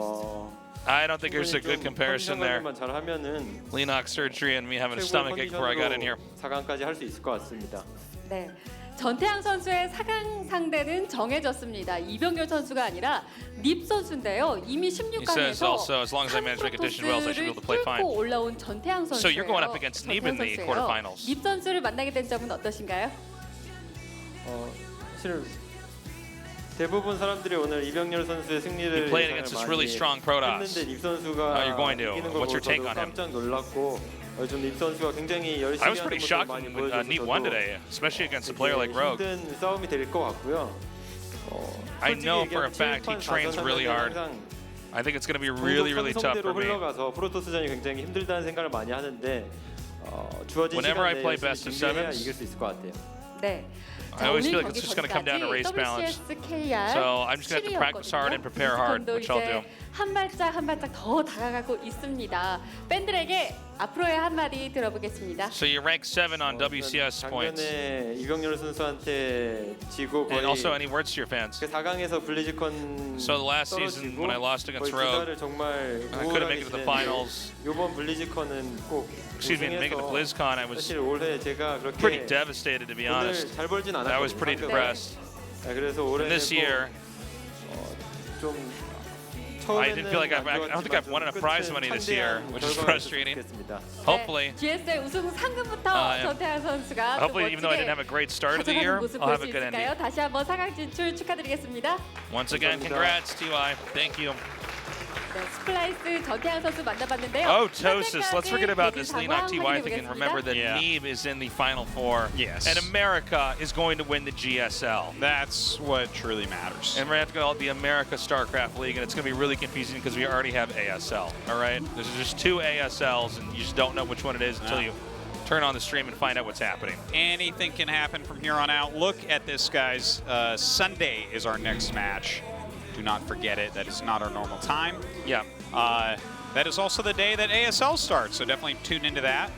I don't think there's a good comparison there. 잘하면은 Leenock surgery and me having a stomachache before I got in here. 4강까지 할 수 있을 것 같습니다. 네. 전태양 선수의 4강 상대는 정해졌습니다. 이병렬 선수가 아니라 닙 선수인데요. 이미 16강에서 한프로토스를 뚫고 올라온 전태양 선수예요. So you're going up against Neeb in the quarterfinals. 닙 선수를 만나게 된 점은 어떠신가요? 사실 대부분 사람들이 오늘 이병렬 선수의 승리를 played against this really strong Protoss. 했는데 닙 선수가 you're going to. 이기는 걸 What's your take 보고 on him? 깜짝 놀랐고 좀 닙 선수가 굉장히 열심히 I was pretty shocked when Neeb won today, especially against a player like Rogue. 힘든 싸움이 될 것 같고요. I know for a fact he trains really hard. I think it's going to be really, really tough for me. 흘러가서 프로토스전이 굉장히 힘들다는 생각을 많이 하는데 주어진 시간 내에 준비해야 이길 수 있을 것 같아요. 네. I always feel like it's just going to come down to race balance. So I'm just going to have to practice hard and prepare hard, which I'll do. 한 발짝 한 발짝 더 다가가고 있습니다. 팬들에게 앞으로의 한마디 들어보겠습니다. So you rank 7 on WCS points. 작년에 이병렬 선수한테 지고 거의 And also any words to your fans. 4강에서 블리즈컨 So the last season when I lost against Rogue, I couldn't make it to the finals. 이번 블리즈컨은 꼭 Excuse me, to make it to BlizzCon, I was 사실 올해 제가 그렇게 pretty devastated, to be honest. 잘 벌진 않았거든요. I was pretty depressed. 그래서 올해는 this year, 좀 I didn't feel like I don't think I've won enough prize money this year, which is frustrating. Hopefully. GSL 우승 상금부터 전태환 선수가 Hopefully, even though I didn't have a great start of the year, I'll have a good ending. 다시 한번 4강 진출 축하드리겠습니다. Once again, congrats, TY. Thank you. 네, 스플라이스 전태환 선수 만나봤는데요. Oh, Tosis. Let's forget about this Leenock TY thing and remember that Neeb is in the Final Four. Yes. And America is going to win the GSL. That's what truly matters. And we're going to have to call it the America StarCraft League, and it's going to be really confusing because we already have ASL, all right? There's just 2 ASLs, and you just don't know which one it is until you turn on the stream and find out what's happening. Anything can happen from here on out. Look at this, guys. Sunday is our next match. Do not forget it. That is not our normal time. Yeah. That is also the day that ASL starts, so definitely tune into that.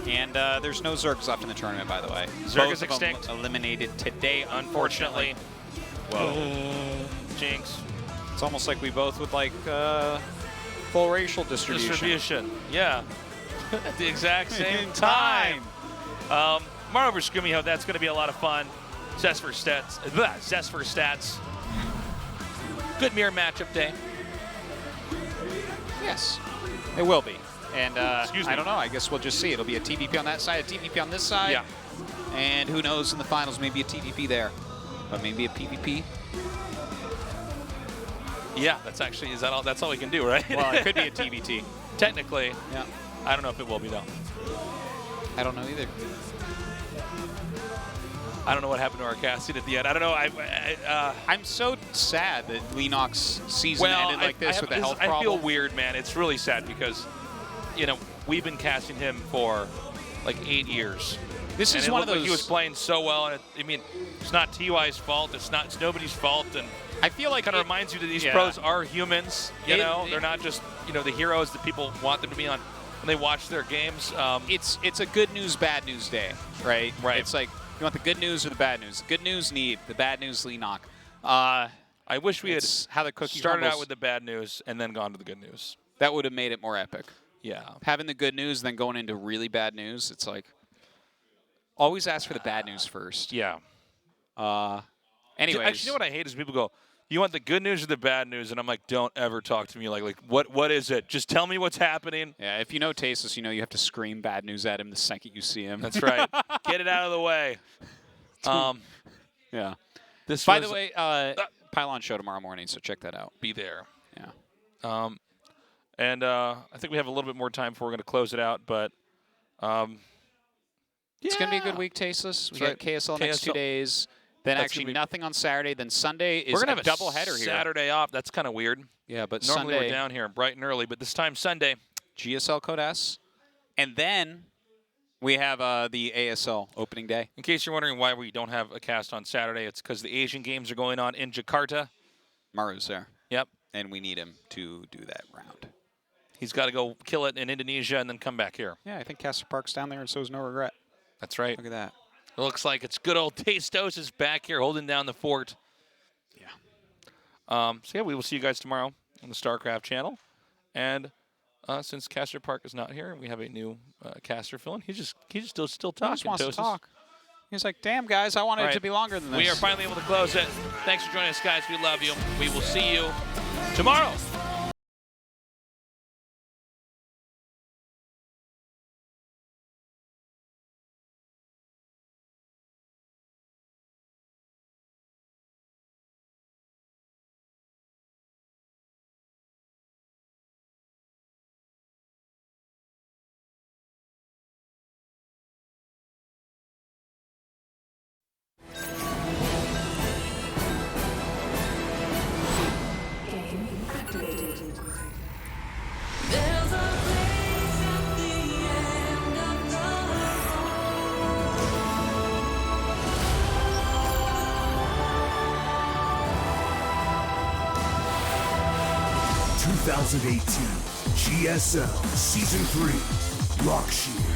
And there's no Zergs left in the tournament, by the way. Zerg is extinct. Eliminated today, unfortunately. Whoa. Jinx. It's almost like we both would like full racial distribution. Yeah. At the exact same time. Mario vs. Gumiho, that's going to be a lot of fun. Zest for stats. Good mirror matchup day. Yes, it will be. And Excuse me. I don't know. I guess we'll just see. It'll be a TVP on that side, a TVP on this side. Yeah. And who knows in the finals, maybe a TVP there. But maybe a PvP. Yeah, that's actually, is that all? That's all we can do, right? Well, it could be a TVT. Technically. Yeah. I don't know if it will be, though. I don't know either. I don't know what happened to our casting at the end. I don't know. I'm so sad that Leenock's season ended like this with a health problem. I feel weird, man. It's really sad because, you know, we've been casting him for like 8 years. This is one of those. Like he was playing so well, and I mean, it's not TY's fault. It's nobody's fault, and I feel like kind of reminds you that these pros are humans. You know, they're not just the heroes that people want them to be on when they watch their games. It's a good news, bad news day, right? Right. It's like, you want the good news or the bad news? Good news, Neeb. The bad news, Leenock. I wish we had how the cookie started crumbles. out with the bad news and then gone to the good news. That would have made it more epic. Yeah. Having the good news, then going into really bad news, it's like, always ask for the bad news first. Yeah. Anyways. Actually, you know what I hate is people go, you want the good news or the bad news? And I'm like, don't ever talk to me like what is it? Just tell me what's happening. Yeah, if you know Tasis, you know you have to scream bad news at him the second you see him. That's right. Get it out of the way. Yeah. By the way, Pylon show tomorrow morning, so check that out. Be there. Yeah. And I think we have a little bit more time before we're going to close it out, but it's going to be a good week, Tasteless. We got KSL next 2 days. Then actually nothing on Saturday. Then Sunday is we're gonna a double header here. Saturday off. That's kind of weird. Yeah, but normally Sunday, we're down here bright and early, but this time Sunday. GSL Code S. And then we have the ASL opening day. In case you're wondering why we don't have a cast on Saturday, it's because the Asian Games are going on in Jakarta. Maru's there. Yep. And we need him to do that round. He's got to go kill it in Indonesia and then come back here. Yeah, I think Castor Park's down there, and so is No Regret. That's right. Look at that. It looks like it's good old Tastos is back here holding down the fort. Yeah. So yeah, we will see you guys tomorrow on the StarCraft channel. And since Castor Park is not here, we have a new caster filling. He's just still talking. He just wants to talk. He's like, damn, guys, I wanted it to be longer than this. We are finally able to close it. Thanks for joining us, guys. We love you. We will see you tomorrow. There's a place at the end of the road. 2018 GSL Season 3 Rock Shield.